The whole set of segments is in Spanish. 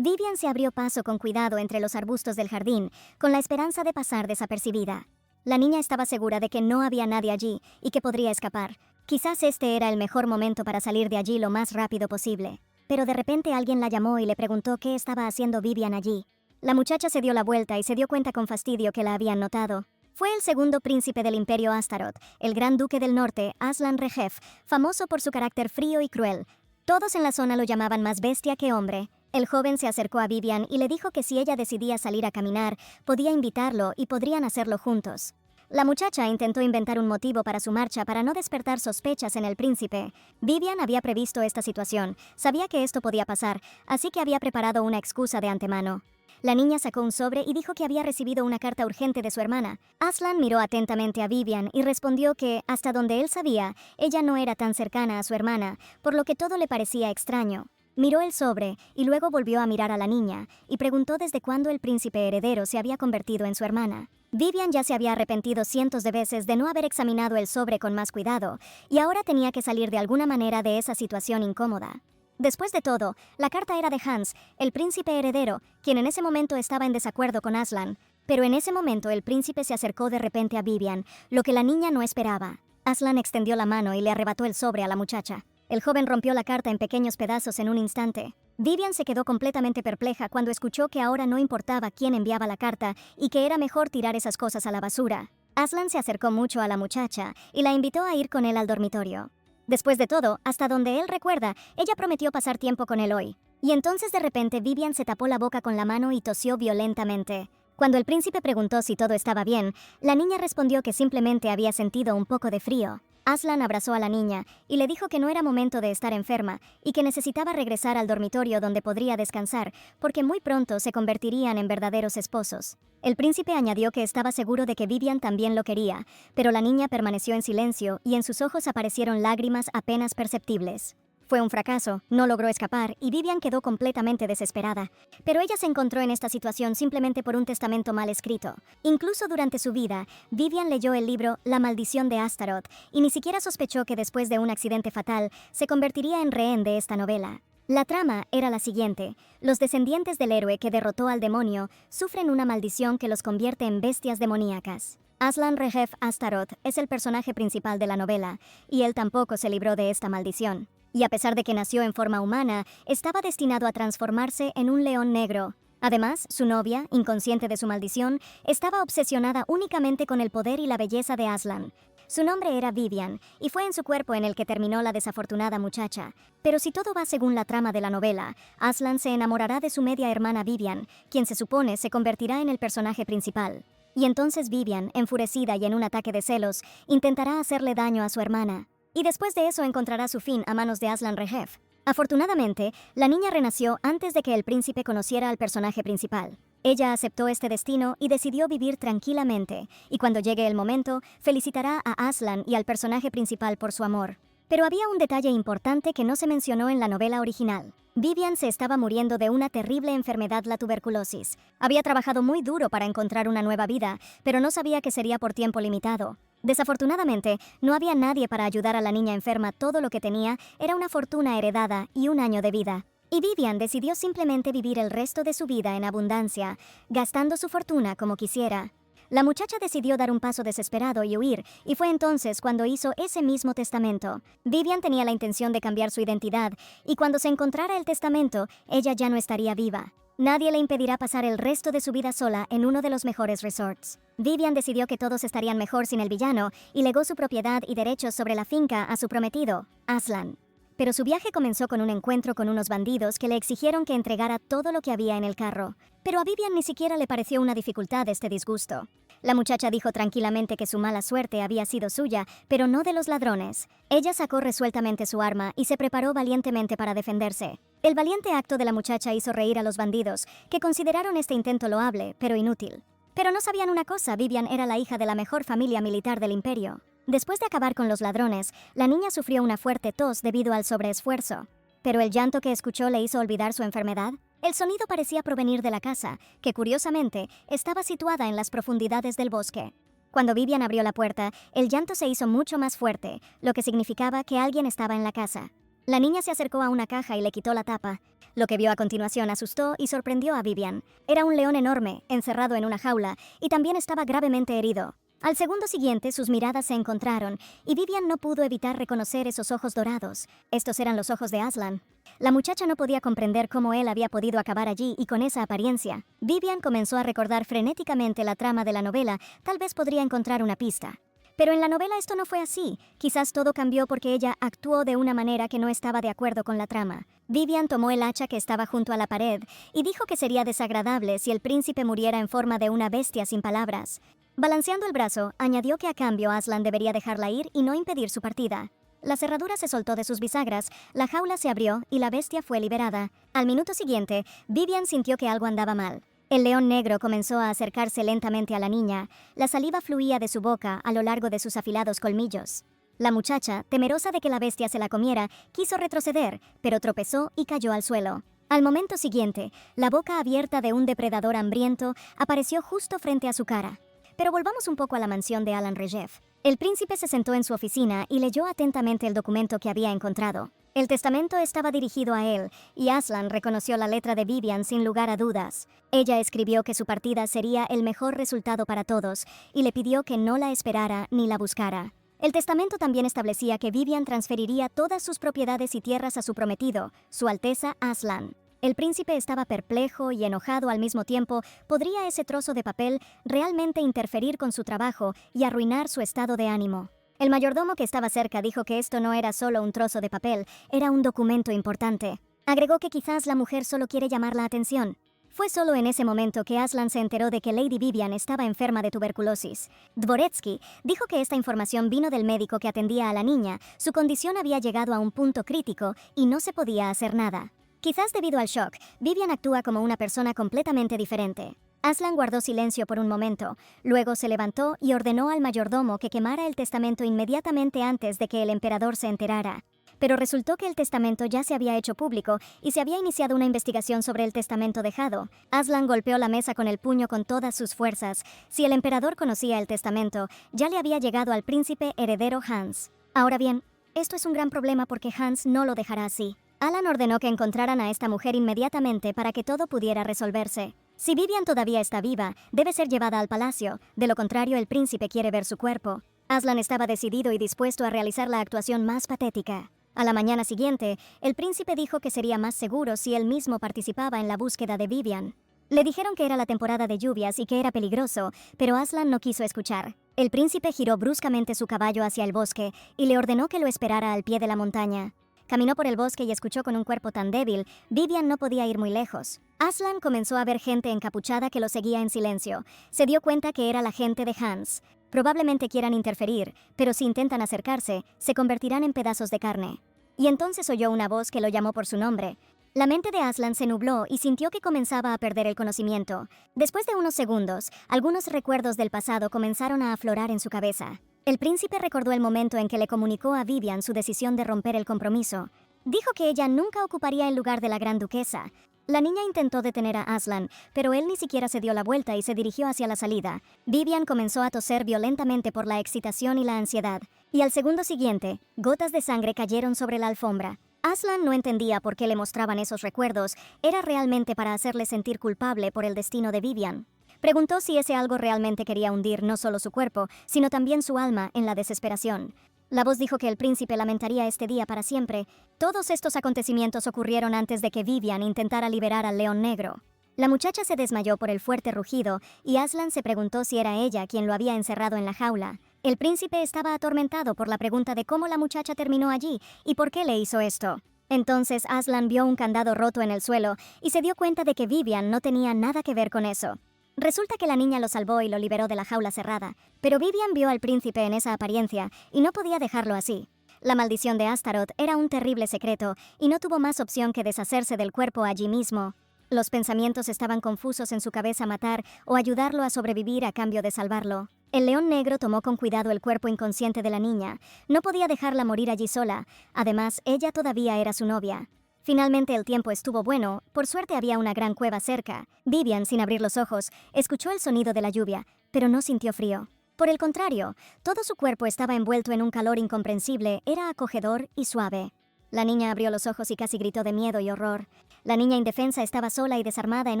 Vivian se abrió paso con cuidado entre los arbustos del jardín, con la esperanza de pasar desapercibida. La niña estaba segura de que no había nadie allí y que podría escapar. Quizás este era el mejor momento para salir de allí lo más rápido posible. Pero de repente alguien la llamó y le preguntó qué estaba haciendo Vivian allí. La muchacha se dio la vuelta y se dio cuenta con fastidio que la habían notado. Fue el segundo príncipe del Imperio Astaroth, el gran duque del norte, Aslan Rehef, famoso por su carácter frío y cruel. Todos en la zona lo llamaban más bestia que hombre. El joven se acercó a Vivian y le dijo que si ella decidía salir a caminar, podía invitarlo y podrían hacerlo juntos. La muchacha intentó inventar un motivo para su marcha para no despertar sospechas en el príncipe. Vivian había previsto esta situación, sabía que esto podía pasar, así que había preparado una excusa de antemano. La niña sacó un sobre y dijo que había recibido una carta urgente de su hermana. Aslan miró atentamente a Vivian y respondió que, hasta donde él sabía, ella no era tan cercana a su hermana, por lo que todo le parecía extraño. Miró el sobre y luego volvió a mirar a la niña y preguntó desde cuándo el príncipe heredero se había convertido en su hermana. Vivian ya se había arrepentido cientos de veces de no haber examinado el sobre con más cuidado, y ahora tenía que salir de alguna manera de esa situación incómoda. Después de todo, la carta era de Hans, el príncipe heredero, quien en ese momento estaba en desacuerdo con Aslan. Pero en ese momento el príncipe se acercó de repente a Vivian, lo que la niña no esperaba. Aslan extendió la mano y le arrebató el sobre a la muchacha. El joven rompió la carta en pequeños pedazos en un instante. Vivian se quedó completamente perpleja cuando escuchó que ahora no importaba quién enviaba la carta y que era mejor tirar esas cosas a la basura. Aslan se acercó mucho a la muchacha y la invitó a ir con él al dormitorio. Después de todo, hasta donde él recuerda, ella prometió pasar tiempo con él hoy. Y entonces de repente Vivian se tapó la boca con la mano y tosió violentamente. Cuando el príncipe preguntó si todo estaba bien, la niña respondió que simplemente había sentido un poco de frío. Aslan abrazó a la niña y le dijo que no era momento de estar enferma y que necesitaba regresar al dormitorio donde podría descansar, porque muy pronto se convertirían en verdaderos esposos. El príncipe añadió que estaba seguro de que Vivian también lo quería, pero la niña permaneció en silencio y en sus ojos aparecieron lágrimas apenas perceptibles. Fue un fracaso, no logró escapar y Vivian quedó completamente desesperada. Pero ella se encontró en esta situación simplemente por un testamento mal escrito. Incluso durante su vida, Vivian leyó el libro La maldición de Astaroth y ni siquiera sospechó que después de un accidente fatal se convertiría en rehén de esta novela. La trama era la siguiente: los descendientes del héroe que derrotó al demonio sufren una maldición que los convierte en bestias demoníacas. Aslan Rehef Astaroth es el personaje principal de la novela, y él tampoco se libró de esta maldición. Y a pesar de que nació en forma humana, estaba destinado a transformarse en un león negro. Además, su novia, inconsciente de su maldición, estaba obsesionada únicamente con el poder y la belleza de Aslan. Su nombre era Vivian, y fue en su cuerpo en el que terminó la desafortunada muchacha. Pero si todo va según la trama de la novela, Aslan se enamorará de su media hermana Vivian, quien se supone se convertirá en el personaje principal. Y entonces Vivian, enfurecida y en un ataque de celos, intentará hacerle daño a su hermana. Y después de eso encontrará su fin a manos de Aslan Rehef. Afortunadamente, la niña renació antes de que el príncipe conociera al personaje principal. Ella aceptó este destino y decidió vivir tranquilamente, y cuando llegue el momento, felicitará a Aslan y al personaje principal por su amor. Pero había un detalle importante que no se mencionó en la novela original. Vivian se estaba muriendo de una terrible enfermedad, la tuberculosis. Había trabajado muy duro para encontrar una nueva vida, pero no sabía que sería por tiempo limitado. Desafortunadamente, no había nadie para ayudar a la niña enferma. Todo lo que tenía era una fortuna heredada y un año de vida. Y Vivian decidió simplemente vivir el resto de su vida en abundancia, gastando su fortuna como quisiera. La muchacha decidió dar un paso desesperado y huir, y fue entonces cuando hizo ese mismo testamento. Vivian tenía la intención de cambiar su identidad, y cuando se encontrara el testamento, ella ya no estaría viva. Nadie le impedirá pasar el resto de su vida sola en uno de los mejores resorts. Vivian decidió que todos estarían mejor sin el villano y legó su propiedad y derechos sobre la finca a su prometido, Aslan. Pero su viaje comenzó con un encuentro con unos bandidos que le exigieron que entregara todo lo que había en el carro. Pero a Vivian ni siquiera le pareció una dificultad este disgusto. La muchacha dijo tranquilamente que su mala suerte había sido suya, pero no de los ladrones. Ella sacó resueltamente su arma y se preparó valientemente para defenderse. El valiente acto de la muchacha hizo reír a los bandidos, que consideraron este intento loable, pero inútil. Pero no sabían una cosa: Vivian era la hija de la mejor familia militar del imperio. Después de acabar con los ladrones, la niña sufrió una fuerte tos debido al sobreesfuerzo. Pero el llanto que escuchó le hizo olvidar su enfermedad. El sonido parecía provenir de la casa, que curiosamente estaba situada en las profundidades del bosque. Cuando Vivian abrió la puerta, el llanto se hizo mucho más fuerte, lo que significaba que alguien estaba en la casa. La niña se acercó a una caja y le quitó la tapa. Lo que vio a continuación asustó y sorprendió a Vivian. Era un león enorme, encerrado en una jaula, y también estaba gravemente herido. Al segundo siguiente, sus miradas se encontraron, y Vivian no pudo evitar reconocer esos ojos dorados. Estos eran los ojos de Aslan. La muchacha no podía comprender cómo él había podido acabar allí y con esa apariencia. Vivian comenzó a recordar frenéticamente la trama de la novela, tal vez podría encontrar una pista. Pero en la novela esto no fue así. Quizás todo cambió porque ella actuó de una manera que no estaba de acuerdo con la trama. Vivian tomó el hacha que estaba junto a la pared y dijo que sería desagradable si el príncipe muriera en forma de una bestia sin palabras. Balanceando el brazo, añadió que a cambio Aslan debería dejarla ir y no impedir su partida. La cerradura se soltó de sus bisagras, la jaula se abrió y la bestia fue liberada. Al minuto siguiente, Vivian sintió que algo andaba mal. El león negro comenzó a acercarse lentamente a la niña. La saliva fluía de su boca a lo largo de sus afilados colmillos. La muchacha, temerosa de que la bestia se la comiera, quiso retroceder, pero tropezó y cayó al suelo. Al momento siguiente, la boca abierta de un depredador hambriento apareció justo frente a su cara. Pero volvamos un poco a la mansión de Alan Regev. El príncipe se sentó en su oficina y leyó atentamente el documento que había encontrado. El testamento estaba dirigido a él, y Aslan reconoció la letra de Vivian sin lugar a dudas. Ella escribió que su partida sería el mejor resultado para todos, y le pidió que no la esperara ni la buscara. El testamento también establecía que Vivian transferiría todas sus propiedades y tierras a su prometido, Su Alteza Aslan. El príncipe estaba perplejo y enojado al mismo tiempo. ¿Podría ese trozo de papel realmente interferir con su trabajo y arruinar su estado de ánimo? El mayordomo que estaba cerca dijo que esto no era solo un trozo de papel, era un documento importante. Agregó que quizás la mujer solo quiere llamar la atención. Fue solo en ese momento que Aslan se enteró de que Lady Vivian estaba enferma de tuberculosis. Dvoretsky dijo que esta información vino del médico que atendía a la niña. Su condición había llegado a un punto crítico y no se podía hacer nada. Quizás debido al shock, Vivian actúa como una persona completamente diferente. Aslan guardó silencio por un momento, luego se levantó y ordenó al mayordomo que quemara el testamento inmediatamente antes de que el emperador se enterara. Pero resultó que el testamento ya se había hecho público y se había iniciado una investigación sobre el testamento dejado. Aslan golpeó la mesa con el puño con todas sus fuerzas. Si el emperador conocía el testamento, ya le había llegado al príncipe heredero Hans. Ahora bien, esto es un gran problema porque Hans no lo dejará así. Alan ordenó que encontraran a esta mujer inmediatamente para que todo pudiera resolverse. Si Vivian todavía está viva, debe ser llevada al palacio, de lo contrario el príncipe quiere ver su cuerpo. Aslan estaba decidido y dispuesto a realizar la actuación más patética. A la mañana siguiente, el príncipe dijo que sería más seguro si él mismo participaba en la búsqueda de Vivian. Le dijeron que era la temporada de lluvias y que era peligroso, pero Aslan no quiso escuchar. El príncipe giró bruscamente su caballo hacia el bosque y le ordenó que lo esperara al pie de la montaña. Caminó por el bosque y escuchó con un cuerpo tan débil, Vivian no podía ir muy lejos. Aslan comenzó a ver gente encapuchada que lo seguía en silencio. Se dio cuenta que era la gente de Hans. Probablemente quieran interferir, pero si intentan acercarse, se convertirán en pedazos de carne. Y entonces oyó una voz que lo llamó por su nombre. La mente de Aslan se nubló y sintió que comenzaba a perder el conocimiento. Después de unos segundos, algunos recuerdos del pasado comenzaron a aflorar en su cabeza. El príncipe recordó el momento en que le comunicó a Vivian su decisión de romper el compromiso. Dijo que ella nunca ocuparía el lugar de la gran duquesa. La niña intentó detener a Aslan, pero él ni siquiera se dio la vuelta y se dirigió hacia la salida. Vivian comenzó a toser violentamente por la excitación y la ansiedad, y al segundo siguiente, gotas de sangre cayeron sobre la alfombra. Aslan no entendía por qué le mostraban esos recuerdos. Era realmente para hacerle sentir culpable por el destino de Vivian. Preguntó si ese algo realmente quería hundir no solo su cuerpo, sino también su alma en la desesperación. La voz dijo que el príncipe lamentaría este día para siempre. Todos estos acontecimientos ocurrieron antes de que Vivian intentara liberar al león negro. La muchacha se desmayó por el fuerte rugido y Aslan se preguntó si era ella quien lo había encerrado en la jaula. El príncipe estaba atormentado por la pregunta de cómo la muchacha terminó allí y por qué le hizo esto. Entonces Aslan vio un candado roto en el suelo y se dio cuenta de que Vivian no tenía nada que ver con eso. Resulta que la niña lo salvó y lo liberó de la jaula cerrada, pero Vivian vio al príncipe en esa apariencia y no podía dejarlo así. La maldición de Astaroth era un terrible secreto y no tuvo más opción que deshacerse del cuerpo allí mismo. Los pensamientos estaban confusos en su cabeza: matar o ayudarlo a sobrevivir a cambio de salvarlo. El león negro tomó con cuidado el cuerpo inconsciente de la niña. No podía dejarla morir allí sola. Además, ella todavía era su novia. Finalmente el tiempo estuvo bueno, por suerte había una gran cueva cerca. Vivian, sin abrir los ojos, escuchó el sonido de la lluvia, pero no sintió frío. Por el contrario, todo su cuerpo estaba envuelto en un calor incomprensible, era acogedor y suave. La niña abrió los ojos y casi gritó de miedo y horror. La niña indefensa estaba sola y desarmada en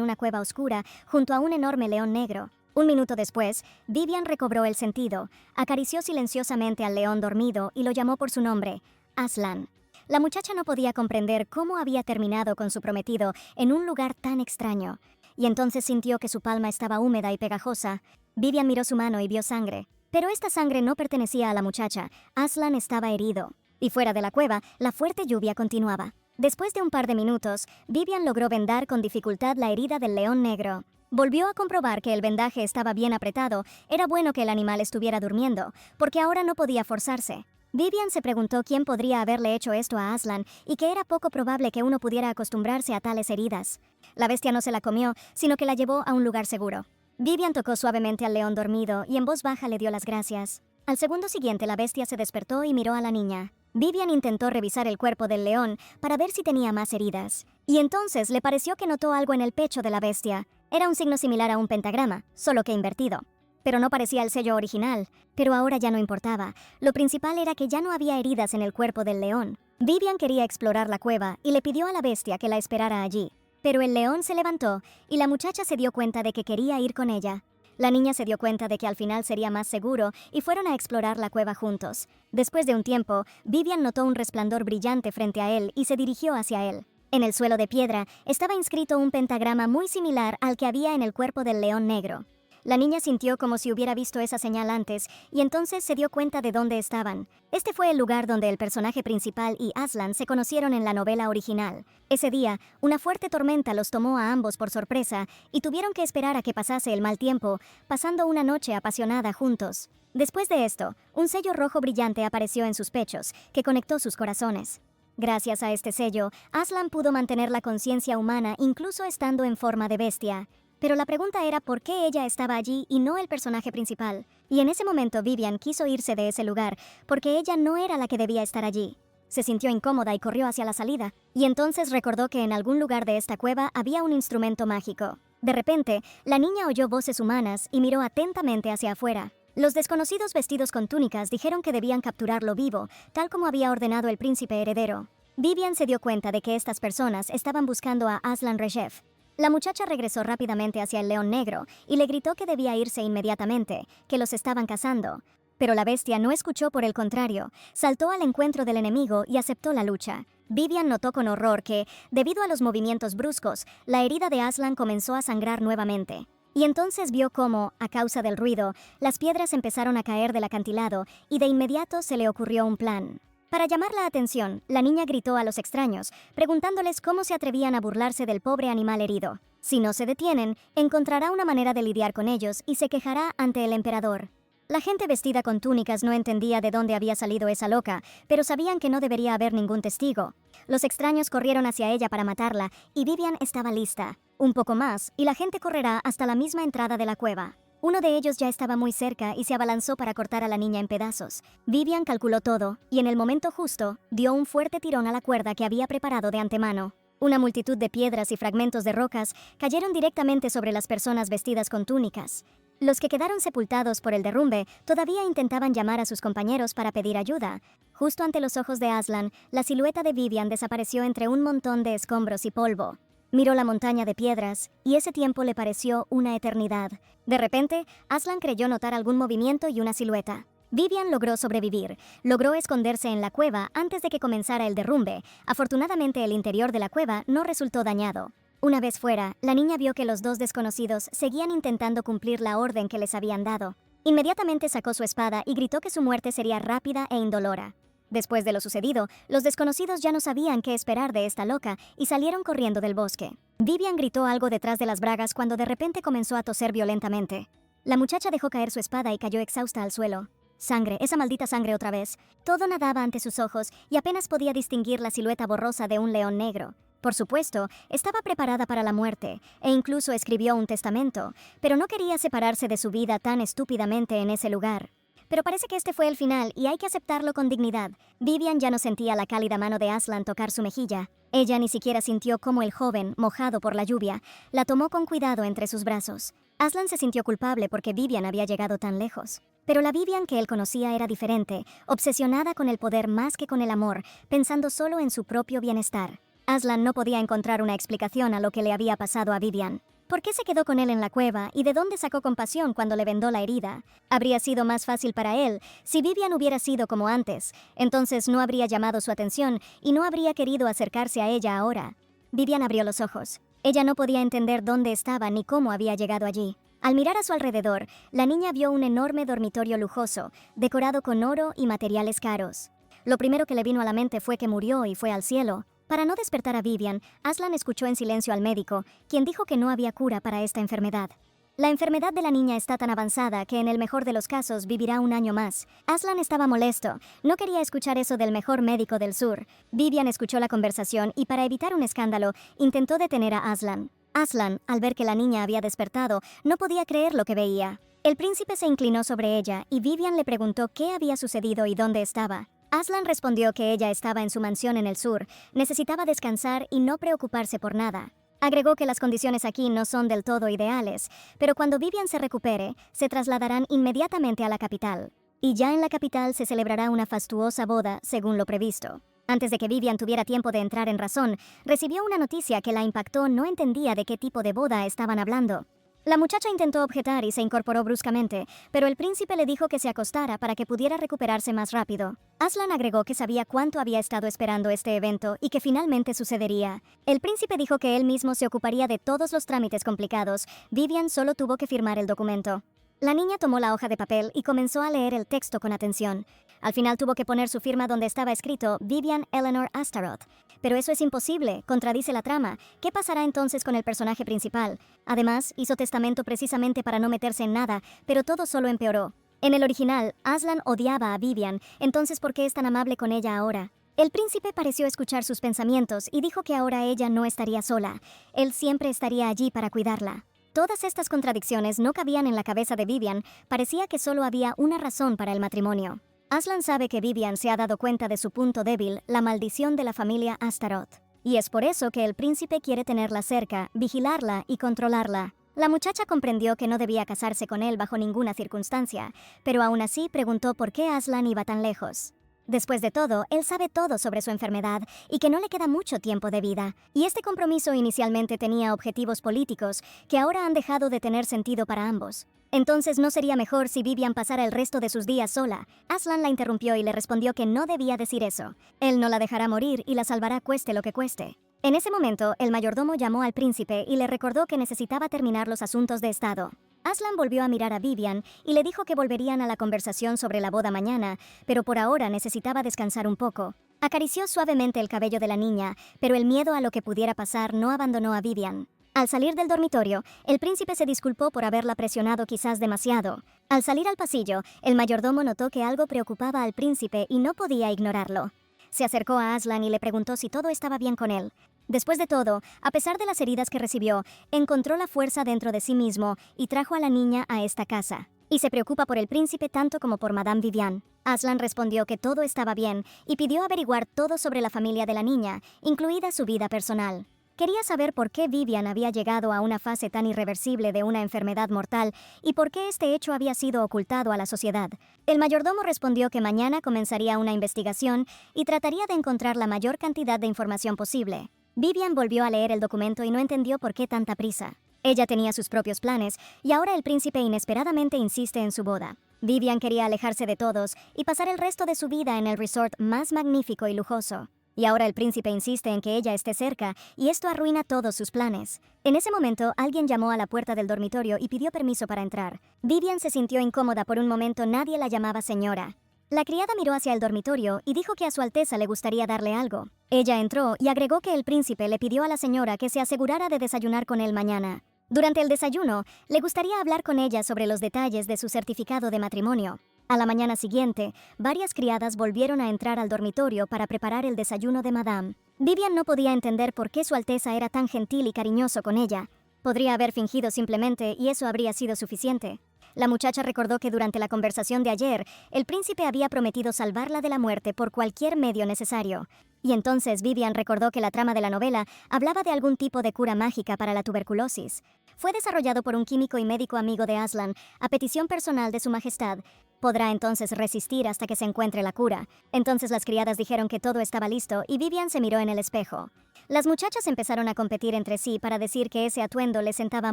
una cueva oscura, junto a un enorme león negro. Un minuto después, Vivian recobró el sentido, acarició silenciosamente al león dormido y lo llamó por su nombre, Aslan. La muchacha no podía comprender cómo había terminado con su prometido en un lugar tan extraño, y entonces sintió que su palma estaba húmeda y pegajosa. Vivian miró su mano y vio sangre. Pero esta sangre no pertenecía a la muchacha. Aslan estaba herido. Y fuera de la cueva, la fuerte lluvia continuaba. Después de un par de minutos, Vivian logró vendar con dificultad la herida del león negro. Volvió a comprobar que el vendaje estaba bien apretado. Era bueno que el animal estuviera durmiendo, porque ahora no podía forzarse. Vivian se preguntó quién podría haberle hecho esto a Aslan y que era poco probable que uno pudiera acostumbrarse a tales heridas. La bestia no se la comió, sino que la llevó a un lugar seguro. Vivian tocó suavemente al león dormido y en voz baja le dio las gracias. Al segundo siguiente la bestia se despertó y miró a la niña. Vivian intentó revisar el cuerpo del león para ver si tenía más heridas. Y entonces le pareció que notó algo en el pecho de la bestia. Era un signo similar a un pentagrama, solo que invertido. Pero no parecía el sello original. Pero ahora ya no importaba. Lo principal era que ya no había heridas en el cuerpo del león. Vivian quería explorar la cueva y le pidió a la bestia que la esperara allí. Pero el león se levantó y la muchacha se dio cuenta de que quería ir con ella. La niña se dio cuenta de que al final sería más seguro y fueron a explorar la cueva juntos. Después de un tiempo, Vivian notó un resplandor brillante frente a él y se dirigió hacia él. En el suelo de piedra estaba inscrito un pentagrama muy similar al que había en el cuerpo del león negro. La niña sintió como si hubiera visto esa señal antes y entonces se dio cuenta de dónde estaban. Este fue el lugar donde el personaje principal y Aslan se conocieron en la novela original. Ese día, una fuerte tormenta los tomó a ambos por sorpresa y tuvieron que esperar a que pasase el mal tiempo, pasando una noche apasionada juntos. Después de esto, un sello rojo brillante apareció en sus pechos, que conectó sus corazones. Gracias a este sello, Aslan pudo mantener la conciencia humana incluso estando en forma de bestia. Pero la pregunta era por qué ella estaba allí y no el personaje principal. Y en ese momento Vivian quiso irse de ese lugar, porque ella no era la que debía estar allí. Se sintió incómoda y corrió hacia la salida, y entonces recordó que en algún lugar de esta cueva había un instrumento mágico. De repente, la niña oyó voces humanas y miró atentamente hacia afuera. Los desconocidos vestidos con túnicas dijeron que debían capturarlo vivo, tal como había ordenado el príncipe heredero. Vivian se dio cuenta de que estas personas estaban buscando a Aslan Reshev. La muchacha regresó rápidamente hacia el león negro y le gritó que debía irse inmediatamente, que los estaban cazando. Pero la bestia no escuchó, por el contrario, saltó al encuentro del enemigo y aceptó la lucha. Vivian notó con horror que, debido a los movimientos bruscos, la herida de Aslan comenzó a sangrar nuevamente. Y entonces vio cómo, a causa del ruido, las piedras empezaron a caer del acantilado y de inmediato se le ocurrió un plan. Para llamar la atención, la niña gritó a los extraños, preguntándoles cómo se atrevían a burlarse del pobre animal herido. Si no se detienen, encontrará una manera de lidiar con ellos y se quejará ante el emperador. La gente vestida con túnicas no entendía de dónde había salido esa loca, pero sabían que no debería haber ningún testigo. Los extraños corrieron hacia ella para matarla, y Vivian estaba lista. Un poco más, y la gente correrá hasta la misma entrada de la cueva. Uno de ellos ya estaba muy cerca y se abalanzó para cortar a la niña en pedazos. Vivian calculó todo, y en el momento justo, dio un fuerte tirón a la cuerda que había preparado de antemano. Una multitud de piedras y fragmentos de rocas cayeron directamente sobre las personas vestidas con túnicas. Los que quedaron sepultados por el derrumbe todavía intentaban llamar a sus compañeros para pedir ayuda. Justo ante los ojos de Aslan, la silueta de Vivian desapareció entre un montón de escombros y polvo. Miró la montaña de piedras, y ese tiempo le pareció una eternidad. De repente, Aslan creyó notar algún movimiento y una silueta. Vivian logró sobrevivir. Logró esconderse en la cueva antes de que comenzara el derrumbe. Afortunadamente, el interior de la cueva no resultó dañado. Una vez fuera, la niña vio que los dos desconocidos seguían intentando cumplir la orden que les habían dado. Inmediatamente sacó su espada y gritó que su muerte sería rápida e indolora. Después de lo sucedido, los desconocidos ya no sabían qué esperar de esta loca y salieron corriendo del bosque. Vivian gritó algo detrás de las bragas cuando de repente comenzó a toser violentamente. La muchacha dejó caer su espada y cayó exhausta al suelo. Sangre, esa maldita sangre otra vez. Todo nadaba ante sus ojos y apenas podía distinguir la silueta borrosa de un león negro. Por supuesto, estaba preparada para la muerte, e incluso escribió un testamento, pero no quería separarse de su vida tan estúpidamente en ese lugar. Pero parece que este fue el final y hay que aceptarlo con dignidad. Vivian ya no sentía la cálida mano de Aslan tocar su mejilla. Ella ni siquiera sintió cómo el joven, mojado por la lluvia, la tomó con cuidado entre sus brazos. Aslan se sintió culpable porque Vivian había llegado tan lejos. Pero la Vivian que él conocía era diferente, obsesionada con el poder más que con el amor, pensando solo en su propio bienestar. Aslan no podía encontrar una explicación a lo que le había pasado a Vivian. ¿Por qué se quedó con él en la cueva y de dónde sacó compasión cuando le vendó la herida? Habría sido más fácil para él si Vivian hubiera sido como antes. Entonces no habría llamado su atención y no habría querido acercarse a ella ahora. Vivian abrió los ojos. Ella no podía entender dónde estaba ni cómo había llegado allí. Al mirar a su alrededor, la niña vio un enorme dormitorio lujoso, decorado con oro y materiales caros. Lo primero que le vino a la mente fue que murió y fue al cielo. Para no despertar a Vivian, Aslan escuchó en silencio al médico, quien dijo que no había cura para esta enfermedad. La enfermedad de la niña está tan avanzada que en el mejor de los casos vivirá un año más. Aslan estaba molesto. No quería escuchar eso del mejor médico del sur. Vivian escuchó la conversación y para evitar un escándalo, intentó detener a Aslan. Aslan, al ver que la niña había despertado, no podía creer lo que veía. El príncipe se inclinó sobre ella y Vivian le preguntó qué había sucedido y dónde estaba. Aslan respondió que ella estaba en su mansión en el sur, necesitaba descansar y no preocuparse por nada. Agregó que las condiciones aquí no son del todo ideales, pero cuando Vivian se recupere, se trasladarán inmediatamente a la capital. Y ya en la capital se celebrará una fastuosa boda, según lo previsto. Antes de que Vivian tuviera tiempo de entrar en razón, recibió una noticia que la impactó. No entendía de qué tipo de boda estaban hablando. La muchacha intentó objetar y se incorporó bruscamente, pero el príncipe le dijo que se acostara para que pudiera recuperarse más rápido. Aslan agregó que sabía cuánto había estado esperando este evento y que finalmente sucedería. El príncipe dijo que él mismo se ocuparía de todos los trámites complicados. Vivian solo tuvo que firmar el documento. La niña tomó la hoja de papel y comenzó a leer el texto con atención. Al final tuvo que poner su firma donde estaba escrito Vivian Eleanor Astaroth. Pero eso es imposible, contradice la trama. ¿Qué pasará entonces con el personaje principal? Además, hizo testamento precisamente para no meterse en nada, pero todo solo empeoró. En el original, Aslan odiaba a Vivian, entonces ¿por qué es tan amable con ella ahora? El príncipe pareció escuchar sus pensamientos y dijo que ahora ella no estaría sola. Él siempre estaría allí para cuidarla. Todas estas contradicciones no cabían en la cabeza de Vivian, parecía que solo había una razón para el matrimonio. Aslan sabe que Vivian se ha dado cuenta de su punto débil, la maldición de la familia Astaroth. Y es por eso que el príncipe quiere tenerla cerca, vigilarla y controlarla. La muchacha comprendió que no debía casarse con él bajo ninguna circunstancia, pero aún así preguntó por qué Aslan iba tan lejos. Después de todo, él sabe todo sobre su enfermedad y que no le queda mucho tiempo de vida. Y este compromiso inicialmente tenía objetivos políticos que ahora han dejado de tener sentido para ambos. Entonces, ¿no sería mejor si Vivian pasara el resto de sus días sola? Aslan la interrumpió y le respondió que no debía decir eso. Él no la dejará morir y la salvará cueste lo que cueste. En ese momento, el mayordomo llamó al príncipe y le recordó que necesitaba terminar los asuntos de estado. Aslan volvió a mirar a Vivian y le dijo que volverían a la conversación sobre la boda mañana, pero por ahora necesitaba descansar un poco. Acarició suavemente el cabello de la niña, pero el miedo a lo que pudiera pasar no abandonó a Vivian. Al salir del dormitorio, el príncipe se disculpó por haberla presionado quizás demasiado. Al salir al pasillo, el mayordomo notó que algo preocupaba al príncipe y no podía ignorarlo. Se acercó a Aslan y le preguntó si todo estaba bien con él. Después de todo, a pesar de las heridas que recibió, encontró la fuerza dentro de sí mismo y trajo a la niña a esta casa. Y se preocupa por el príncipe tanto como por Madame Vivian. Aslan respondió que todo estaba bien y pidió averiguar todo sobre la familia de la niña, incluida su vida personal. Quería saber por qué Vivian había llegado a una fase tan irreversible de una enfermedad mortal y por qué este hecho había sido ocultado a la sociedad. El mayordomo respondió que mañana comenzaría una investigación y trataría de encontrar la mayor cantidad de información posible. Vivian volvió a leer el documento y no entendió por qué tanta prisa. Ella tenía sus propios planes y ahora el príncipe inesperadamente insiste en su boda. Vivian quería alejarse de todos y pasar el resto de su vida en el resort más magnífico y lujoso. Y ahora el príncipe insiste en que ella esté cerca y esto arruina todos sus planes. En ese momento, alguien llamó a la puerta del dormitorio y pidió permiso para entrar. Vivian se sintió incómoda por un momento, nadie la llamaba señora. La criada miró hacia el dormitorio y dijo que a su Alteza le gustaría darle algo. Ella entró y agregó que el príncipe le pidió a la señora que se asegurara de desayunar con él mañana. Durante el desayuno, le gustaría hablar con ella sobre los detalles de su certificado de matrimonio. A la mañana siguiente, varias criadas volvieron a entrar al dormitorio para preparar el desayuno de Madame. Vivian no podía entender por qué su Alteza era tan gentil y cariñoso con ella. Podría haber fingido simplemente y eso habría sido suficiente. La muchacha recordó que durante la conversación de ayer, el príncipe había prometido salvarla de la muerte por cualquier medio necesario. Y entonces Vivian recordó que la trama de la novela hablaba de algún tipo de cura mágica para la tuberculosis. Fue desarrollado por un químico y médico amigo de Aslan, a petición personal de su majestad. Podrá entonces resistir hasta que se encuentre la cura. Entonces las criadas dijeron que todo estaba listo y Vivian se miró en el espejo. Las muchachas empezaron a competir entre sí para decir que ese atuendo le sentaba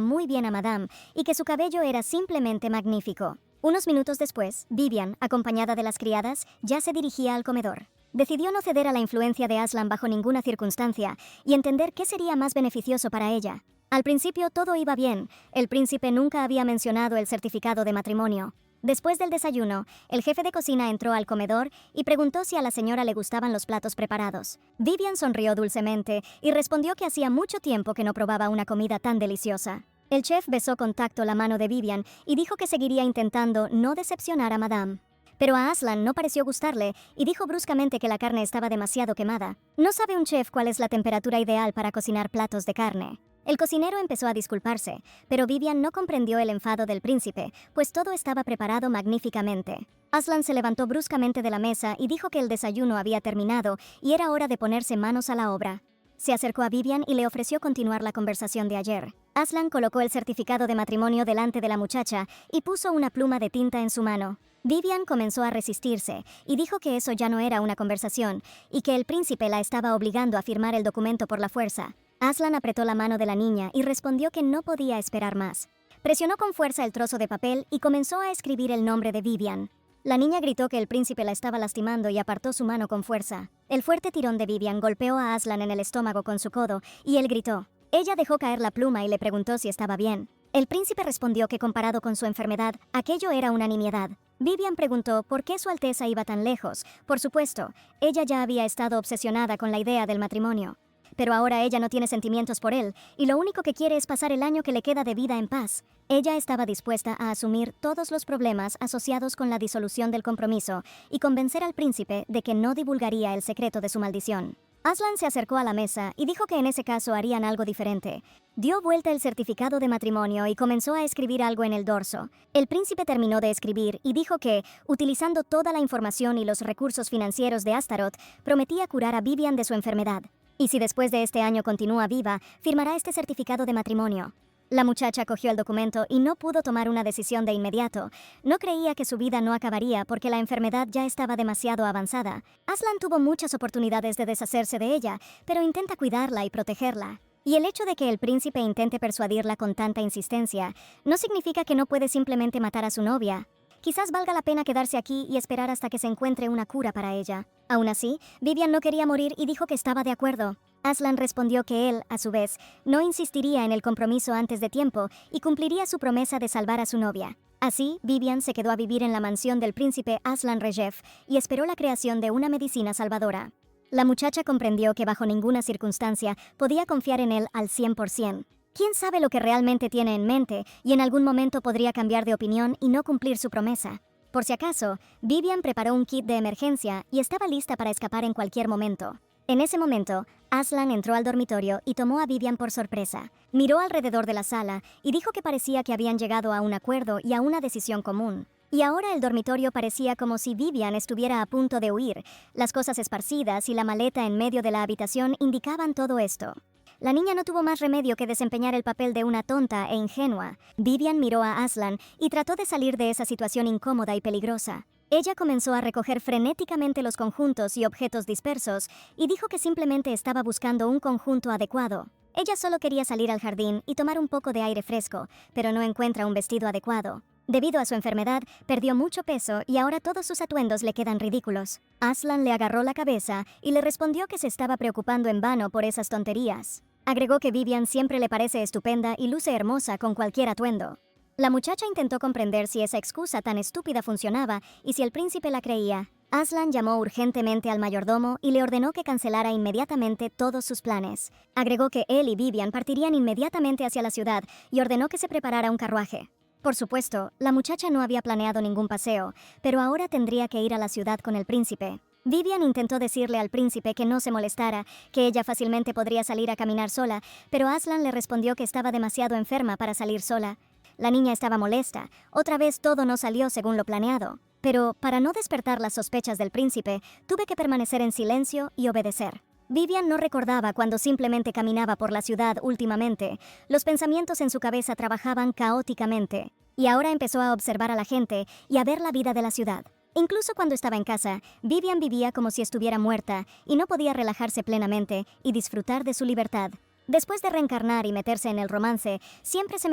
muy bien a Madame y que su cabello era simplemente magnífico. Unos minutos después, Vivian, acompañada de las criadas, ya se dirigía al comedor. Decidió no ceder a la influencia de Aslan bajo ninguna circunstancia y entender qué sería más beneficioso para ella. Al principio todo iba bien. El príncipe nunca había mencionado el certificado de matrimonio. Después del desayuno, el jefe de cocina entró al comedor y preguntó si a la señora le gustaban los platos preparados. Vivian sonrió dulcemente y respondió que hacía mucho tiempo que no probaba una comida tan deliciosa. El chef besó con tacto la mano de Vivian y dijo que seguiría intentando no decepcionar a Madame. Pero a Aslan no pareció gustarle y dijo bruscamente que la carne estaba demasiado quemada. No sabe un chef cuál es la temperatura ideal para cocinar platos de carne. El cocinero empezó a disculparse, pero Vivian no comprendió el enfado del príncipe, pues todo estaba preparado magníficamente. Aslan se levantó bruscamente de la mesa y dijo que el desayuno había terminado y era hora de ponerse manos a la obra. Se acercó a Vivian y le ofreció continuar la conversación de ayer. Aslan colocó el certificado de matrimonio delante de la muchacha y puso una pluma de tinta en su mano. Vivian comenzó a resistirse y dijo que eso ya no era una conversación y que el príncipe la estaba obligando a firmar el documento por la fuerza. Aslan apretó la mano de la niña y respondió que no podía esperar más. Presionó con fuerza el trozo de papel y comenzó a escribir el nombre de Vivian. La niña gritó que el príncipe la estaba lastimando y apartó su mano con fuerza. El fuerte tirón de Vivian golpeó a Aslan en el estómago con su codo y él gritó. Ella dejó caer la pluma y le preguntó si estaba bien. El príncipe respondió que comparado con su enfermedad, aquello era una nimiedad. Vivian preguntó por qué Su Alteza iba tan lejos. Por supuesto, ella ya había estado obsesionada con la idea del matrimonio. Pero ahora ella no tiene sentimientos por él, y lo único que quiere es pasar el año que le queda de vida en paz. Ella estaba dispuesta a asumir todos los problemas asociados con la disolución del compromiso y convencer al príncipe de que no divulgaría el secreto de su maldición. Aslan se acercó a la mesa y dijo que en ese caso harían algo diferente. Dio vuelta el certificado de matrimonio y comenzó a escribir algo en el dorso. El príncipe terminó de escribir y dijo que, utilizando toda la información y los recursos financieros de Astaroth, prometía curar a Vivian de su enfermedad. Y si después de este año continúa viva, firmará este certificado de matrimonio. La muchacha cogió el documento y no pudo tomar una decisión de inmediato. No creía que su vida no acabaría porque la enfermedad ya estaba demasiado avanzada. Aslan tuvo muchas oportunidades de deshacerse de ella, pero intenta cuidarla y protegerla. Y el hecho de que el príncipe intente persuadirla con tanta insistencia no significa que no puede simplemente matar a su novia. Quizás valga la pena quedarse aquí y esperar hasta que se encuentre una cura para ella. Aún así, Vivian no quería morir y dijo que estaba de acuerdo. Aslan respondió que él, a su vez, no insistiría en el compromiso antes de tiempo y cumpliría su promesa de salvar a su novia. Así, Vivian se quedó a vivir en la mansión del príncipe Aslan Regev y esperó la creación de una medicina salvadora. La muchacha comprendió que bajo ninguna circunstancia podía confiar en él al 100%. ¿Quién sabe lo que realmente tiene en mente y en algún momento podría cambiar de opinión y no cumplir su promesa? Por si acaso, Vivian preparó un kit de emergencia y estaba lista para escapar en cualquier momento. En ese momento, Aslan entró al dormitorio y tomó a Vivian por sorpresa. Miró alrededor de la sala y dijo que parecía que habían llegado a un acuerdo y a una decisión común. Y ahora el dormitorio parecía como si Vivian estuviera a punto de huir. Las cosas esparcidas y la maleta en medio de la habitación indicaban todo esto. La niña no tuvo más remedio que desempeñar el papel de una tonta e ingenua. Vivian miró a Aslan y trató de salir de esa situación incómoda y peligrosa. Ella comenzó a recoger frenéticamente los conjuntos y objetos dispersos y dijo que simplemente estaba buscando un conjunto adecuado. Ella solo quería salir al jardín y tomar un poco de aire fresco, pero no encuentra un vestido adecuado. Debido a su enfermedad, perdió mucho peso y ahora todos sus atuendos le quedan ridículos. Aslan le agarró la cabeza y le respondió que se estaba preocupando en vano por esas tonterías. Agregó que Vivian siempre le parece estupenda y luce hermosa con cualquier atuendo. La muchacha intentó comprender si esa excusa tan estúpida funcionaba y si el príncipe la creía. Aslan llamó urgentemente al mayordomo y le ordenó que cancelara inmediatamente todos sus planes. Agregó que él y Vivian partirían inmediatamente hacia la ciudad y ordenó que se preparara un carruaje. Por supuesto, la muchacha no había planeado ningún paseo, pero ahora tendría que ir a la ciudad con el príncipe. Vivian intentó decirle al príncipe que no se molestara, que ella fácilmente podría salir a caminar sola, pero Aslan le respondió que estaba demasiado enferma para salir sola. La niña estaba molesta. Otra vez todo no salió según lo planeado. Pero, para no despertar las sospechas del príncipe, tuve que permanecer en silencio y obedecer. Vivian no recordaba cuando simplemente caminaba por la ciudad últimamente. Los pensamientos en su cabeza trabajaban caóticamente. y ahora empezó a observar a la gente y a ver la vida de la ciudad. Incluso cuando estaba en casa, Vivian vivía como si estuviera muerta y no podía relajarse plenamente y disfrutar de su libertad. Después de reencarnar y meterse en el romance, siempre se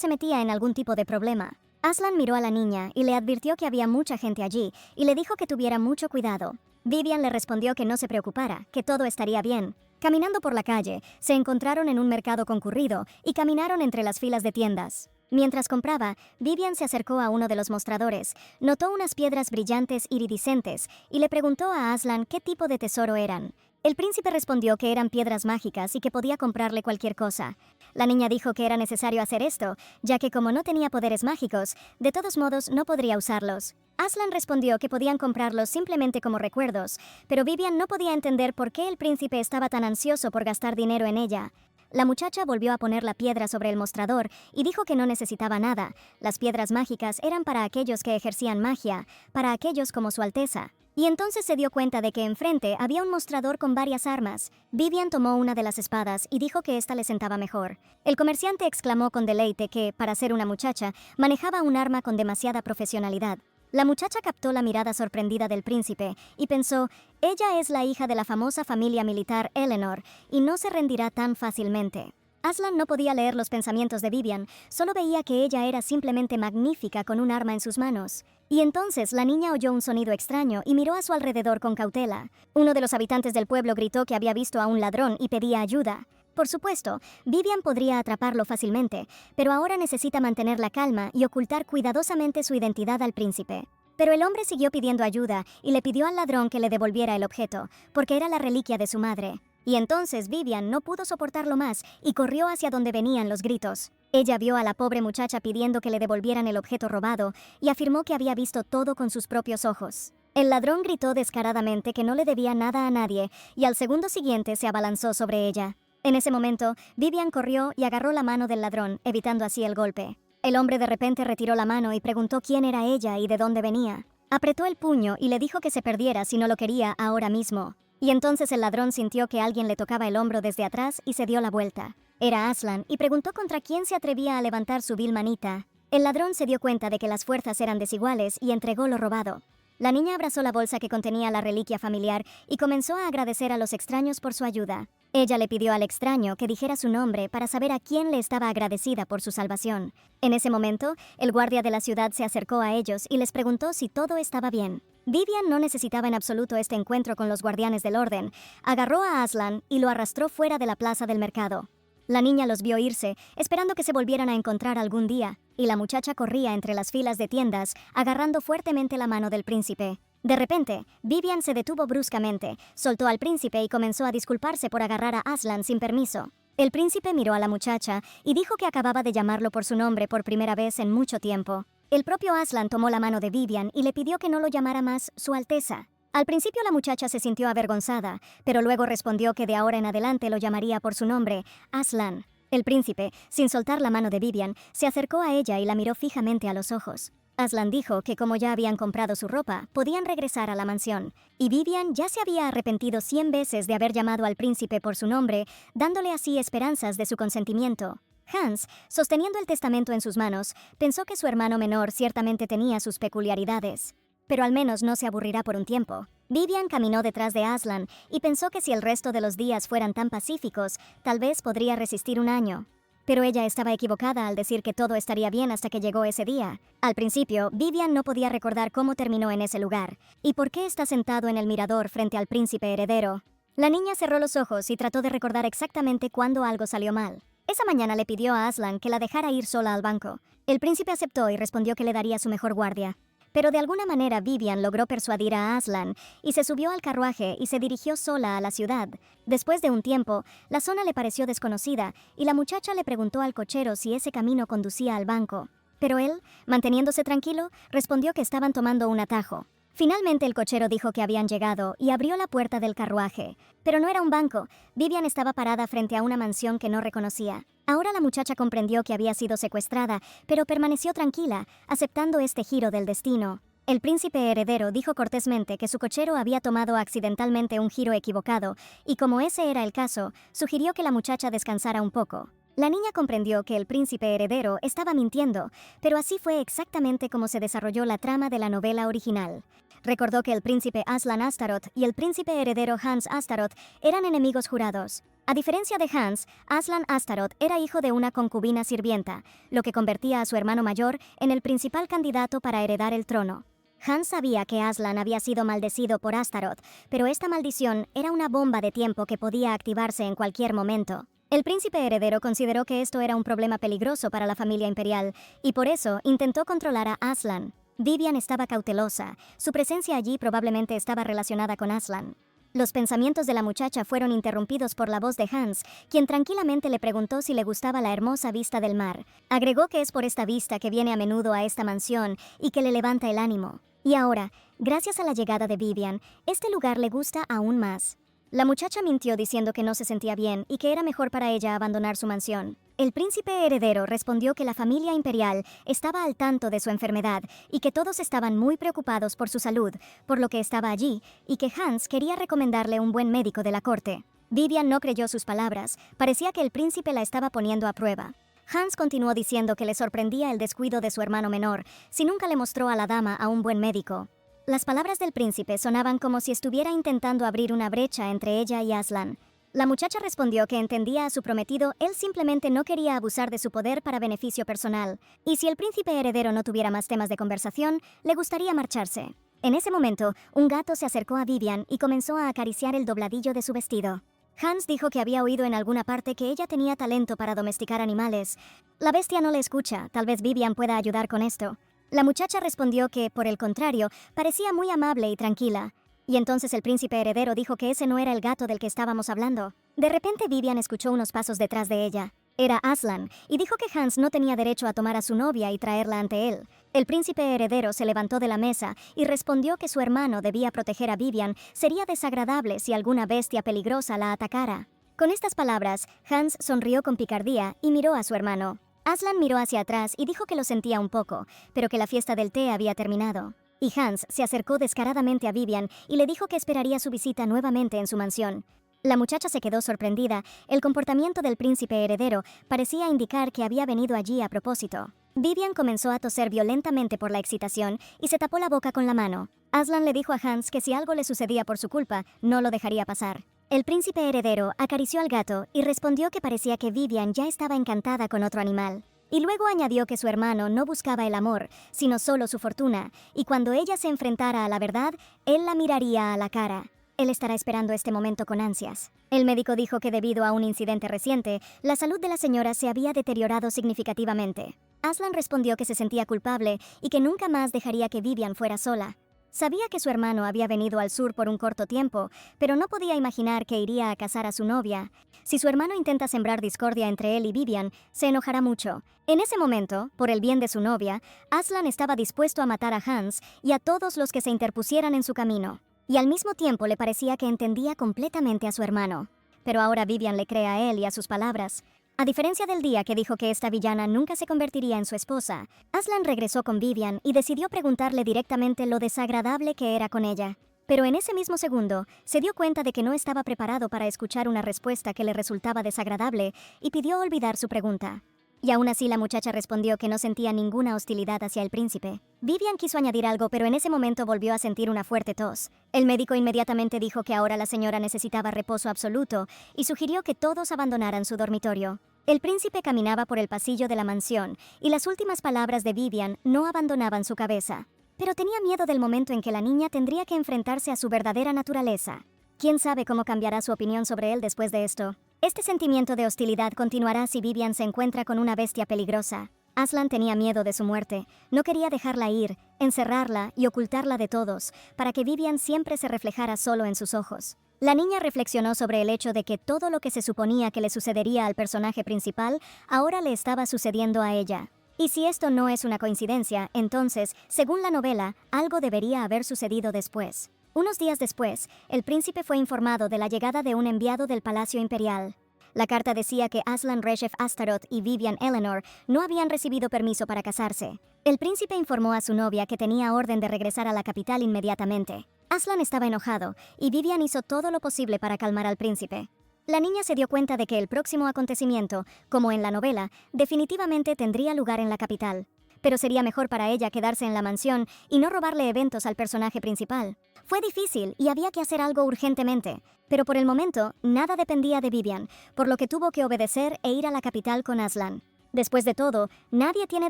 metía en algún tipo de problema. Aslan miró a la niña y le advirtió que había mucha gente allí y le dijo que tuviera mucho cuidado. Vivian le respondió que no se preocupara, que todo estaría bien. Caminando por la calle, se encontraron en un mercado concurrido y caminaron entre las filas de tiendas. Mientras compraba, Vivian se acercó a uno de los mostradores, notó unas piedras brillantes iridiscentes y le preguntó a Aslan qué tipo de tesoro eran. El príncipe respondió que eran piedras mágicas y que podía comprarle cualquier cosa. La niña dijo que era necesario hacer esto, ya que como no tenía poderes mágicos, de todos modos no podría usarlos. Aslan respondió que podían comprarlos simplemente como recuerdos, pero Vivian no podía entender por qué el príncipe estaba tan ansioso por gastar dinero en ella. La muchacha volvió a poner la piedra sobre el mostrador y dijo que no necesitaba nada. Las piedras mágicas eran para aquellos que ejercían magia, para aquellos como Su Alteza. Y entonces se dio cuenta de que enfrente había un mostrador con varias armas. Vivian tomó una de las espadas y dijo que ésta le sentaba mejor. El comerciante exclamó con deleite que, para ser una muchacha, manejaba un arma con demasiada profesionalidad. La muchacha captó la mirada sorprendida del príncipe y pensó, ella es la hija de la famosa familia militar Eleanor y no se rendirá tan fácilmente. Aslan no podía leer los pensamientos de Vivian, solo veía que ella era simplemente magnífica con un arma en sus manos. Y entonces la niña oyó un sonido extraño y miró a su alrededor con cautela. Uno de los habitantes del pueblo gritó que había visto a un ladrón y pedía ayuda. Por supuesto, Vivian podría atraparlo fácilmente, pero ahora necesita mantener la calma y ocultar cuidadosamente su identidad al príncipe. Pero el hombre siguió pidiendo ayuda y le pidió al ladrón que le devolviera el objeto, porque era la reliquia de su madre. Y entonces Vivian no pudo soportarlo más y corrió hacia donde venían los gritos. Ella vio a la pobre muchacha pidiendo que le devolvieran el objeto robado y afirmó que había visto todo con sus propios ojos. El ladrón gritó descaradamente que no le debía nada a nadie y al segundo siguiente se abalanzó sobre ella. En ese momento, Vivian corrió y agarró la mano del ladrón, evitando así el golpe. El hombre de repente retiró la mano y preguntó quién era ella y de dónde venía. Apretó el puño y le dijo que se perdiera si no lo quería ahora mismo. Y entonces el ladrón sintió que alguien le tocaba el hombro desde atrás y se dio la vuelta. Era Aslan y preguntó contra quién se atrevía a levantar su vil manita. El ladrón se dio cuenta de que las fuerzas eran desiguales y entregó lo robado. La niña abrazó la bolsa que contenía la reliquia familiar y comenzó a agradecer a los extraños por su ayuda. Ella le pidió al extraño que dijera su nombre para saber a quién le estaba agradecida por su salvación. En ese momento, el guardia de la ciudad se acercó a ellos y les preguntó si todo estaba bien. Vivian no necesitaba en absoluto este encuentro con los guardianes del orden. Agarró a Aslan y lo arrastró fuera de la plaza del mercado. La niña los vio irse, esperando que se volvieran a encontrar algún día, y la muchacha corría entre las filas de tiendas, agarrando fuertemente la mano del príncipe. De repente, Vivian se detuvo bruscamente, soltó al príncipe y comenzó a disculparse por agarrar a Aslan sin permiso. El príncipe miró a la muchacha y dijo que acababa de llamarlo por su nombre por primera vez en mucho tiempo. El propio Aslan tomó la mano de Vivian y le pidió que no lo llamara más Su Alteza. Al principio la muchacha se sintió avergonzada, pero luego respondió que de ahora en adelante lo llamaría por su nombre, Aslan. El príncipe, sin soltar la mano de Vivian, se acercó a ella y la miró fijamente a los ojos. Aslan dijo que como ya habían comprado su ropa, podían regresar a la mansión, y Vivian ya se había arrepentido 100 veces de haber llamado al príncipe por su nombre, dándole así esperanzas de su consentimiento. Hans, sosteniendo el testamento en sus manos, pensó que su hermano menor ciertamente tenía sus peculiaridades. Pero al menos no se aburrirá por un tiempo. Vivian caminó detrás de Aslan y pensó que si el resto de los días fueran tan pacíficos, tal vez podría resistir un año. Pero ella estaba equivocada al decir que todo estaría bien hasta que llegó ese día. Al principio, Vivian no podía recordar cómo terminó en ese lugar, y por qué está sentado en el mirador frente al príncipe heredero. La niña cerró los ojos y trató de recordar exactamente cuándo algo salió mal. Esa mañana le pidió a Aslan que la dejara ir sola al banco. El príncipe aceptó y respondió que le daría su mejor guardia. Pero de alguna manera Vivian logró persuadir a Aslan y se subió al carruaje y se dirigió sola a la ciudad. Después de un tiempo, la zona le pareció desconocida y la muchacha le preguntó al cochero si ese camino conducía al banco. Pero él, manteniéndose tranquilo, respondió que estaban tomando un atajo. Finalmente el cochero dijo que habían llegado y abrió la puerta del carruaje. Pero no era un banco. Vivian estaba parada frente a una mansión que no reconocía. Ahora la muchacha comprendió que había sido secuestrada, pero permaneció tranquila, aceptando este giro del destino. El príncipe heredero dijo cortésmente que su cochero había tomado accidentalmente un giro equivocado, y como ese era el caso, sugirió que la muchacha descansara un poco. La niña comprendió que el príncipe heredero estaba mintiendo, pero así fue exactamente como se desarrolló la trama de la novela original. Recordó que el príncipe Aslan Astaroth y el príncipe heredero Hans Astaroth eran enemigos jurados. A diferencia de Hans, Aslan Astaroth era hijo de una concubina sirvienta, lo que convertía a su hermano mayor en el principal candidato para heredar el trono. Hans sabía que Aslan había sido maldecido por Astaroth, pero esta maldición era una bomba de tiempo que podía activarse en cualquier momento. El príncipe heredero consideró que esto era un problema peligroso para la familia imperial, y por eso intentó controlar a Aslan. Vivian estaba cautelosa, su presencia allí probablemente estaba relacionada con Aslan. Los pensamientos de la muchacha fueron interrumpidos por la voz de Hans, quien tranquilamente le preguntó si le gustaba la hermosa vista del mar. Agregó que es por esta vista que viene a menudo a esta mansión y que le levanta el ánimo. Y ahora, gracias a la llegada de Vivian, este lugar le gusta aún más. La muchacha mintió diciendo que no se sentía bien y que era mejor para ella abandonar su mansión. El príncipe heredero respondió que la familia imperial estaba al tanto de su enfermedad y que todos estaban muy preocupados por su salud, por lo que estaba allí, y que Hans quería recomendarle un buen médico de la corte. Vivian no creyó sus palabras, parecía que el príncipe la estaba poniendo a prueba. Hans continuó diciendo que le sorprendía el descuido de su hermano menor, si nunca le mostró a la dama a un buen médico. Las palabras del príncipe sonaban como si estuviera intentando abrir una brecha entre ella y Aslan. La muchacha respondió que entendía a su prometido, él simplemente no quería abusar de su poder para beneficio personal, y si el príncipe heredero no tuviera más temas de conversación, le gustaría marcharse. En ese momento, un gato se acercó a Vivian y comenzó a acariciar el dobladillo de su vestido. Hans dijo que había oído en alguna parte que ella tenía talento para domesticar animales. La bestia no le escucha, tal vez Vivian pueda ayudar con esto. La muchacha respondió que, por el contrario, parecía muy amable y tranquila. Y entonces el príncipe heredero dijo que ese no era el gato del que estábamos hablando. De repente Vivian escuchó unos pasos detrás de ella. Era Aslan, y dijo que Hans no tenía derecho a tomar a su novia y traerla ante él. El príncipe heredero se levantó de la mesa y respondió que su hermano debía proteger a Vivian, sería desagradable si alguna bestia peligrosa la atacara. Con estas palabras, Hans sonrió con picardía y miró a su hermano. Aslan miró hacia atrás y dijo que lo sentía un poco, pero que la fiesta del té había terminado. Y Hans se acercó descaradamente a Vivian y le dijo que esperaría su visita nuevamente en su mansión. La muchacha se quedó sorprendida. El comportamiento del príncipe heredero parecía indicar que había venido allí a propósito. Vivian comenzó a toser violentamente por la excitación y se tapó la boca con la mano. Aslan le dijo a Hans que si algo le sucedía por su culpa, no lo dejaría pasar. El príncipe heredero acarició al gato y respondió que parecía que Vivian ya estaba encantada con otro animal. Y luego añadió que su hermano no buscaba el amor, sino solo su fortuna, y cuando ella se enfrentara a la verdad, él la miraría a la cara. Él estará esperando este momento con ansias. El médico dijo que debido a un incidente reciente, la salud de la señora se había deteriorado significativamente. Aslan respondió que se sentía culpable y que nunca más dejaría que Vivian fuera sola. Sabía que su hermano había venido al sur por un corto tiempo, pero no podía imaginar que iría a casar a su novia. Si su hermano intenta sembrar discordia entre él y Vivian, se enojará mucho. En ese momento, por el bien de su novia, Aslan estaba dispuesto a matar a Hans y a todos los que se interpusieran en su camino. Y al mismo tiempo le parecía que entendía completamente a su hermano. Pero ahora Vivian le cree a él y a sus palabras. A diferencia del día que dijo que esta villana nunca se convertiría en su esposa, Aslan regresó con Vivian y decidió preguntarle directamente lo desagradable que era con ella. Pero en ese mismo segundo, se dio cuenta de que no estaba preparado para escuchar una respuesta que le resultaba desagradable y pidió olvidar su pregunta. Y aún así la muchacha respondió que no sentía ninguna hostilidad hacia el príncipe. Vivian quiso añadir algo, pero en ese momento volvió a sentir una fuerte tos. El médico inmediatamente dijo que ahora la señora necesitaba reposo absoluto y sugirió que todos abandonaran su dormitorio. El príncipe caminaba por el pasillo de la mansión y las últimas palabras de Vivian no abandonaban su cabeza. Pero tenía miedo del momento en que la niña tendría que enfrentarse a su verdadera naturaleza. ¿Quién sabe cómo cambiará su opinión sobre él después de esto? Este sentimiento de hostilidad continuará si Vivian se encuentra con una bestia peligrosa. Aslan tenía miedo de su muerte. No quería dejarla ir, encerrarla y ocultarla de todos, para que Vivian siempre se reflejara solo en sus ojos. La niña reflexionó sobre el hecho de que todo lo que se suponía que le sucedería al personaje principal, ahora le estaba sucediendo a ella. Y si esto no es una coincidencia, entonces, según la novela, algo debería haber sucedido después. Unos días después, el príncipe fue informado de la llegada de un enviado del Palacio Imperial. La carta decía que Aslan Reshef Astaroth y Vivian Eleanor no habían recibido permiso para casarse. El príncipe informó a su novia que tenía orden de regresar a la capital inmediatamente. Aslan estaba enojado, y Vivian hizo todo lo posible para calmar al príncipe. La niña se dio cuenta de que el próximo acontecimiento, como en la novela, definitivamente tendría lugar en la capital. Pero sería mejor para ella quedarse en la mansión y no robarle eventos al personaje principal. Fue difícil y había que hacer algo urgentemente, pero por el momento nada dependía de Vivian, por lo que tuvo que obedecer e ir a la capital con Aslan. Después de todo, nadie tiene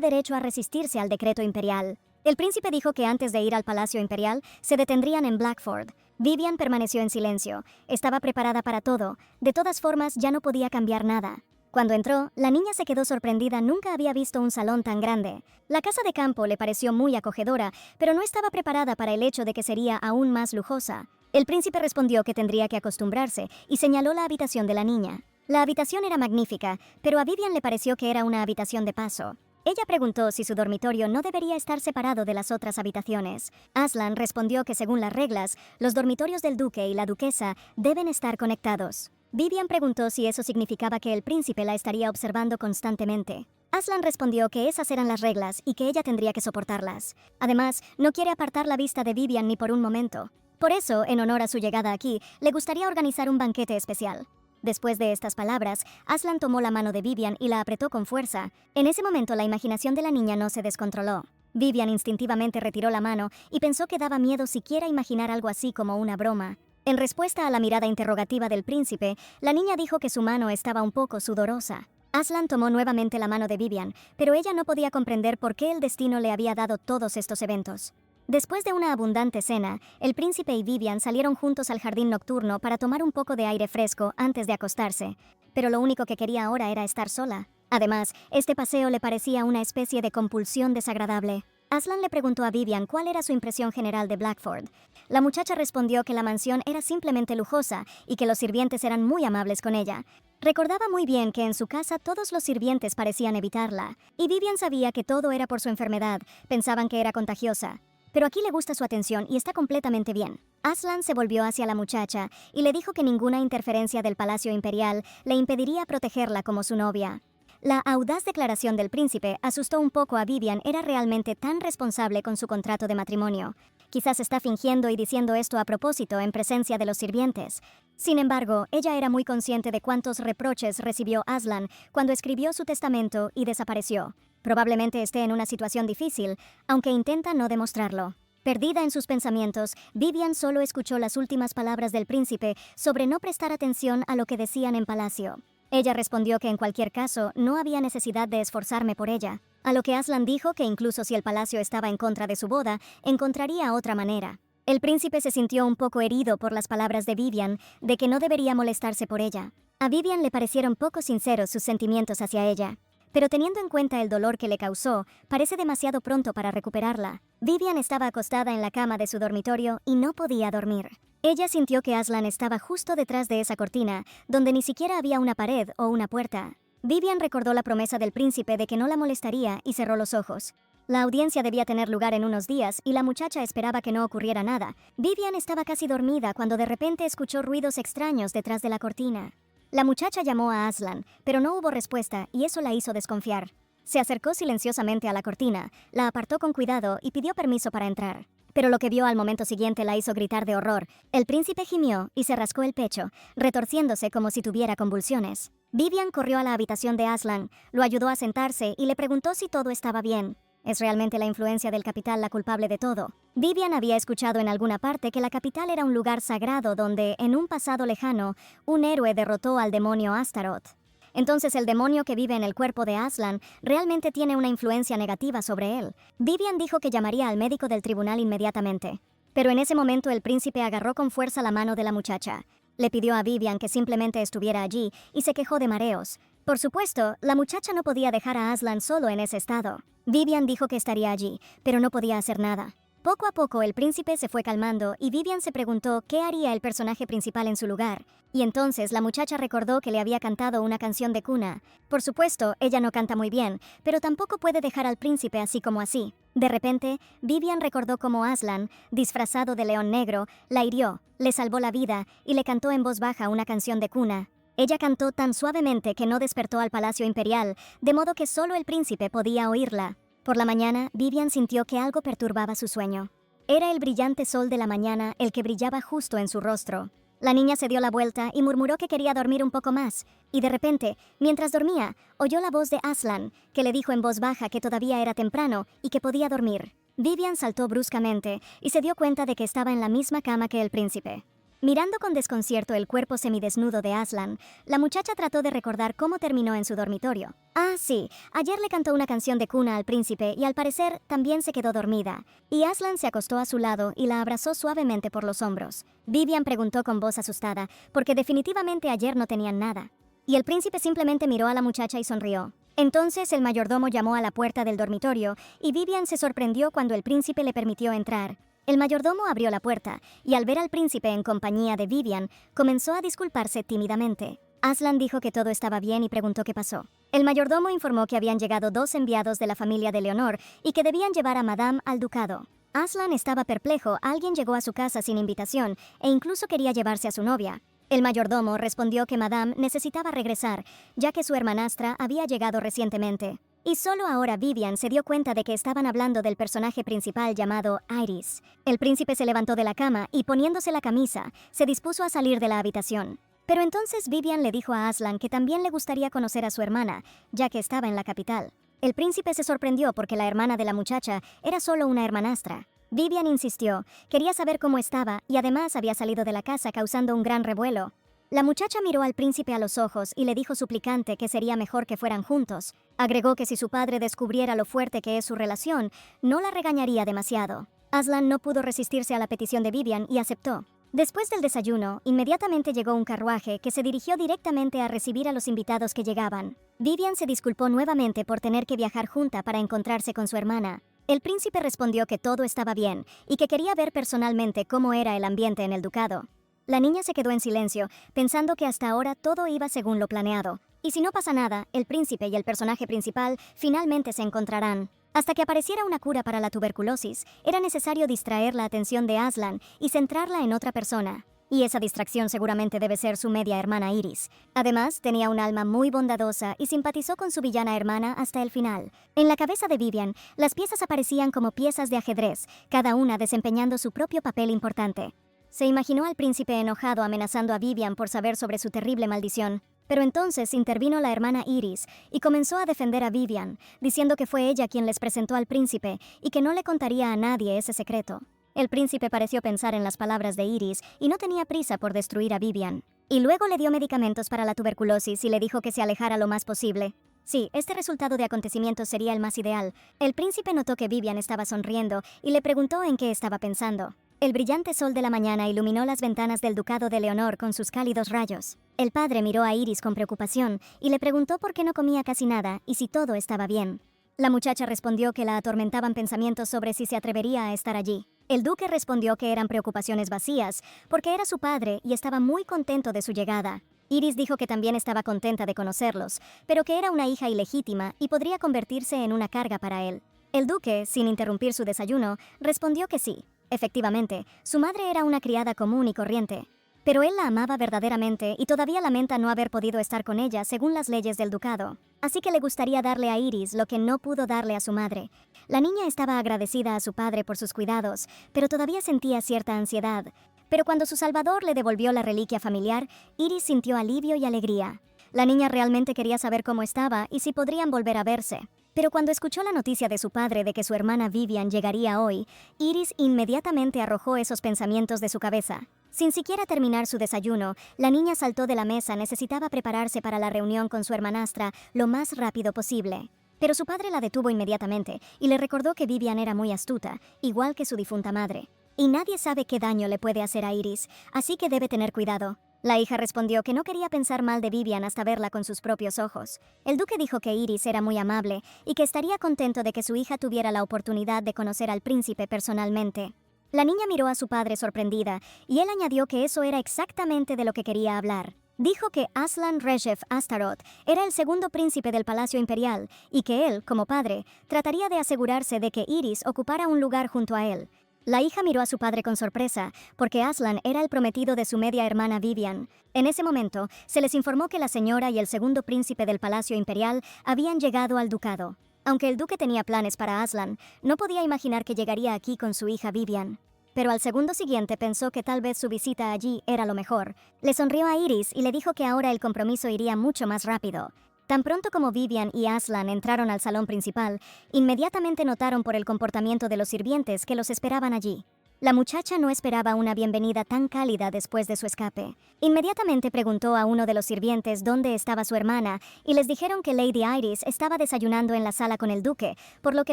derecho a resistirse al decreto imperial. El príncipe dijo que antes de ir al Palacio Imperial se detendrían en Blackford. Vivian permaneció en silencio. Estaba preparada para todo. De todas formas, ya no podía cambiar nada. Cuando entró, la niña se quedó sorprendida. Nunca había visto un salón tan grande. La casa de campo le pareció muy acogedora, pero no estaba preparada para el hecho de que sería aún más lujosa. El príncipe respondió que tendría que acostumbrarse y señaló la habitación de la niña. La habitación era magnífica, pero a Vivian le pareció que era una habitación de paso. Ella preguntó si su dormitorio no debería estar separado de las otras habitaciones. Aslan respondió que según las reglas, los dormitorios del duque y la duquesa deben estar conectados. Vivian preguntó si eso significaba que el príncipe la estaría observando constantemente. Aslan respondió que esas eran las reglas y que ella tendría que soportarlas. Además, no quiere apartar la vista de Vivian ni por un momento. Por eso, en honor a su llegada aquí, le gustaría organizar un banquete especial. Después de estas palabras, Aslan tomó la mano de Vivian y la apretó con fuerza. En ese momento la imaginación de la niña no se descontroló. Vivian instintivamente retiró la mano y pensó que daba miedo siquiera imaginar algo así como una broma. En respuesta a la mirada interrogativa del príncipe, la niña dijo que su mano estaba un poco sudorosa. Aslan tomó nuevamente la mano de Vivian, pero ella no podía comprender por qué el destino le había dado todos estos eventos. Después de una abundante cena, el príncipe y Vivian salieron juntos al jardín nocturno para tomar un poco de aire fresco antes de acostarse, pero lo único que quería ahora era estar sola. Además, este paseo le parecía una especie de compulsión desagradable. Aslan le preguntó a Vivian cuál era su impresión general de Blackford. La muchacha respondió que la mansión era simplemente lujosa y que los sirvientes eran muy amables con ella. Recordaba muy bien que en su casa todos los sirvientes parecían evitarla, y Vivian sabía que todo era por su enfermedad, pensaban que era contagiosa. Pero aquí le gusta su atención y está completamente bien. Aslan se volvió hacia la muchacha y le dijo que ninguna interferencia del Palacio Imperial le impediría protegerla como su novia. La audaz declaración del príncipe asustó un poco a Vivian. Era realmente tan responsable con su contrato de matrimonio. Quizás está fingiendo y diciendo esto a propósito en presencia de los sirvientes. Sin embargo, ella era muy consciente de cuántos reproches recibió Aslan cuando escribió su testamento y desapareció. Probablemente esté en una situación difícil, aunque intenta no demostrarlo. Perdida en sus pensamientos, Vivian solo escuchó las últimas palabras del príncipe sobre no prestar atención a lo que decían en palacio. Ella respondió que en cualquier caso no había necesidad de esforzarme por ella, a lo que Aslan dijo que incluso si el palacio estaba en contra de su boda, encontraría otra manera. El príncipe se sintió un poco herido por las palabras de Vivian, de que no debería molestarse por ella. A Vivian le parecieron poco sinceros sus sentimientos hacia ella. Pero teniendo en cuenta el dolor que le causó, parece demasiado pronto para recuperarla. Vivian estaba acostada en la cama de su dormitorio y no podía dormir. Ella sintió que Aslan estaba justo detrás de esa cortina, donde ni siquiera había una pared o una puerta. Vivian recordó la promesa del príncipe de que no la molestaría y cerró los ojos. La audiencia debía tener lugar en unos días y la muchacha esperaba que no ocurriera nada. Vivian estaba casi dormida cuando de repente escuchó ruidos extraños detrás de la cortina. La muchacha llamó a Aslan, pero no hubo respuesta y eso la hizo desconfiar. Se acercó silenciosamente a la cortina, la apartó con cuidado y pidió permiso para entrar. Pero lo que vio al momento siguiente la hizo gritar de horror. El príncipe gimió y se rascó el pecho, retorciéndose como si tuviera convulsiones. Vivian corrió a la habitación de Aslan, lo ayudó a sentarse y le preguntó si todo estaba bien. ¿Es realmente la influencia del capital la culpable de todo? Vivian había escuchado en alguna parte que la capital era un lugar sagrado donde, en un pasado lejano, un héroe derrotó al demonio Astaroth. Entonces el demonio que vive en el cuerpo de Aslan realmente tiene una influencia negativa sobre él. Vivian dijo que llamaría al médico del tribunal inmediatamente. Pero en ese momento el príncipe agarró con fuerza la mano de la muchacha. Le pidió a Vivian que simplemente estuviera allí y se quejó de mareos. Por supuesto, la muchacha no podía dejar a Aslan solo en ese estado. Vivian dijo que estaría allí, pero no podía hacer nada. Poco a poco el príncipe se fue calmando y Vivian se preguntó qué haría el personaje principal en su lugar. Y entonces la muchacha recordó que le había cantado una canción de cuna. Por supuesto, ella no canta muy bien, pero tampoco puede dejar al príncipe así como así. De repente, Vivian recordó cómo Aslan, disfrazado de león negro, la hirió, le salvó la vida y le cantó en voz baja una canción de cuna. Ella cantó tan suavemente que no despertó al Palacio Imperial, de modo que solo el príncipe podía oírla. Por la mañana, Vivian sintió que algo perturbaba su sueño. Era el brillante sol de la mañana el que brillaba justo en su rostro. La niña se dio la vuelta y murmuró que quería dormir un poco más, y de repente, mientras dormía, oyó la voz de Aslan, que le dijo en voz baja que todavía era temprano y que podía dormir. Vivian saltó bruscamente y se dio cuenta de que estaba en la misma cama que el príncipe. Mirando con desconcierto el cuerpo semidesnudo de Aslan, la muchacha trató de recordar cómo terminó en su dormitorio. Ah, sí, ayer le cantó una canción de cuna al príncipe y al parecer también se quedó dormida. Y Aslan se acostó a su lado y la abrazó suavemente por los hombros. Vivian preguntó con voz asustada, porque definitivamente ayer no tenían nada. Y el príncipe simplemente miró a la muchacha y sonrió. Entonces el mayordomo llamó a la puerta del dormitorio y Vivian se sorprendió cuando el príncipe le permitió entrar. El mayordomo abrió la puerta y al ver al príncipe en compañía de Vivian, comenzó a disculparse tímidamente. Aslan dijo que todo estaba bien y preguntó qué pasó. El mayordomo informó que habían llegado 2 enviados de la familia de Leonor y que debían llevar a Madame al ducado. Aslan estaba perplejo, alguien llegó a su casa sin invitación e incluso quería llevarse a su novia. El mayordomo respondió que Madame necesitaba regresar, ya que su hermanastra había llegado recientemente. Y solo ahora Vivian se dio cuenta de que estaban hablando del personaje principal llamado Iris. El príncipe se levantó de la cama y poniéndose la camisa, se dispuso a salir de la habitación. Pero entonces Vivian le dijo a Aslan que también le gustaría conocer a su hermana, ya que estaba en la capital. El príncipe se sorprendió porque la hermana de la muchacha era solo una hermanastra. Vivian insistió, quería saber cómo estaba y además había salido de la casa causando un gran revuelo. La muchacha miró al príncipe a los ojos y le dijo suplicante que sería mejor que fueran juntos. Agregó que si su padre descubriera lo fuerte que es su relación, no la regañaría demasiado. Aslan no pudo resistirse a la petición de Vivian y aceptó. Después del desayuno, inmediatamente llegó un carruaje que se dirigió directamente a recibir a los invitados que llegaban. Vivian se disculpó nuevamente por tener que viajar junta para encontrarse con su hermana. El príncipe respondió que todo estaba bien y que quería ver personalmente cómo era el ambiente en el ducado. La niña se quedó en silencio, pensando que hasta ahora todo iba según lo planeado. Y si no pasa nada, el príncipe y el personaje principal finalmente se encontrarán. Hasta que apareciera una cura para la tuberculosis, era necesario distraer la atención de Aslan y centrarla en otra persona. Y esa distracción seguramente debe ser su media hermana Iris. Además, tenía un alma muy bondadosa y simpatizó con su villana hermana hasta el final. En la cabeza de Vivian, las piezas aparecían como piezas de ajedrez, cada una desempeñando su propio papel importante. Se imaginó al príncipe enojado amenazando a Vivian por saber sobre su terrible maldición. Pero entonces intervino la hermana Iris y comenzó a defender a Vivian, diciendo que fue ella quien les presentó al príncipe y que no le contaría a nadie ese secreto. El príncipe pareció pensar en las palabras de Iris y no tenía prisa por destruir a Vivian. Y luego le dio medicamentos para la tuberculosis y le dijo que se alejara lo más posible. Sí, este resultado de acontecimientos sería el más ideal. El príncipe notó que Vivian estaba sonriendo y le preguntó en qué estaba pensando. El brillante sol de la mañana iluminó las ventanas del ducado de Leonor con sus cálidos rayos. El padre miró a Iris con preocupación y le preguntó por qué no comía casi nada y si todo estaba bien. La muchacha respondió que la atormentaban pensamientos sobre si se atrevería a estar allí. El duque respondió que eran preocupaciones vacías, porque era su padre y estaba muy contento de su llegada. Iris dijo que también estaba contenta de conocerlos, pero que era una hija ilegítima y podría convertirse en una carga para él. El duque, sin interrumpir su desayuno, respondió que sí. Efectivamente, su madre era una criada común y corriente. Pero él la amaba verdaderamente y todavía lamenta no haber podido estar con ella según las leyes del ducado. Así que le gustaría darle a Iris lo que no pudo darle a su madre. La niña estaba agradecida a su padre por sus cuidados, pero todavía sentía cierta ansiedad. Pero cuando su salvador le devolvió la reliquia familiar, Iris sintió alivio y alegría. La niña realmente quería saber cómo estaba y si podrían volver a verse. Pero cuando escuchó la noticia de su padre de que su hermana Vivian llegaría hoy, Iris inmediatamente arrojó esos pensamientos de su cabeza. Sin siquiera terminar su desayuno, la niña saltó de la mesa, necesitaba prepararse para la reunión con su hermanastra lo más rápido posible. Pero su padre la detuvo inmediatamente y le recordó que Vivian era muy astuta, igual que su difunta madre. Y nadie sabe qué daño le puede hacer a Iris, así que debe tener cuidado. La hija respondió que no quería pensar mal de Vivian hasta verla con sus propios ojos. El duque dijo que Iris era muy amable y que estaría contento de que su hija tuviera la oportunidad de conocer al príncipe personalmente. La niña miró a su padre sorprendida y él añadió que eso era exactamente de lo que quería hablar. Dijo que Aslan Reshef Astaroth era el segundo príncipe del Palacio Imperial y que él, como padre, trataría de asegurarse de que Iris ocupara un lugar junto a él. La hija miró a su padre con sorpresa, porque Aslan era el prometido de su media hermana Vivian. En ese momento, se les informó que la señora y el segundo príncipe del Palacio Imperial habían llegado al ducado. Aunque el duque tenía planes para Aslan, no podía imaginar que llegaría aquí con su hija Vivian. pero al segundo siguiente pensó que tal vez su visita allí era lo mejor. Le sonrió a Iris y le dijo que ahora el compromiso iría mucho más rápido. Tan pronto como Vivian y Aslan entraron al salón principal, inmediatamente notaron por el comportamiento de los sirvientes que los esperaban allí. La muchacha no esperaba una bienvenida tan cálida después de su escape. Inmediatamente preguntó a uno de los sirvientes dónde estaba su hermana y les dijeron que Lady Iris estaba desayunando en la sala con el duque, por lo que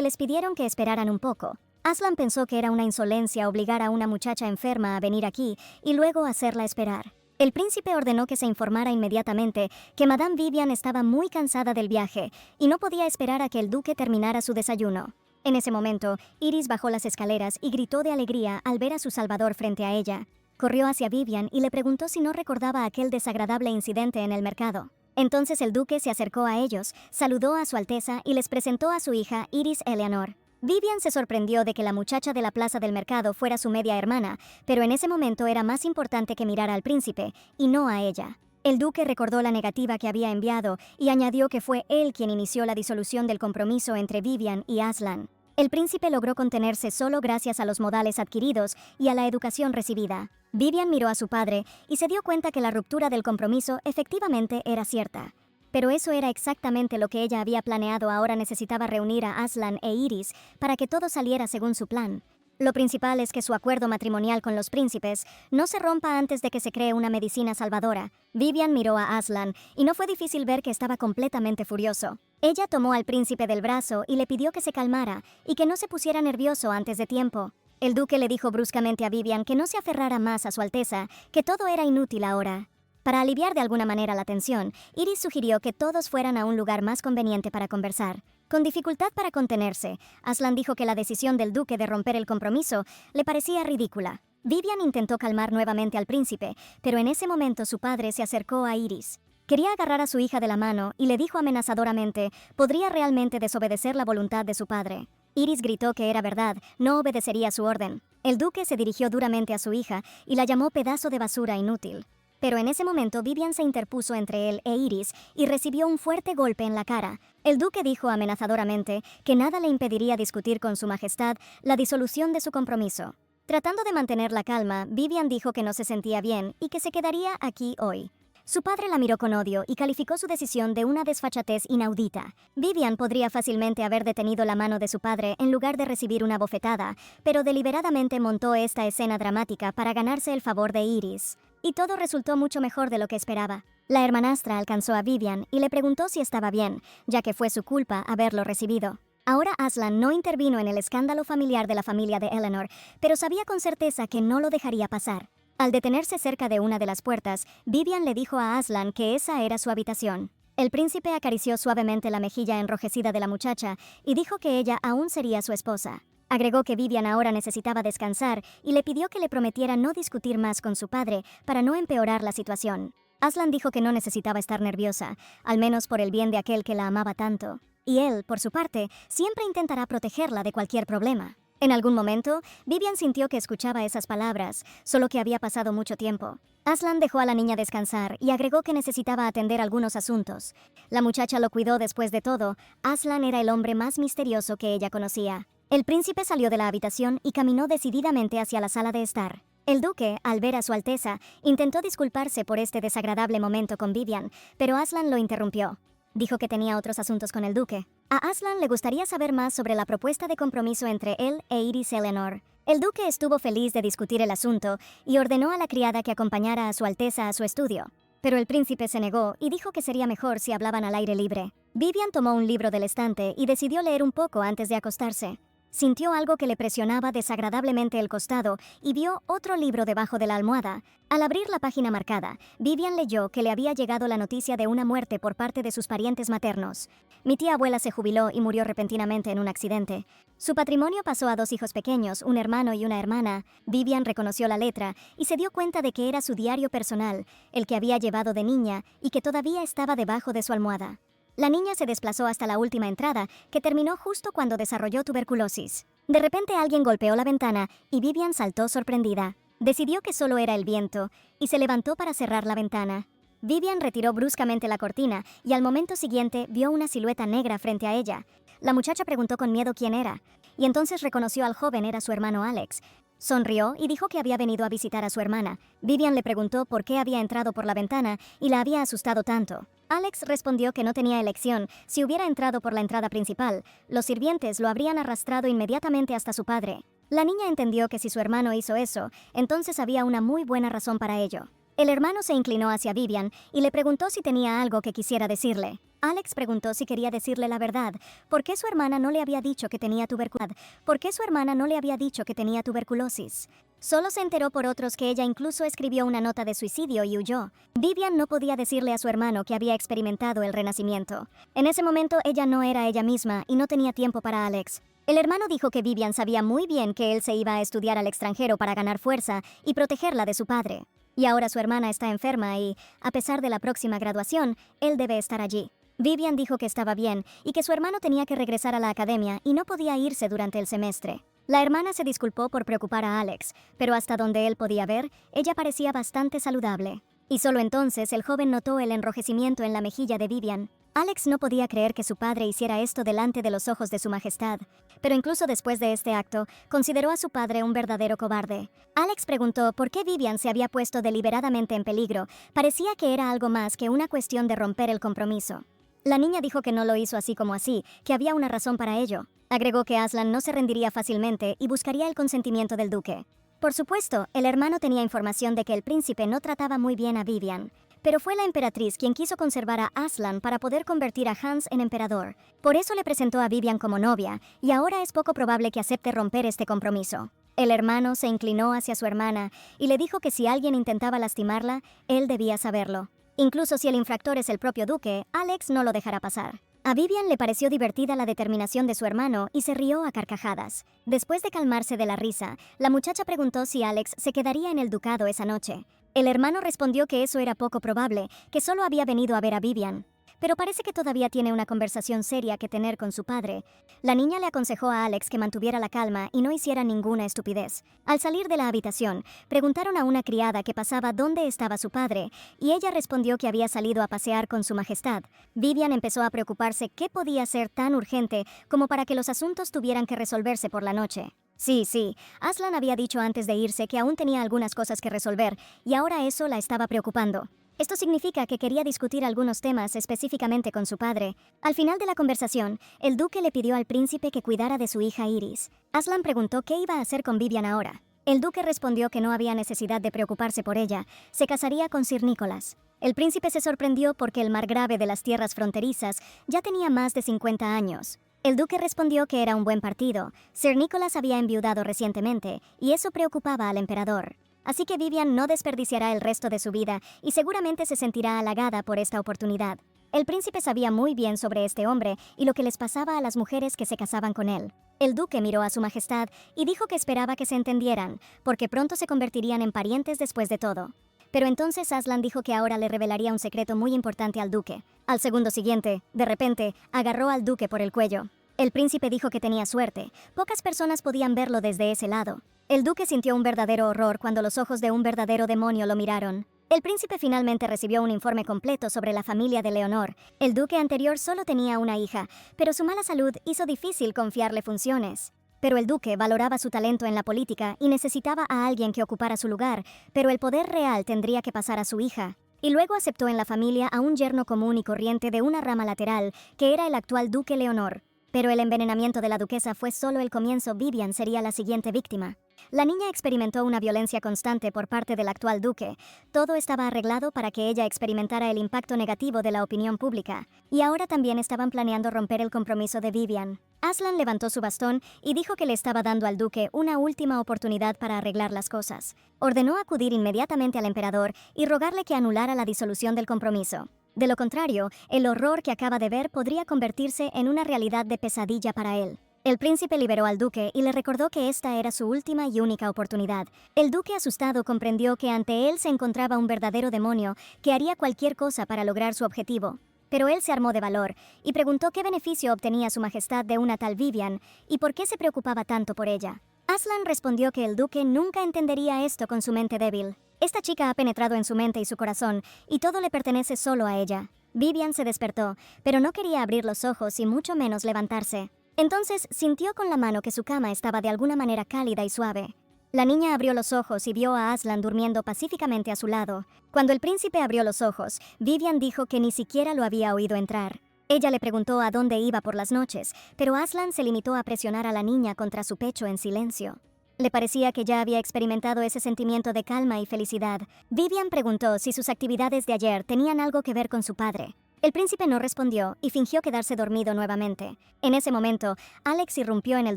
les pidieron que esperaran un poco. Aslan pensó que era una insolencia obligar a una muchacha enferma a venir aquí y luego hacerla esperar. El príncipe ordenó que se informara inmediatamente que Madame Vivian estaba muy cansada del viaje y no podía esperar a que el duque terminara su desayuno. En ese momento, Iris bajó las escaleras y gritó de alegría al ver a su salvador frente a ella. Corrió hacia Vivian y le preguntó si no recordaba aquel desagradable incidente en el mercado. Entonces el duque se acercó a ellos, saludó a su Alteza y les presentó a su hija Iris Eleanor. Vivian se sorprendió de que la muchacha de la plaza del mercado fuera su media hermana, pero en ese momento era más importante que mirar al príncipe, y no a ella. El duque recordó la negativa que había enviado y añadió que fue él quien inició la disolución del compromiso entre Vivian y Aslan. El príncipe logró contenerse solo gracias a los modales adquiridos y a la educación recibida. Vivian miró a su padre y se dio cuenta que la ruptura del compromiso efectivamente era cierta. Pero eso era exactamente lo que ella había planeado. Ahora necesitaba reunir a Aslan e Iris para que todo saliera según su plan. Lo principal es que su acuerdo matrimonial con los príncipes no se rompa antes de que se cree una medicina salvadora. Vivian miró a Aslan y no fue difícil ver que estaba completamente furioso. Ella tomó al príncipe del brazo y le pidió que se calmara y que no se pusiera nervioso antes de tiempo. El duque le dijo bruscamente a Vivian que no se aferrara más a su Alteza, que todo era inútil ahora. Para aliviar de alguna manera la tensión, Iris sugirió que todos fueran a un lugar más conveniente para conversar. Con dificultad para contenerse, Aslan dijo que la decisión del duque de romper el compromiso le parecía ridícula. Vivian intentó calmar nuevamente al príncipe, pero en ese momento su padre se acercó a Iris. Quería agarrar a su hija de la mano y le dijo amenazadoramente, podría realmente desobedecer la voluntad de su padre. Iris gritó que era verdad, no obedecería su orden. El duque se dirigió duramente a su hija y la llamó pedazo de basura inútil. Pero en ese momento Vivian se interpuso entre él e Iris y recibió un fuerte golpe en la cara. El duque dijo amenazadoramente que nada le impediría discutir con su majestad la disolución de su compromiso. Tratando de mantener la calma, Vivian dijo que no se sentía bien y que se quedaría aquí hoy. Su padre la miró con odio y calificó su decisión de una desfachatez inaudita. Vivian podría fácilmente haber detenido la mano de su padre en lugar de recibir una bofetada, pero deliberadamente montó esta escena dramática para ganarse el favor de Iris. Y todo resultó mucho mejor de lo que esperaba. La hermanastra alcanzó a Vivian y le preguntó si estaba bien, ya que fue su culpa haberlo recibido. Ahora Aslan no intervino en el escándalo familiar de la familia de Eleanor, pero sabía con certeza que no lo dejaría pasar. Al detenerse cerca de una de las puertas, Vivian le dijo a Aslan que esa era su habitación. El príncipe acarició suavemente la mejilla enrojecida de la muchacha y dijo que ella aún sería su esposa. Agregó que Vivian ahora necesitaba descansar y le pidió que le prometiera no discutir más con su padre para no empeorar la situación. Aslan dijo que no necesitaba estar nerviosa, al menos por el bien de aquel que la amaba tanto. Y él, por su parte, siempre intentará protegerla de cualquier problema. En algún momento, Vivian sintió que escuchaba esas palabras, solo que había pasado mucho tiempo. Aslan dejó a la niña descansar y agregó que necesitaba atender algunos asuntos. La muchacha lo cuidó después de todo. Aslan era el hombre más misterioso que ella conocía. El príncipe salió de la habitación y caminó decididamente hacia la sala de estar. El duque, al ver a su Alteza, intentó disculparse por este desagradable momento con Vivian, pero Aslan lo interrumpió. Dijo que tenía otros asuntos con el duque. A Aslan le gustaría saber más sobre la propuesta de compromiso entre él e Iris Eleanor. El duque estuvo feliz de discutir el asunto y ordenó a la criada que acompañara a su Alteza a su estudio. Pero el príncipe se negó y dijo que sería mejor si hablaban al aire libre. Vivian tomó un libro del estante y decidió leer un poco antes de acostarse. Sintió algo que le presionaba desagradablemente el costado y vio otro libro debajo de la almohada. Al abrir la página marcada, Vivian leyó que le había llegado la noticia de una muerte por parte de sus parientes maternos. Mi tía abuela se jubiló y murió repentinamente en un accidente. Su patrimonio pasó a 2 hijos pequeños, un hermano y una hermana. Vivian reconoció la letra y se dio cuenta de que era su diario personal, el que había llevado de niña y que todavía estaba debajo de su almohada. La niña se desplazó hasta la última entrada, que terminó justo cuando desarrolló tuberculosis. De repente alguien golpeó la ventana y Vivian saltó sorprendida. Decidió que solo era el viento y se levantó para cerrar la ventana. Vivian retiró bruscamente la cortina y al momento siguiente vio una silueta negra frente a ella. La muchacha preguntó con miedo quién era, y entonces reconoció al joven era su hermano Alex. Sonrió y dijo que había venido a visitar a su hermana. Vivian le preguntó por qué había entrado por la ventana y la había asustado tanto. Alex respondió que no tenía elección. Si hubiera entrado por la entrada principal, los sirvientes lo habrían arrastrado inmediatamente hasta su padre. La niña entendió que si su hermano hizo eso, entonces había una muy buena razón para ello. El hermano se inclinó hacia Vivian y le preguntó si tenía algo que quisiera decirle. Alex preguntó si quería decirle la verdad. ¿Por qué su hermana no le había dicho que tenía tuberculosis? ¿Por qué su hermana no le había dicho que tenía tuberculosis? Solo se enteró por otros que ella incluso escribió una nota de suicidio y huyó. Vivian no podía decirle a su hermano que había experimentado el renacimiento. En ese momento ella no era ella misma y no tenía tiempo para Alex. El hermano dijo que Vivian sabía muy bien que él se iba a estudiar al extranjero para ganar fuerza y protegerla de su padre. Y ahora su hermana está enferma y, a pesar de la próxima graduación, él debe estar allí. Vivian dijo que estaba bien y que su hermano tenía que regresar a la academia y no podía irse durante el semestre. La hermana se disculpó por preocupar a Alex, pero hasta donde él podía ver, ella parecía bastante saludable. Y solo entonces el joven notó el enrojecimiento en la mejilla de Vivian. Alex no podía creer que su padre hiciera esto delante de los ojos de su majestad, pero incluso después de este acto, consideró a su padre un verdadero cobarde. Alex preguntó por qué Vivian se había puesto deliberadamente en peligro. Parecía que era algo más que una cuestión de romper el compromiso. La niña dijo que no lo hizo así como así, que había una razón para ello. Agregó que Aslan no se rendiría fácilmente y buscaría el consentimiento del duque. Por supuesto, el hermano tenía información de que el príncipe no trataba muy bien a Vivian, pero fue la emperatriz quien quiso conservar a Aslan para poder convertir a Hans en emperador. Por eso le presentó a Vivian como novia, y ahora es poco probable que acepte romper este compromiso. El hermano se inclinó hacia su hermana y le dijo que si alguien intentaba lastimarla, él debía saberlo. Incluso si el infractor es el propio duque, Alex no lo dejará pasar. A Vivian le pareció divertida la determinación de su hermano y se rió a carcajadas. Después de calmarse de la risa, la muchacha preguntó si Alex se quedaría en el ducado esa noche. El hermano respondió que eso era poco probable, que solo había venido a ver a Vivian. Pero parece que todavía tiene una conversación seria que tener con su padre. La niña le aconsejó a Alex que mantuviera la calma y no hiciera ninguna estupidez. Al salir de la habitación, preguntaron a una criada que pasaba dónde estaba su padre, y ella respondió que había salido a pasear con su majestad. Vivian empezó a preocuparse qué podía ser tan urgente como para que los asuntos tuvieran que resolverse por la noche. Sí, Aslan había dicho antes de irse que aún tenía algunas cosas que resolver, y ahora eso la estaba preocupando. Esto significa que quería discutir algunos temas específicamente con su padre. Al final de la conversación, el duque le pidió al príncipe que cuidara de su hija Iris. Aslan preguntó qué iba a hacer con Vivian ahora. El duque respondió que no había necesidad de preocuparse por ella, se casaría con Sir Nicholas. El príncipe se sorprendió porque el margrave de las tierras fronterizas ya tenía más de 50 años. El duque respondió que era un buen partido. Sir Nicholas había enviudado recientemente, y eso preocupaba al emperador. Así que Vivian no desperdiciará el resto de su vida y seguramente se sentirá halagada por esta oportunidad. El príncipe sabía muy bien sobre este hombre y lo que les pasaba a las mujeres que se casaban con él. El duque miró a su majestad y dijo que esperaba que se entendieran, porque pronto se convertirían en parientes después de todo. Pero entonces Aslan dijo que ahora le revelaría un secreto muy importante al duque. Al segundo siguiente, de repente, agarró al duque por el cuello. El príncipe dijo que tenía suerte. Pocas personas podían verlo desde ese lado. El duque sintió un verdadero horror cuando los ojos de un verdadero demonio lo miraron. El príncipe finalmente recibió un informe completo sobre la familia de Leonor. El duque anterior solo tenía una hija, pero su mala salud hizo difícil confiarle funciones. Pero el duque valoraba su talento en la política y necesitaba a alguien que ocupara su lugar, pero el poder real tendría que pasar a su hija. Y luego aceptó en la familia a un yerno común y corriente de una rama lateral, que era el actual duque Leonor. Pero el envenenamiento de la duquesa fue solo el comienzo. Vivian sería la siguiente víctima. La niña experimentó una violencia constante por parte del actual duque. Todo estaba arreglado para que ella experimentara el impacto negativo de la opinión pública. Y ahora también estaban planeando romper el compromiso de Vivian. Aslan levantó su bastón y dijo que le estaba dando al duque una última oportunidad para arreglar las cosas. Ordenó acudir inmediatamente al emperador y rogarle que anulara la disolución del compromiso. De lo contrario, el horror que acaba de ver podría convertirse en una realidad de pesadilla para él. El príncipe liberó al duque y le recordó que esta era su última y única oportunidad. El duque, asustado, comprendió que ante él se encontraba un verdadero demonio que haría cualquier cosa para lograr su objetivo. Pero él se armó de valor y preguntó qué beneficio obtenía su majestad de una tal Vivian y por qué se preocupaba tanto por ella. Aslan respondió que el duque nunca entendería esto con su mente débil. Esta chica ha penetrado en su mente y su corazón, y todo le pertenece solo a ella. Vivian se despertó, pero no quería abrir los ojos y mucho menos levantarse. Entonces sintió con la mano que su cama estaba de alguna manera cálida y suave. La niña abrió los ojos y vio a Aslan durmiendo pacíficamente a su lado. Cuando el príncipe abrió los ojos, Vivian dijo que ni siquiera lo había oído entrar. Ella le preguntó a dónde iba por las noches, pero Aslan se limitó a presionar a la niña contra su pecho en silencio. Le parecía que ya había experimentado ese sentimiento de calma y felicidad. Vivian preguntó si sus actividades de ayer tenían algo que ver con su padre. El príncipe no respondió y fingió quedarse dormido nuevamente. En ese momento, Alex irrumpió en el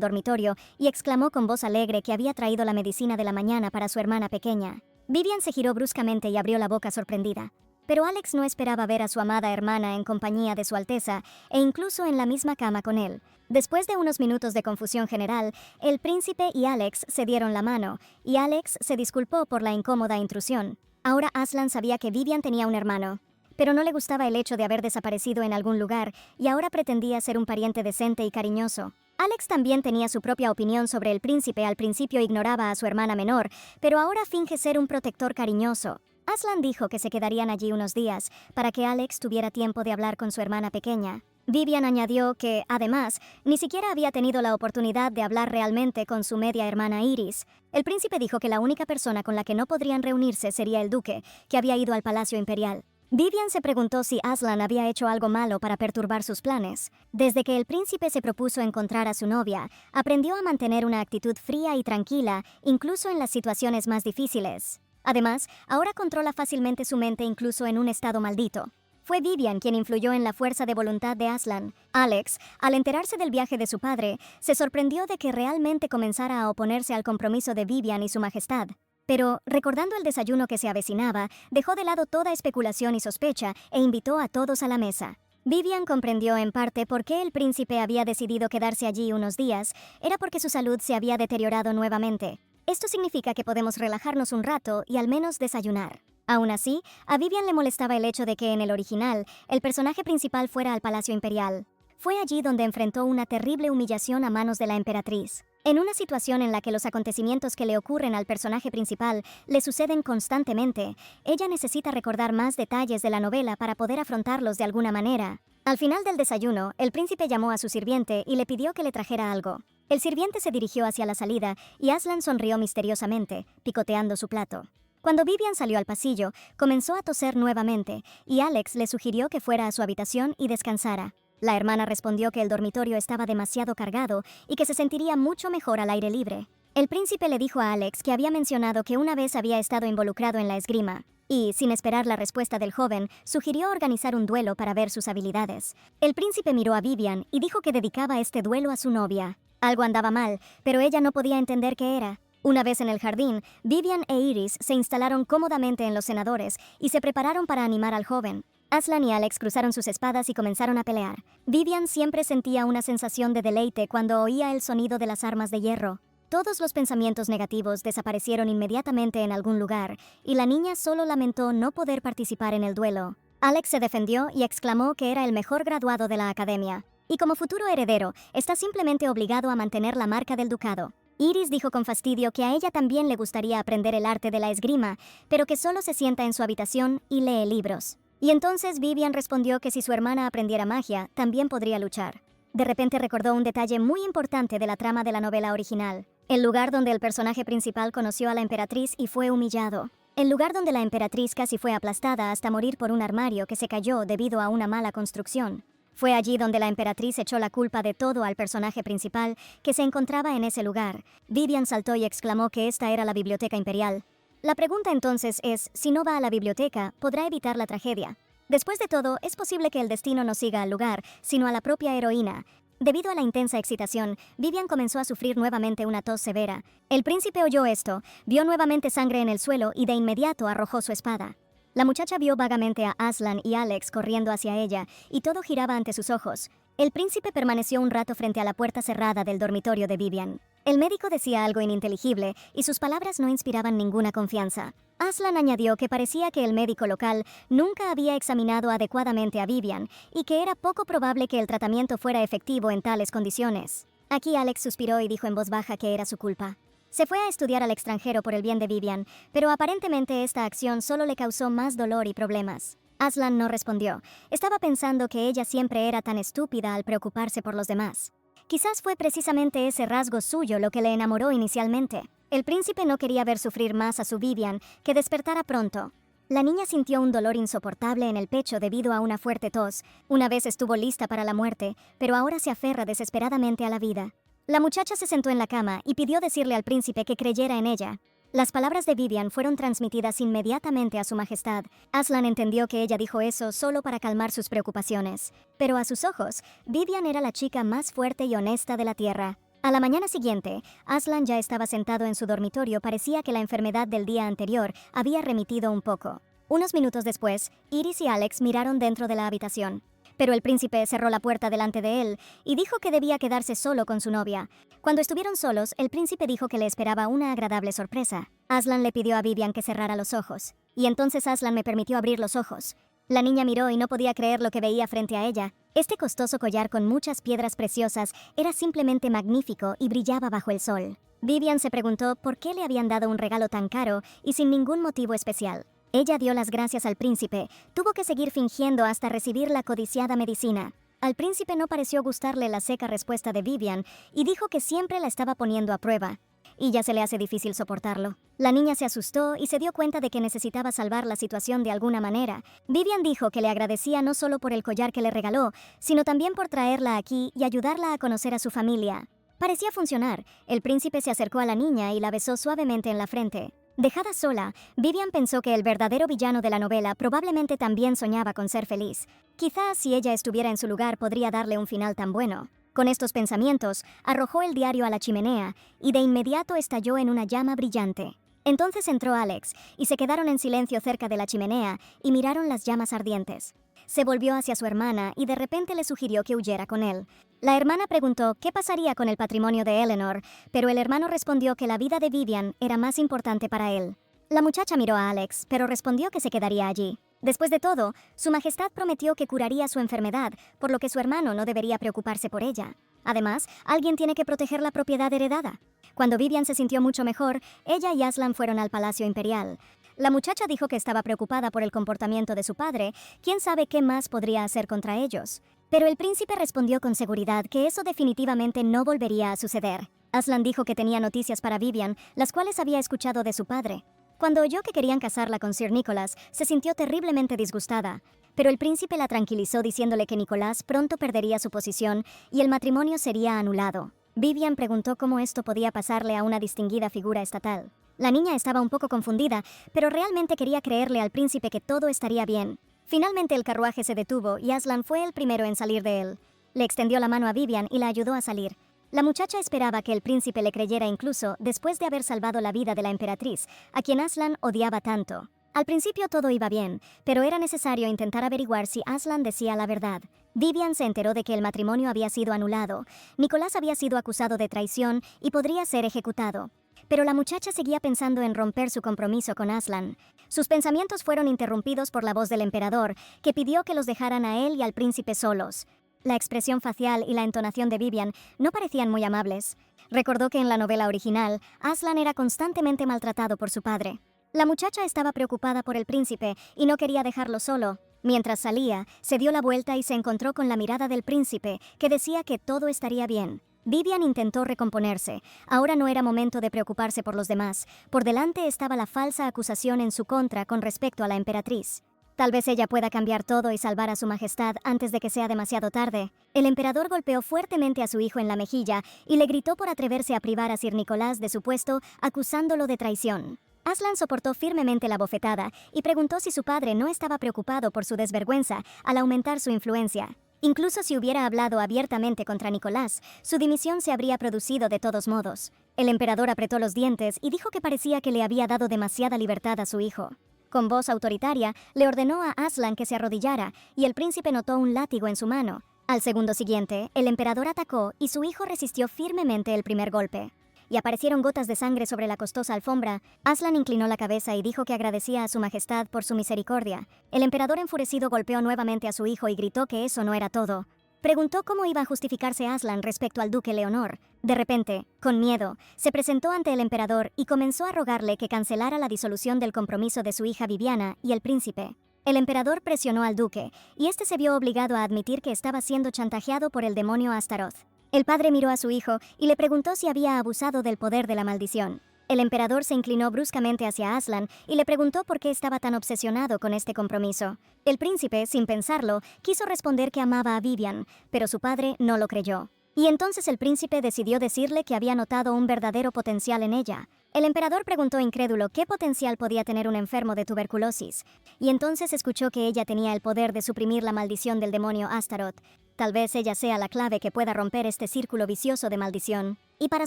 dormitorio y exclamó con voz alegre que había traído la medicina de la mañana para su hermana pequeña. Vivian se giró bruscamente y abrió la boca sorprendida. Pero Alex no esperaba ver a su amada hermana en compañía de su Alteza e incluso en la misma cama con él. Después de unos minutos de confusión general, el príncipe y Alex se dieron la mano, y Alex se disculpó por la incómoda intrusión. Ahora Aslan sabía que Vivian tenía un hermano, pero no le gustaba el hecho de haber desaparecido en algún lugar y ahora pretendía ser un pariente decente y cariñoso. Alex también tenía su propia opinión sobre el príncipe. Al principio ignoraba a su hermana menor, pero ahora finge ser un protector cariñoso. Aslan dijo que se quedarían allí unos días para que Alex tuviera tiempo de hablar con su hermana pequeña. Vivian añadió que, además, ni siquiera había tenido la oportunidad de hablar realmente con su media hermana Iris. El príncipe dijo que la única persona con la que no podrían reunirse sería el duque, que había ido al Palacio Imperial. Vivian se preguntó si Aslan había hecho algo malo para perturbar sus planes. Desde que el príncipe se propuso encontrar a su novia, aprendió a mantener una actitud fría y tranquila, incluso en las situaciones más difíciles. Además, ahora controla fácilmente su mente incluso en un estado maldito. Fue Vivian quien influyó en la fuerza de voluntad de Aslan. Alex, al enterarse del viaje de su padre, se sorprendió de que realmente comenzara a oponerse al compromiso de Vivian y su majestad. Pero, recordando el desayuno que se avecinaba, dejó de lado toda especulación y sospecha e invitó a todos a la mesa. Vivian comprendió en parte por qué el príncipe había decidido quedarse allí unos días. Era porque su salud se había deteriorado nuevamente. Esto significa que podemos relajarnos un rato y al menos desayunar. Aún así, a Vivian le molestaba el hecho de que en el original, el personaje principal fuera al Palacio Imperial. Fue allí donde enfrentó una terrible humillación a manos de la emperatriz. En una situación en la que los acontecimientos que le ocurren al personaje principal le suceden constantemente, ella necesita recordar más detalles de la novela para poder afrontarlos de alguna manera. Al final del desayuno, el príncipe llamó a su sirviente y le pidió que le trajera algo. El sirviente se dirigió hacia la salida y Aslan sonrió misteriosamente, picoteando su plato. Cuando Vivian salió al pasillo, comenzó a toser nuevamente y Alex le sugirió que fuera a su habitación y descansara. La hermana respondió que el dormitorio estaba demasiado cargado y que se sentiría mucho mejor al aire libre. El príncipe le dijo a Alex que había mencionado que una vez había estado involucrado en la esgrima, y, sin esperar la respuesta del joven, sugirió organizar un duelo para ver sus habilidades. El príncipe miró a Vivian y dijo que dedicaba este duelo a su novia. Algo andaba mal, pero ella no podía entender qué era. Una vez en el jardín, Vivian e Iris se instalaron cómodamente en los cenadores y se prepararon para animar al joven. Aslan y Alex cruzaron sus espadas y comenzaron a pelear. Vivian siempre sentía una sensación de deleite cuando oía el sonido de las armas de hierro. Todos los pensamientos negativos desaparecieron inmediatamente en algún lugar, y la niña solo lamentó no poder participar en el duelo. Alex se defendió y exclamó que era el mejor graduado de la academia, y como futuro heredero, está simplemente obligado a mantener la marca del ducado. Iris dijo con fastidio que a ella también le gustaría aprender el arte de la esgrima, pero que solo se sienta en su habitación y lee libros. Y entonces Vivian respondió que si su hermana aprendiera magia, también podría luchar. De repente recordó un detalle muy importante de la trama de la novela original. El lugar donde el personaje principal conoció a la emperatriz y fue humillado. El lugar donde la emperatriz casi fue aplastada hasta morir por un armario que se cayó debido a una mala construcción. Fue allí donde la emperatriz echó la culpa de todo al personaje principal que se encontraba en ese lugar. Vivian saltó y exclamó que esta era la biblioteca imperial. La pregunta entonces es, si no va a la biblioteca, ¿podrá evitar la tragedia? Después de todo, es posible que el destino no siga al lugar, sino a la propia heroína. Debido a la intensa excitación, Vivian comenzó a sufrir nuevamente una tos severa. El príncipe oyó esto, vio nuevamente sangre en el suelo y de inmediato arrojó su espada. La muchacha vio vagamente a Aslan y Alex corriendo hacia ella, y todo giraba ante sus ojos. El príncipe permaneció un rato frente a la puerta cerrada del dormitorio de Vivian. El médico decía algo ininteligible, y sus palabras no inspiraban ninguna confianza. Aslan añadió que parecía que el médico local nunca había examinado adecuadamente a Vivian, y que era poco probable que el tratamiento fuera efectivo en tales condiciones. Aquí Alex suspiró y dijo en voz baja que era su culpa. Se fue a estudiar al extranjero por el bien de Vivian, pero aparentemente esta acción solo le causó más dolor y problemas. Aslan no respondió. Estaba pensando que ella siempre era tan estúpida al preocuparse por los demás. Quizás fue precisamente ese rasgo suyo lo que le enamoró inicialmente. El príncipe no quería ver sufrir más a su Vivian, que despertara pronto. La niña sintió un dolor insoportable en el pecho debido a una fuerte tos. Una vez estuvo lista para la muerte, pero ahora se aferra desesperadamente a la vida. La muchacha se sentó en la cama y pidió decirle al príncipe que creyera en ella. Las palabras de Vivian fueron transmitidas inmediatamente a su majestad. Aslan entendió que ella dijo eso solo para calmar sus preocupaciones. Pero a sus ojos, Vivian era la chica más fuerte y honesta de la tierra. A la mañana siguiente, Aslan ya estaba sentado en su dormitorio. Parecía que la enfermedad del día anterior había remitido un poco. Unos minutos después, Iris y Alex miraron dentro de la habitación. Pero el príncipe cerró la puerta delante de él y dijo que debía quedarse solo con su novia. Cuando estuvieron solos, el príncipe dijo que le esperaba una agradable sorpresa. Aslan le pidió a Vivian que cerrara los ojos. Y entonces Aslan me permitió abrir los ojos. La niña miró y no podía creer lo que veía frente a ella. Este costoso collar con muchas piedras preciosas era simplemente magnífico y brillaba bajo el sol. Vivian se preguntó por qué le habían dado un regalo tan caro y sin ningún motivo especial. Ella dio las gracias al príncipe. Tuvo que seguir fingiendo hasta recibir la codiciada medicina. Al príncipe no pareció gustarle la seca respuesta de Vivian y dijo que siempre la estaba poniendo a prueba. Y ya se le hace difícil soportarlo. La niña se asustó y se dio cuenta de que necesitaba salvar la situación de alguna manera. Vivian dijo que le agradecía no solo por el collar que le regaló, sino también por traerla aquí y ayudarla a conocer a su familia. Parecía funcionar. El príncipe se acercó a la niña y la besó suavemente en la frente. Dejada sola, Vivian pensó que el verdadero villano de la novela probablemente también soñaba con ser feliz. Quizás si ella estuviera en su lugar podría darle un final tan bueno. Con estos pensamientos, arrojó el diario a la chimenea y de inmediato estalló en una llama brillante. Entonces entró Alex y se quedaron en silencio cerca de la chimenea y miraron las llamas ardientes. Se volvió hacia su hermana y de repente le sugirió que huyera con él. La hermana preguntó qué pasaría con el patrimonio de Eleanor, pero el hermano respondió que la vida de Vivian era más importante para él. La muchacha miró a Alex, pero respondió que se quedaría allí. Después de todo, su majestad prometió que curaría su enfermedad, por lo que su hermano no debería preocuparse por ella. Además, alguien tiene que proteger la propiedad heredada. Cuando Vivian se sintió mucho mejor, ella y Aslan fueron al Palacio Imperial. La muchacha dijo que estaba preocupada por el comportamiento de su padre. ¿Quién sabe qué más podría hacer contra ellos? Pero el príncipe respondió con seguridad que eso definitivamente no volvería a suceder. Aslan dijo que tenía noticias para Vivian, las cuales había escuchado de su padre. Cuando oyó que querían casarla con Sir Nicholas, se sintió terriblemente disgustada. Pero el príncipe la tranquilizó diciéndole que Nicolás pronto perdería su posición y el matrimonio sería anulado. Vivian preguntó cómo esto podía pasarle a una distinguida figura estatal. La niña estaba un poco confundida, pero realmente quería creerle al príncipe que todo estaría bien. Finalmente el carruaje se detuvo y Aslan fue el primero en salir de él. Le extendió la mano a Vivian y la ayudó a salir. La muchacha esperaba que el príncipe le creyera incluso después de haber salvado la vida de la emperatriz, a quien Aslan odiaba tanto. Al principio todo iba bien, pero era necesario intentar averiguar si Aslan decía la verdad. Vivian se enteró de que el matrimonio había sido anulado. Nicolás había sido acusado de traición y podría ser ejecutado. Pero la muchacha seguía pensando en romper su compromiso con Aslan. Sus pensamientos fueron interrumpidos por la voz del emperador, que pidió que los dejaran a él y al príncipe solos. La expresión facial y la entonación de Vivian no parecían muy amables. Recordó que en la novela original, Aslan era constantemente maltratado por su padre. La muchacha estaba preocupada por el príncipe y no quería dejarlo solo. Mientras salía, se dio la vuelta y se encontró con la mirada del príncipe, que decía que todo estaría bien. Vivian intentó recomponerse. Ahora no era momento de preocuparse por los demás. Por delante estaba la falsa acusación en su contra con respecto a la emperatriz. Tal vez ella pueda cambiar todo y salvar a su majestad antes de que sea demasiado tarde. El emperador golpeó fuertemente a su hijo en la mejilla y le gritó por atreverse a privar a Sir Nicolás de su puesto, acusándolo de traición. Aslan soportó firmemente la bofetada y preguntó si su padre no estaba preocupado por su desvergüenza al aumentar su influencia. Incluso si hubiera hablado abiertamente contra Nicolás, su dimisión se habría producido de todos modos. El emperador apretó los dientes y dijo que parecía que le había dado demasiada libertad a su hijo. Con voz autoritaria, le ordenó a Aslan que se arrodillara y el príncipe notó un látigo en su mano. Al segundo siguiente, el emperador atacó y su hijo resistió firmemente el primer golpe. Y aparecieron gotas de sangre sobre la costosa alfombra. Aslan inclinó la cabeza y dijo que agradecía a su majestad por su misericordia. El emperador enfurecido golpeó nuevamente a su hijo y gritó que eso no era todo. Preguntó cómo iba a justificarse Aslan respecto al duque Leonor. De repente, con miedo, se presentó ante el emperador y comenzó a rogarle que cancelara la disolución del compromiso de su hija Viviana y el príncipe. El emperador presionó al duque, y este se vio obligado a admitir que estaba siendo chantajeado por el demonio Astaroth. El padre miró a su hijo y le preguntó si había abusado del poder de la maldición. El emperador se inclinó bruscamente hacia Aslan y le preguntó por qué estaba tan obsesionado con este compromiso. El príncipe, sin pensarlo, quiso responder que amaba a Vivian, pero su padre no lo creyó. Y entonces el príncipe decidió decirle que había notado un verdadero potencial en ella. El emperador preguntó incrédulo qué potencial podía tener un enfermo de tuberculosis, y entonces escuchó que ella tenía el poder de suprimir la maldición del demonio Astaroth. Tal vez ella sea la clave que pueda romper este círculo vicioso de maldición. Y para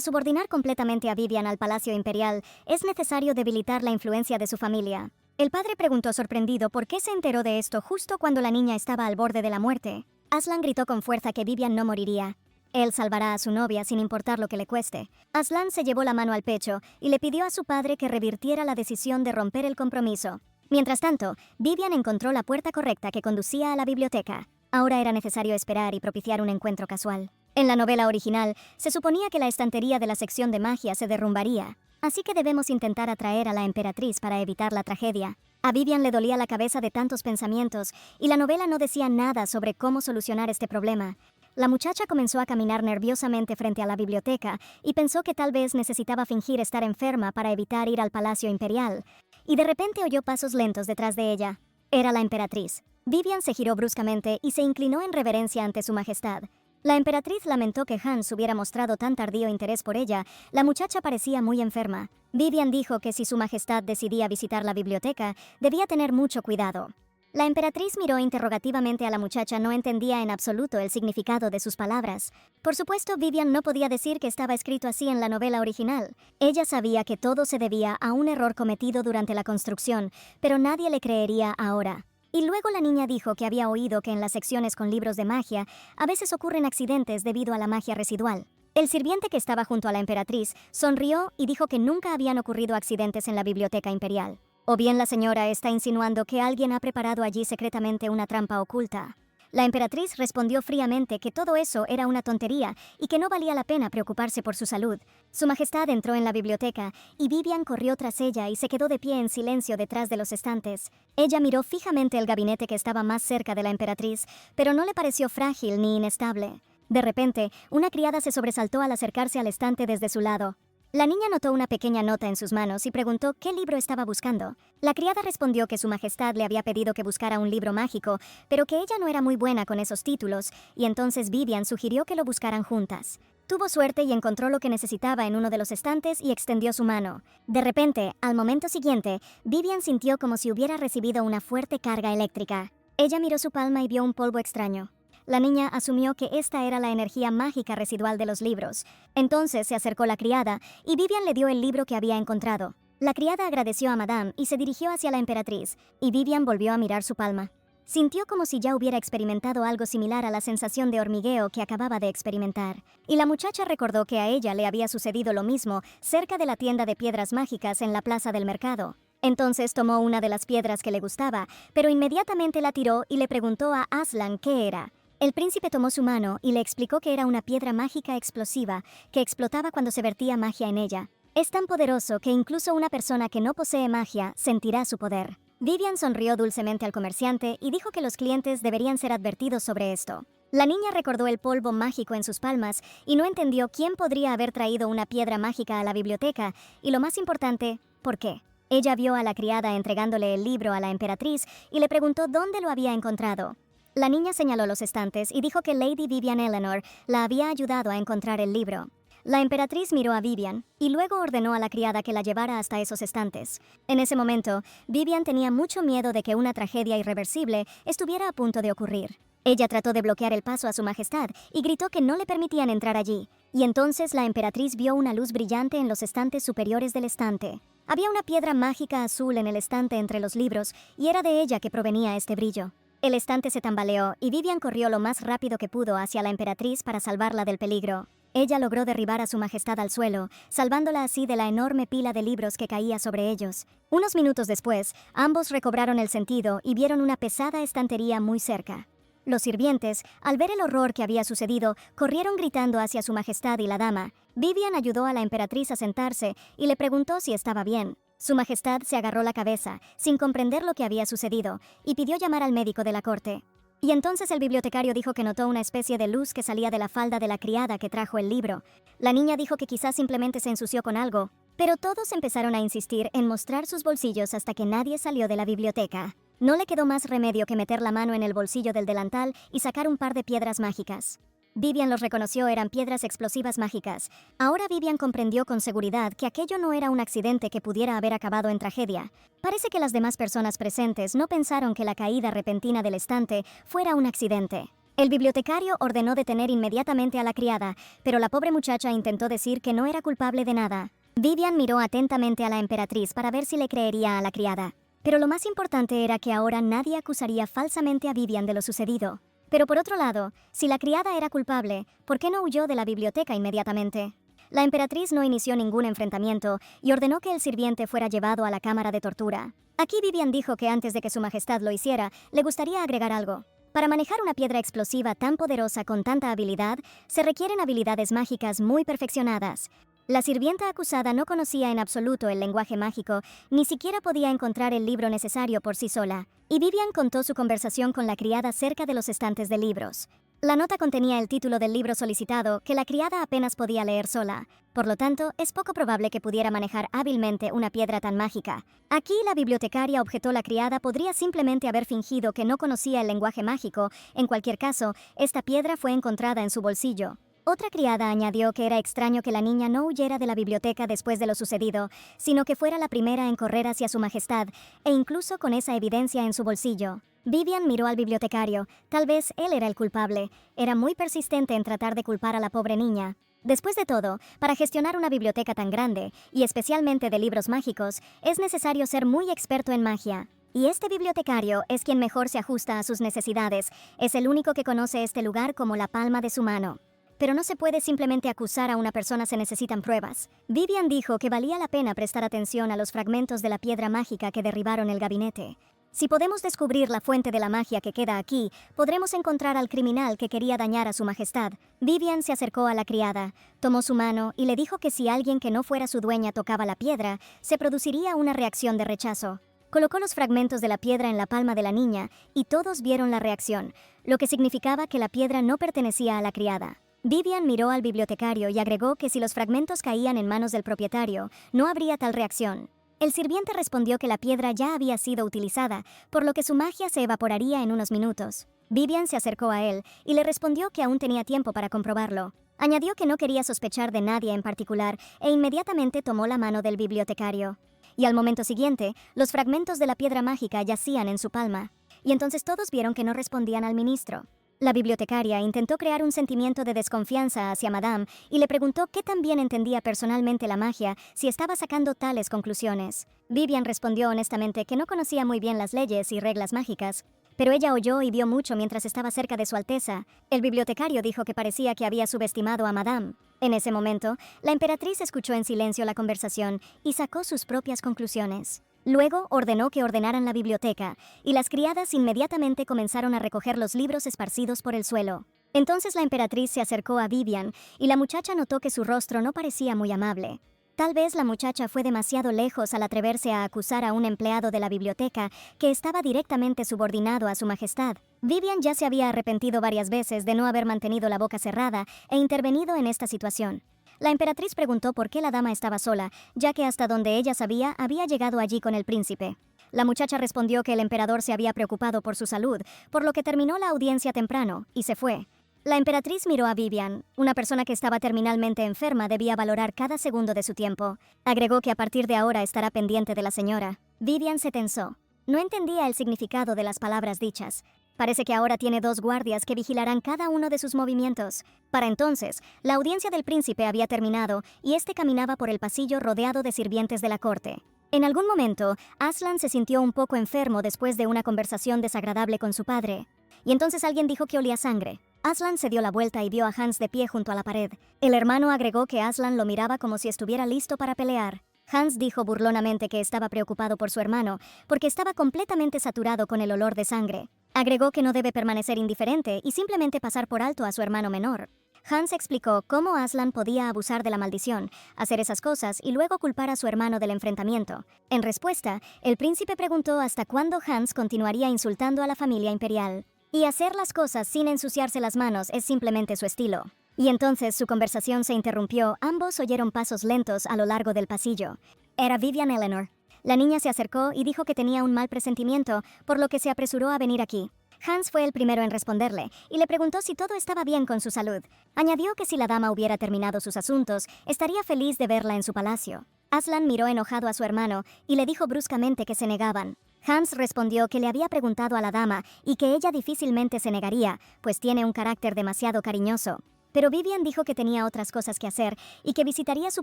subordinar completamente a Vivian al Palacio Imperial, es necesario debilitar la influencia de su familia. El padre preguntó sorprendido por qué se enteró de esto justo cuando la niña estaba al borde de la muerte. Aslan gritó con fuerza que Vivian no moriría. Él salvará a su novia sin importar lo que le cueste. Aslan se llevó la mano al pecho y le pidió a su padre que revirtiera la decisión de romper el compromiso. Mientras tanto, Vivian encontró la puerta correcta que conducía a la biblioteca. Ahora era necesario esperar y propiciar un encuentro casual. En la novela original, se suponía que la estantería de la sección de magia se derrumbaría, así que debemos intentar atraer a la emperatriz para evitar la tragedia. A Vivian le dolía la cabeza de tantos pensamientos, y la novela no decía nada sobre cómo solucionar este problema. La muchacha comenzó a caminar nerviosamente frente a la biblioteca y pensó que tal vez necesitaba fingir estar enferma para evitar ir al Palacio Imperial. Y de repente oyó pasos lentos detrás de ella. Era la emperatriz. Vivian se giró bruscamente y se inclinó en reverencia ante su majestad. La emperatriz lamentó que Hans hubiera mostrado tan tardío interés por ella. La muchacha parecía muy enferma. Vivian dijo que si su majestad decidía visitar la biblioteca, debía tener mucho cuidado. La emperatriz miró interrogativamente a la muchacha, no entendía en absoluto el significado de sus palabras. Por supuesto, Vivian no podía decir que estaba escrito así en la novela original. Ella sabía que todo se debía a un error cometido durante la construcción, pero nadie le creería ahora. Y luego la niña dijo que había oído que en las secciones con libros de magia a veces ocurren accidentes debido a la magia residual. El sirviente que estaba junto a la emperatriz sonrió y dijo que nunca habían ocurrido accidentes en la biblioteca imperial. O bien la señora está insinuando que alguien ha preparado allí secretamente una trampa oculta. La emperatriz respondió fríamente que todo eso era una tontería y que no valía la pena preocuparse por su salud. Su majestad entró en la biblioteca y Vivian corrió tras ella y se quedó de pie en silencio detrás de los estantes. Ella miró fijamente el gabinete que estaba más cerca de la emperatriz, pero no le pareció frágil ni inestable. De repente, una criada se sobresaltó al acercarse al estante desde su lado. La niña notó una pequeña nota en sus manos y preguntó qué libro estaba buscando. La criada respondió que su majestad le había pedido que buscara un libro mágico, pero que ella no era muy buena con esos títulos, y entonces Vivian sugirió que lo buscaran juntas. Tuvo suerte y encontró lo que necesitaba en uno de los estantes y extendió su mano. De repente, al momento siguiente, Vivian sintió como si hubiera recibido una fuerte carga eléctrica. Ella miró su palma y vio un polvo extraño. La niña asumió que esta era la energía mágica residual de los libros. Entonces se acercó la criada y Vivian le dio el libro que había encontrado. La criada agradeció a Madame y se dirigió hacia la emperatriz, y Vivian volvió a mirar su palma. Sintió como si ya hubiera experimentado algo similar a la sensación de hormigueo que acababa de experimentar. Y la muchacha recordó que a ella le había sucedido lo mismo cerca de la tienda de piedras mágicas en la plaza del mercado. Entonces tomó una de las piedras que le gustaba, pero inmediatamente la tiró y le preguntó a Aslan qué era. El príncipe tomó su mano y le explicó que era una piedra mágica explosiva que explotaba cuando se vertía magia en ella. Es tan poderoso que incluso una persona que no posee magia sentirá su poder. Vivian sonrió dulcemente al comerciante y dijo que los clientes deberían ser advertidos sobre esto. La niña recordó el polvo mágico en sus palmas y no entendió quién podría haber traído una piedra mágica a la biblioteca y, lo más importante, ¿por qué? Ella vio a la criada entregándole el libro a la emperatriz y le preguntó dónde lo había encontrado. La niña señaló los estantes y dijo que Lady Vivian Eleanor la había ayudado a encontrar el libro. La emperatriz miró a Vivian y luego ordenó a la criada que la llevara hasta esos estantes. En ese momento, Vivian tenía mucho miedo de que una tragedia irreversible estuviera a punto de ocurrir. Ella trató de bloquear el paso a su majestad y gritó que no le permitían entrar allí. Y entonces la emperatriz vio una luz brillante en los estantes superiores del estante. Había una piedra mágica azul en el estante entre los libros y era de ella que provenía este brillo. El estante se tambaleó y Vivian corrió lo más rápido que pudo hacia la emperatriz para salvarla del peligro. Ella logró derribar a su majestad al suelo, salvándola así de la enorme pila de libros que caía sobre ellos. Unos minutos después, ambos recobraron el sentido y vieron una pesada estantería muy cerca. Los sirvientes, al ver el horror que había sucedido, corrieron gritando hacia su majestad y la dama. Vivian ayudó a la emperatriz a sentarse y le preguntó si estaba bien. Su majestad se agarró la cabeza, sin comprender lo que había sucedido, y pidió llamar al médico de la corte. Y entonces el bibliotecario dijo que notó una especie de luz que salía de la falda de la criada que trajo el libro. La niña dijo que quizás simplemente se ensució con algo, Pero todos empezaron a insistir en mostrar sus bolsillos hasta que nadie salió de la biblioteca. No le quedó más remedio que meter la mano en el bolsillo del delantal y sacar un par de piedras mágicas. Vivian los reconoció, eran piedras explosivas mágicas. Ahora Vivian comprendió con seguridad que aquello no era un accidente que pudiera haber acabado en tragedia. Parece que las demás personas presentes no pensaron que la caída repentina del estante fuera un accidente. El bibliotecario ordenó detener inmediatamente a la criada, pero la pobre muchacha intentó decir que no era culpable de nada. Vivian miró atentamente a la emperatriz para ver si le creería a la criada. Pero lo más importante era que ahora nadie acusaría falsamente a Vivian de lo sucedido. Pero por otro lado, si la criada era culpable, ¿por qué no huyó de la biblioteca inmediatamente? La emperatriz no inició ningún enfrentamiento y ordenó que el sirviente fuera llevado a la cámara de tortura. Aquí Vivian dijo que antes de que su majestad lo hiciera, le gustaría agregar algo. Para manejar una piedra explosiva tan poderosa con tanta habilidad, se requieren habilidades mágicas muy perfeccionadas. La sirvienta acusada no conocía en absoluto el lenguaje mágico, ni siquiera podía encontrar el libro necesario por sí sola, y Vivian contó su conversación con la criada cerca de los estantes de libros. La nota contenía el título del libro solicitado, que la criada apenas podía leer sola. Por lo tanto, es poco probable que pudiera manejar hábilmente una piedra tan mágica. Aquí la bibliotecaria objetó: la criada podría simplemente haber fingido que no conocía el lenguaje mágico. En cualquier caso, esta piedra fue encontrada en su bolsillo. Otra criada añadió que era extraño que la niña no huyera de la biblioteca después de lo sucedido, sino que fuera la primera en correr hacia su majestad, e incluso con esa evidencia en su bolsillo. Vivian miró al bibliotecario. Tal vez él era el culpable. Era muy persistente en tratar de culpar a la pobre niña. Después de todo, para gestionar una biblioteca tan grande, y especialmente de libros mágicos, es necesario ser muy experto en magia. Y este bibliotecario es quien mejor se ajusta a sus necesidades. Es el único que conoce este lugar como la palma de su mano. Pero no se puede simplemente acusar a una persona, se necesitan pruebas. Vivian dijo que valía la pena prestar atención a los fragmentos de la piedra mágica que derribaron el gabinete. Si podemos descubrir la fuente de la magia que queda aquí, podremos encontrar al criminal que quería dañar a su majestad. Vivian se acercó a la criada, tomó su mano y le dijo que si alguien que no fuera su dueña tocaba la piedra, se produciría una reacción de rechazo. Colocó los fragmentos de la piedra en la palma de la niña y todos vieron la reacción, lo que significaba que la piedra no pertenecía a la criada. Vivian miró al bibliotecario y agregó que si los fragmentos caían en manos del propietario, no habría tal reacción. El sirviente respondió que la piedra ya había sido utilizada, por lo que su magia se evaporaría en unos minutos. Vivian se acercó a él y le respondió que aún tenía tiempo para comprobarlo. Añadió que no quería sospechar de nadie en particular e inmediatamente tomó la mano del bibliotecario. Y al momento siguiente, los fragmentos de la piedra mágica yacían en su palma. Y entonces todos vieron que no respondían al ministro. La bibliotecaria intentó crear un sentimiento de desconfianza hacia Madame y le preguntó qué tan bien entendía personalmente la magia si estaba sacando tales conclusiones. Vivian respondió honestamente que no conocía muy bien las leyes y reglas mágicas, pero ella oyó y vio mucho mientras estaba cerca de Su Alteza. El bibliotecario dijo que parecía que había subestimado a Madame. En ese momento, la emperatriz escuchó en silencio la conversación y sacó sus propias conclusiones. Luego ordenó que ordenaran la biblioteca, y las criadas inmediatamente comenzaron a recoger los libros esparcidos por el suelo. Entonces la emperatriz se acercó a Vivian, y la muchacha notó que su rostro no parecía muy amable. Tal vez la muchacha fue demasiado lejos al atreverse a acusar a un empleado de la biblioteca que estaba directamente subordinado a su majestad. Vivian ya se había arrepentido varias veces de no haber mantenido la boca cerrada e intervenido en esta situación. La emperatriz preguntó por qué la dama estaba sola, ya que hasta donde ella sabía había llegado allí con el príncipe. La muchacha respondió que el emperador se había preocupado por su salud, por lo que terminó la audiencia temprano, y se fue. La emperatriz miró a Vivian. Una persona que estaba terminalmente enferma debía valorar cada segundo de su tiempo. Agregó que a partir de ahora estará pendiente de la señora. Vivian se tensó. No entendía el significado de las palabras dichas. Parece que ahora tiene 2 guardias que vigilarán cada uno de sus movimientos. Para entonces, la audiencia del príncipe había terminado y este caminaba por el pasillo rodeado de sirvientes de la corte. En algún momento, Aslan se sintió un poco enfermo después de una conversación desagradable con su padre. Y entonces alguien dijo que olía sangre. Aslan se dio la vuelta y vio a Hans de pie junto a la pared. El hermano agregó que Aslan lo miraba como si estuviera listo para pelear. Hans dijo burlonamente que estaba preocupado por su hermano, porque estaba completamente saturado con el olor de sangre. Agregó que no debe permanecer indiferente y simplemente pasar por alto a su hermano menor. Hans explicó cómo Aslan podía abusar de la maldición, hacer esas cosas y luego culpar a su hermano del enfrentamiento. En respuesta, el príncipe preguntó hasta cuándo Hans continuaría insultando a la familia imperial. Y hacer las cosas sin ensuciarse las manos es simplemente su estilo. Y entonces su conversación se interrumpió. Ambos oyeron pasos lentos a lo largo del pasillo. Era Vivian Eleanor. La niña se acercó y dijo que tenía un mal presentimiento, por lo que se apresuró a venir aquí. Hans fue el primero en responderle, y le preguntó si todo estaba bien con su salud. Añadió que si la dama hubiera terminado sus asuntos, estaría feliz de verla en su palacio. Aslan miró enojado a su hermano, y le dijo bruscamente que se negaban. Hans respondió que le había preguntado a la dama, y que ella difícilmente se negaría, pues tiene un carácter demasiado cariñoso. Pero Vivian dijo que tenía otras cosas que hacer, y que visitaría su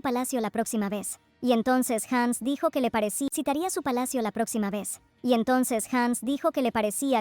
palacio la próxima vez. Y entonces Hans dijo que le parecía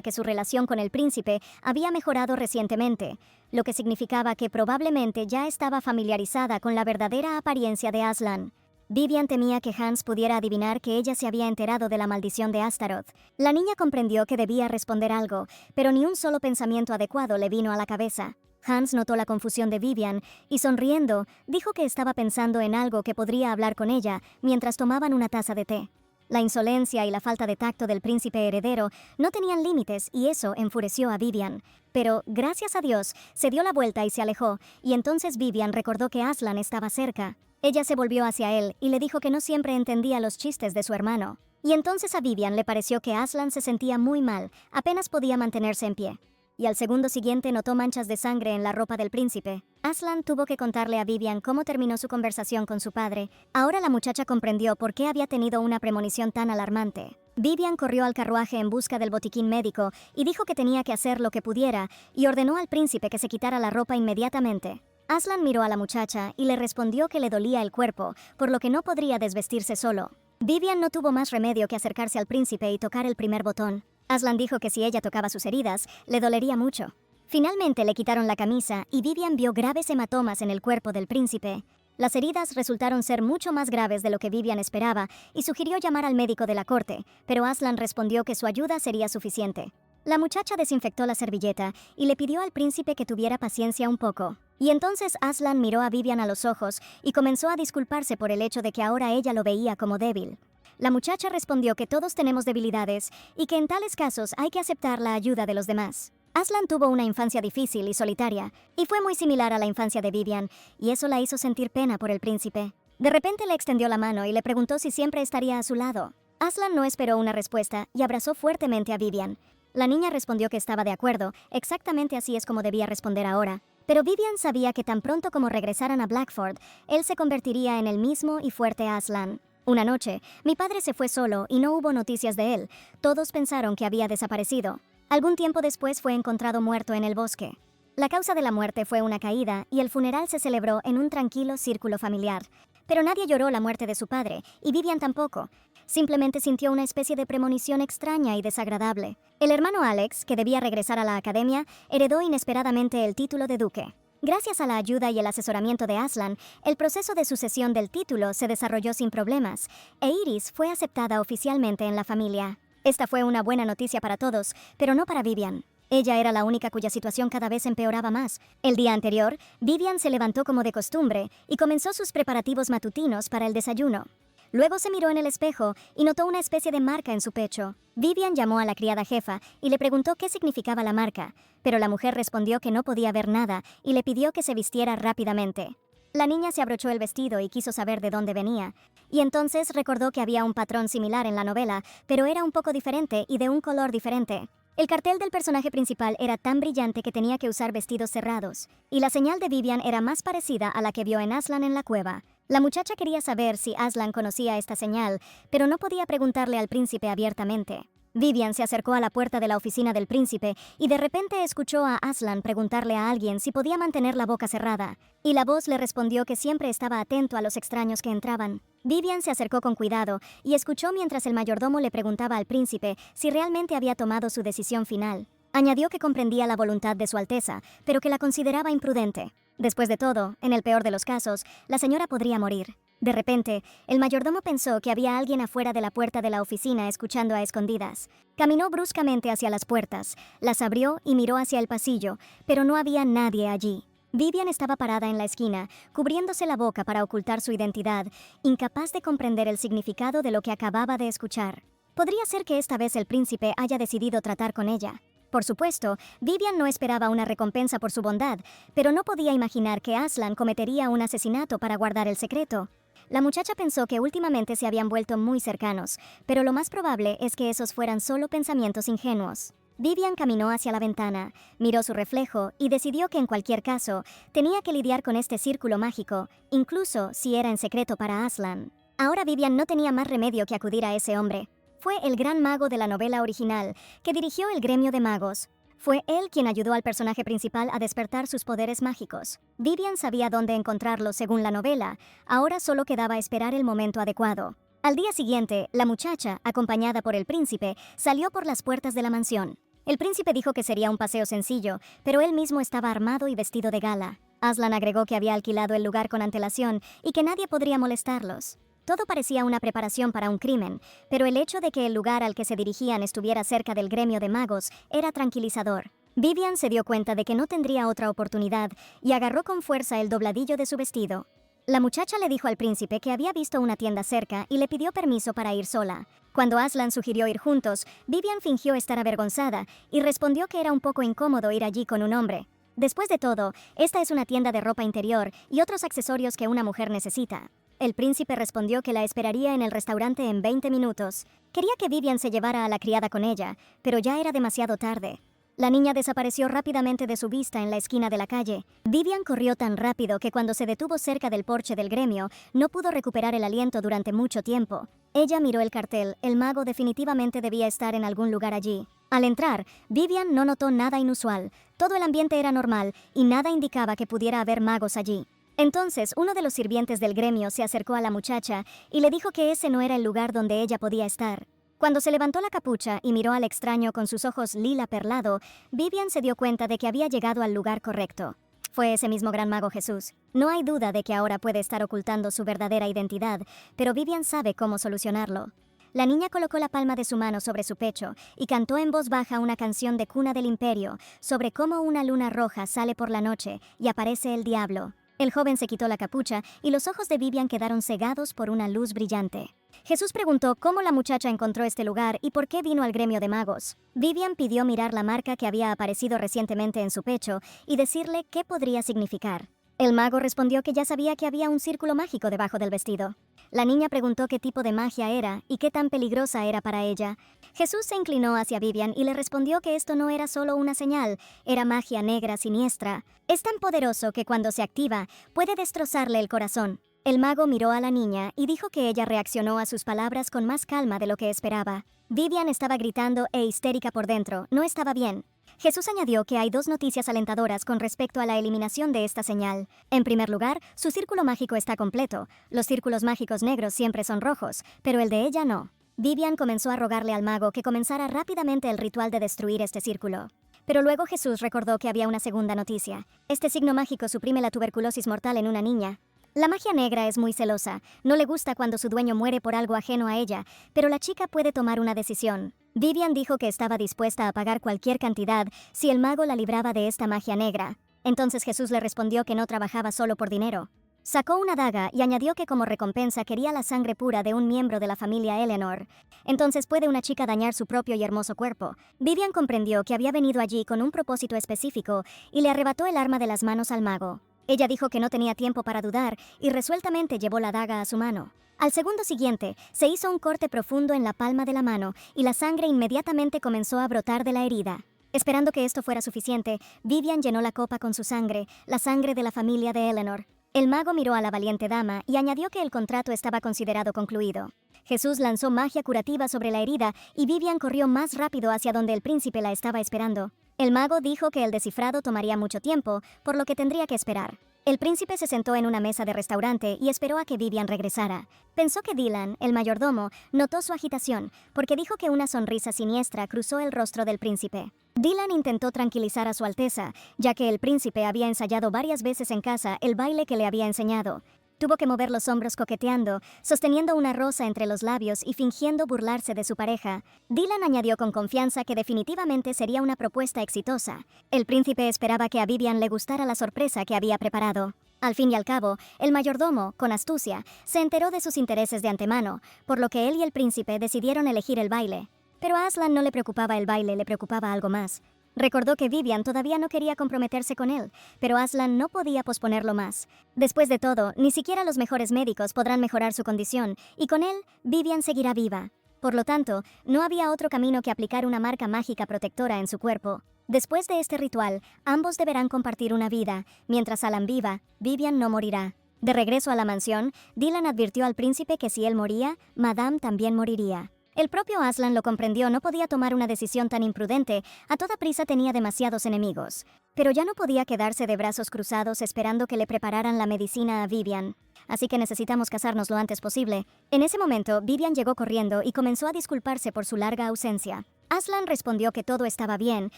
que su relación con el príncipe había mejorado recientemente, lo que significaba que probablemente ya estaba familiarizada con la verdadera apariencia de Aslan. Vivian temía que Hans pudiera adivinar que ella se había enterado de la maldición de Astaroth. La niña comprendió que debía responder algo, pero ni un solo pensamiento adecuado le vino a la cabeza. Hans notó la confusión de Vivian y, sonriendo, dijo que estaba pensando en algo que podría hablar con ella mientras tomaban una taza de té. La insolencia y la falta de tacto del príncipe heredero no tenían límites y eso enfureció a Vivian. Pero, gracias a Dios, se dio la vuelta y se alejó, y entonces Vivian recordó que Aslan estaba cerca. Ella se volvió hacia él y le dijo que no siempre entendía los chistes de su hermano. Y entonces a Vivian le pareció que Aslan se sentía muy mal, apenas podía mantenerse en pie. Y al segundo siguiente notó manchas de sangre en la ropa del príncipe. Aslan tuvo que contarle a Vivian cómo terminó su conversación con su padre. Ahora la muchacha comprendió por qué había tenido una premonición tan alarmante. Vivian corrió al carruaje en busca del botiquín médico y dijo que tenía que hacer lo que pudiera, y ordenó al príncipe que se quitara la ropa inmediatamente. Aslan miró a la muchacha y le respondió que le dolía el cuerpo, por lo que no podría desvestirse solo. Vivian no tuvo más remedio que acercarse al príncipe y tocar el primer botón. Aslan dijo que si ella tocaba sus heridas, le dolería mucho. Finalmente le quitaron la camisa y Vivian vio graves hematomas en el cuerpo del príncipe. Las heridas resultaron ser mucho más graves de lo que Vivian esperaba y sugirió llamar al médico de la corte, pero Aslan respondió que su ayuda sería suficiente. La muchacha desinfectó la servilleta y le pidió al príncipe que tuviera paciencia un poco. Y entonces Aslan miró a Vivian a los ojos y comenzó a disculparse por el hecho de que ahora ella lo veía como débil. La muchacha respondió que todos tenemos debilidades y que en tales casos hay que aceptar la ayuda de los demás. Aslan tuvo una infancia difícil y solitaria, y fue muy similar a la infancia de Vivian, y eso la hizo sentir pena por el príncipe. De repente le extendió la mano y le preguntó si siempre estaría a su lado. Aslan no esperó una respuesta y abrazó fuertemente a Vivian. La niña respondió que estaba de acuerdo, exactamente así es como debía responder ahora. Pero Vivian sabía que tan pronto como regresaran a Blackford, él se convertiría en el mismo y fuerte Aslan. Una noche, mi padre se fue solo y no hubo noticias de él. Todos pensaron que había desaparecido. Algún tiempo después fue encontrado muerto en el bosque. La causa de la muerte fue una caída y el funeral se celebró en un tranquilo círculo familiar. Pero nadie lloró la muerte de su padre, y Vivian tampoco. Simplemente sintió una especie de premonición extraña y desagradable. El hermano Alex, que debía regresar a la academia, heredó inesperadamente el título de duque. Gracias a la ayuda y el asesoramiento de Aslan, el proceso de sucesión del título se desarrolló sin problemas, e Iris fue aceptada oficialmente en la familia. Esta fue una buena noticia para todos, pero no para Vivian. Ella era la única cuya situación cada vez empeoraba más. El día anterior, Vivian se levantó como de costumbre y comenzó sus preparativos matutinos para el desayuno. Luego se miró en el espejo y notó una especie de marca en su pecho. Vivian llamó a la criada jefa y le preguntó qué significaba la marca, pero la mujer respondió que no podía ver nada y le pidió que se vistiera rápidamente. La niña se abrochó el vestido y quiso saber de dónde venía, y entonces recordó que había un patrón similar en la novela, pero era un poco diferente y de un color diferente. El cartel del personaje principal era tan brillante que tenía que usar vestidos cerrados, y la señal de Vivian era más parecida a la que vio en Aslan en la cueva. La muchacha quería saber si Aslan conocía esta señal, pero no podía preguntarle al príncipe abiertamente. Vivian se acercó a la puerta de la oficina del príncipe y de repente escuchó a Aslan preguntarle a alguien si podía mantener la boca cerrada, y la voz le respondió que siempre estaba atento a los extraños que entraban. Vivian se acercó con cuidado y escuchó mientras el mayordomo le preguntaba al príncipe si realmente había tomado su decisión final. Añadió que comprendía la voluntad de Su Alteza, pero que la consideraba imprudente. Después de todo, en el peor de los casos, la señora podría morir. De repente, el mayordomo pensó que había alguien afuera de la puerta de la oficina escuchando a escondidas. Caminó bruscamente hacia las puertas, las abrió y miró hacia el pasillo, pero no había nadie allí. Vivian estaba parada en la esquina, cubriéndose la boca para ocultar su identidad, incapaz de comprender el significado de lo que acababa de escuchar. Podría ser que esta vez el príncipe haya decidido tratar con ella. Por supuesto, Vivian no esperaba una recompensa por su bondad, pero no podía imaginar que Aslan cometería un asesinato para guardar el secreto. La muchacha pensó que últimamente se habían vuelto muy cercanos, pero lo más probable es que esos fueran solo pensamientos ingenuos. Vivian caminó hacia la ventana, miró su reflejo y decidió que en cualquier caso tenía que lidiar con este círculo mágico, incluso si era en secreto para Aslan. Ahora Vivian no tenía más remedio que acudir a ese hombre. Fue el gran mago de la novela original que dirigió el gremio de magos. Fue él quien ayudó al personaje principal a despertar sus poderes mágicos. Vivian sabía dónde encontrarlo según la novela, ahora solo quedaba esperar el momento adecuado. Al día siguiente, la muchacha, acompañada por el príncipe, salió por las puertas de la mansión. El príncipe dijo que sería un paseo sencillo, pero él mismo estaba armado y vestido de gala. Aslan agregó que había alquilado el lugar con antelación y que nadie podría molestarlos. Todo parecía una preparación para un crimen, pero el hecho de que el lugar al que se dirigían estuviera cerca del gremio de magos era tranquilizador. Vivian se dio cuenta de que no tendría otra oportunidad y agarró con fuerza el dobladillo de su vestido. La muchacha le dijo al príncipe que había visto una tienda cerca y le pidió permiso para ir sola. Cuando Aslan sugirió ir juntos, Vivian fingió estar avergonzada y respondió que era un poco incómodo ir allí con un hombre. Después de todo, esta es una tienda de ropa interior y otros accesorios que una mujer necesita. El príncipe respondió que la esperaría en el restaurante en 20 minutos. Quería que Vivian se llevara a la criada con ella, pero ya era demasiado tarde. La niña desapareció rápidamente de su vista en la esquina de la calle. Vivian corrió tan rápido que cuando se detuvo cerca del porche del gremio, no pudo recuperar el aliento durante mucho tiempo. Ella miró el cartel, el mago definitivamente debía estar en algún lugar allí. Al entrar, Vivian no notó nada inusual. Todo el ambiente era normal y nada indicaba que pudiera haber magos allí. Entonces, uno de los sirvientes del gremio se acercó a la muchacha y le dijo que ese no era el lugar donde ella podía estar. Cuando se levantó la capucha y miró al extraño con sus ojos lila perlado, Vivian se dio cuenta de que había llegado al lugar correcto. Fue ese mismo gran mago Jesús. No hay duda de que ahora puede estar ocultando su verdadera identidad, pero Vivian sabe cómo solucionarlo. La niña colocó la palma de su mano sobre su pecho y cantó en voz baja una canción de cuna del imperio sobre cómo una luna roja sale por la noche y aparece el diablo. El joven se quitó la capucha y los ojos de Vivian quedaron cegados por una luz brillante. Jesús preguntó cómo la muchacha encontró este lugar y por qué vino al gremio de magos. Vivian pidió mirar la marca que había aparecido recientemente en su pecho y decirle qué podría significar. El mago respondió que ya sabía que había un círculo mágico debajo del vestido. La niña preguntó qué tipo de magia era y qué tan peligrosa era para ella. Jesús se inclinó hacia Vivian y le respondió que esto no era solo una señal, era magia negra siniestra. Es tan poderoso que cuando se activa, puede destrozarle el corazón. El mago miró a la niña y dijo que ella reaccionó a sus palabras con más calma de lo que esperaba. Vivian estaba gritando e histérica por dentro, no estaba bien. Jesús añadió que hay dos noticias alentadoras con respecto a la eliminación de esta señal. En primer lugar, su círculo mágico está completo. Los círculos mágicos negros siempre son rojos, pero el de ella no. Vivian comenzó a rogarle al mago que comenzara rápidamente el ritual de destruir este círculo. Pero luego Jesús recordó que había una segunda noticia. Este signo mágico suprime la tuberculosis mortal en una niña. La magia negra es muy celosa, no le gusta cuando su dueño muere por algo ajeno a ella, pero la chica puede tomar una decisión. Vivian dijo que estaba dispuesta a pagar cualquier cantidad si el mago la libraba de esta magia negra. Entonces Jesús le respondió que no trabajaba solo por dinero. Sacó una daga y añadió que como recompensa quería la sangre pura de un miembro de la familia Eleanor. Entonces ¿puede una chica dañar su propio y hermoso cuerpo? Vivian comprendió que había venido allí con un propósito específico y le arrebató el arma de las manos al mago. Ella dijo que no tenía tiempo para dudar y resueltamente llevó la daga a su mano. Al segundo siguiente, se hizo un corte profundo en la palma de la mano y la sangre inmediatamente comenzó a brotar de la herida. Esperando que esto fuera suficiente, Vivian llenó la copa con su sangre, la sangre de la familia de Eleanor. El mago miró a la valiente dama y añadió que el contrato estaba considerado concluido. Jesús lanzó magia curativa sobre la herida y Vivian corrió más rápido hacia donde el príncipe la estaba esperando. El mago dijo que el descifrado tomaría mucho tiempo, por lo que tendría que esperar. El príncipe se sentó en una mesa de restaurante y esperó a que Vivian regresara. Pensó que Dylan, el mayordomo, notó su agitación, porque dijo que una sonrisa siniestra cruzó el rostro del príncipe. Dylan intentó tranquilizar a su alteza, ya que el príncipe había ensayado varias veces en casa el baile que le había enseñado. Tuvo que mover los hombros coqueteando, sosteniendo una rosa entre los labios y fingiendo burlarse de su pareja. Dylan añadió con confianza que definitivamente sería una propuesta exitosa. El príncipe esperaba que a Vivian le gustara la sorpresa que había preparado. Al fin y al cabo, el mayordomo, con astucia, se enteró de sus intereses de antemano, por lo que él y el príncipe decidieron elegir el baile. Pero a Aslan no le preocupaba el baile, le preocupaba algo más. Recordó que Vivian todavía no quería comprometerse con él, pero Aslan no podía posponerlo más. Después de todo, ni siquiera los mejores médicos podrán mejorar su condición, y con él, Vivian seguirá viva. Por lo tanto, no había otro camino que aplicar una marca mágica protectora en su cuerpo. Después de este ritual, ambos deberán compartir una vida. Mientras Alan viva, Vivian no morirá. De regreso a la mansión, Dylan advirtió al príncipe que si él moría, Madame también moriría. El propio Aslan lo comprendió, no podía tomar una decisión tan imprudente, a toda prisa tenía demasiados enemigos. Pero ya no podía quedarse de brazos cruzados esperando que le prepararan la medicina a Vivian. Así que necesitamos casarnos lo antes posible. En ese momento, Vivian llegó corriendo y comenzó a disculparse por su larga ausencia. Aslan respondió que todo estaba bien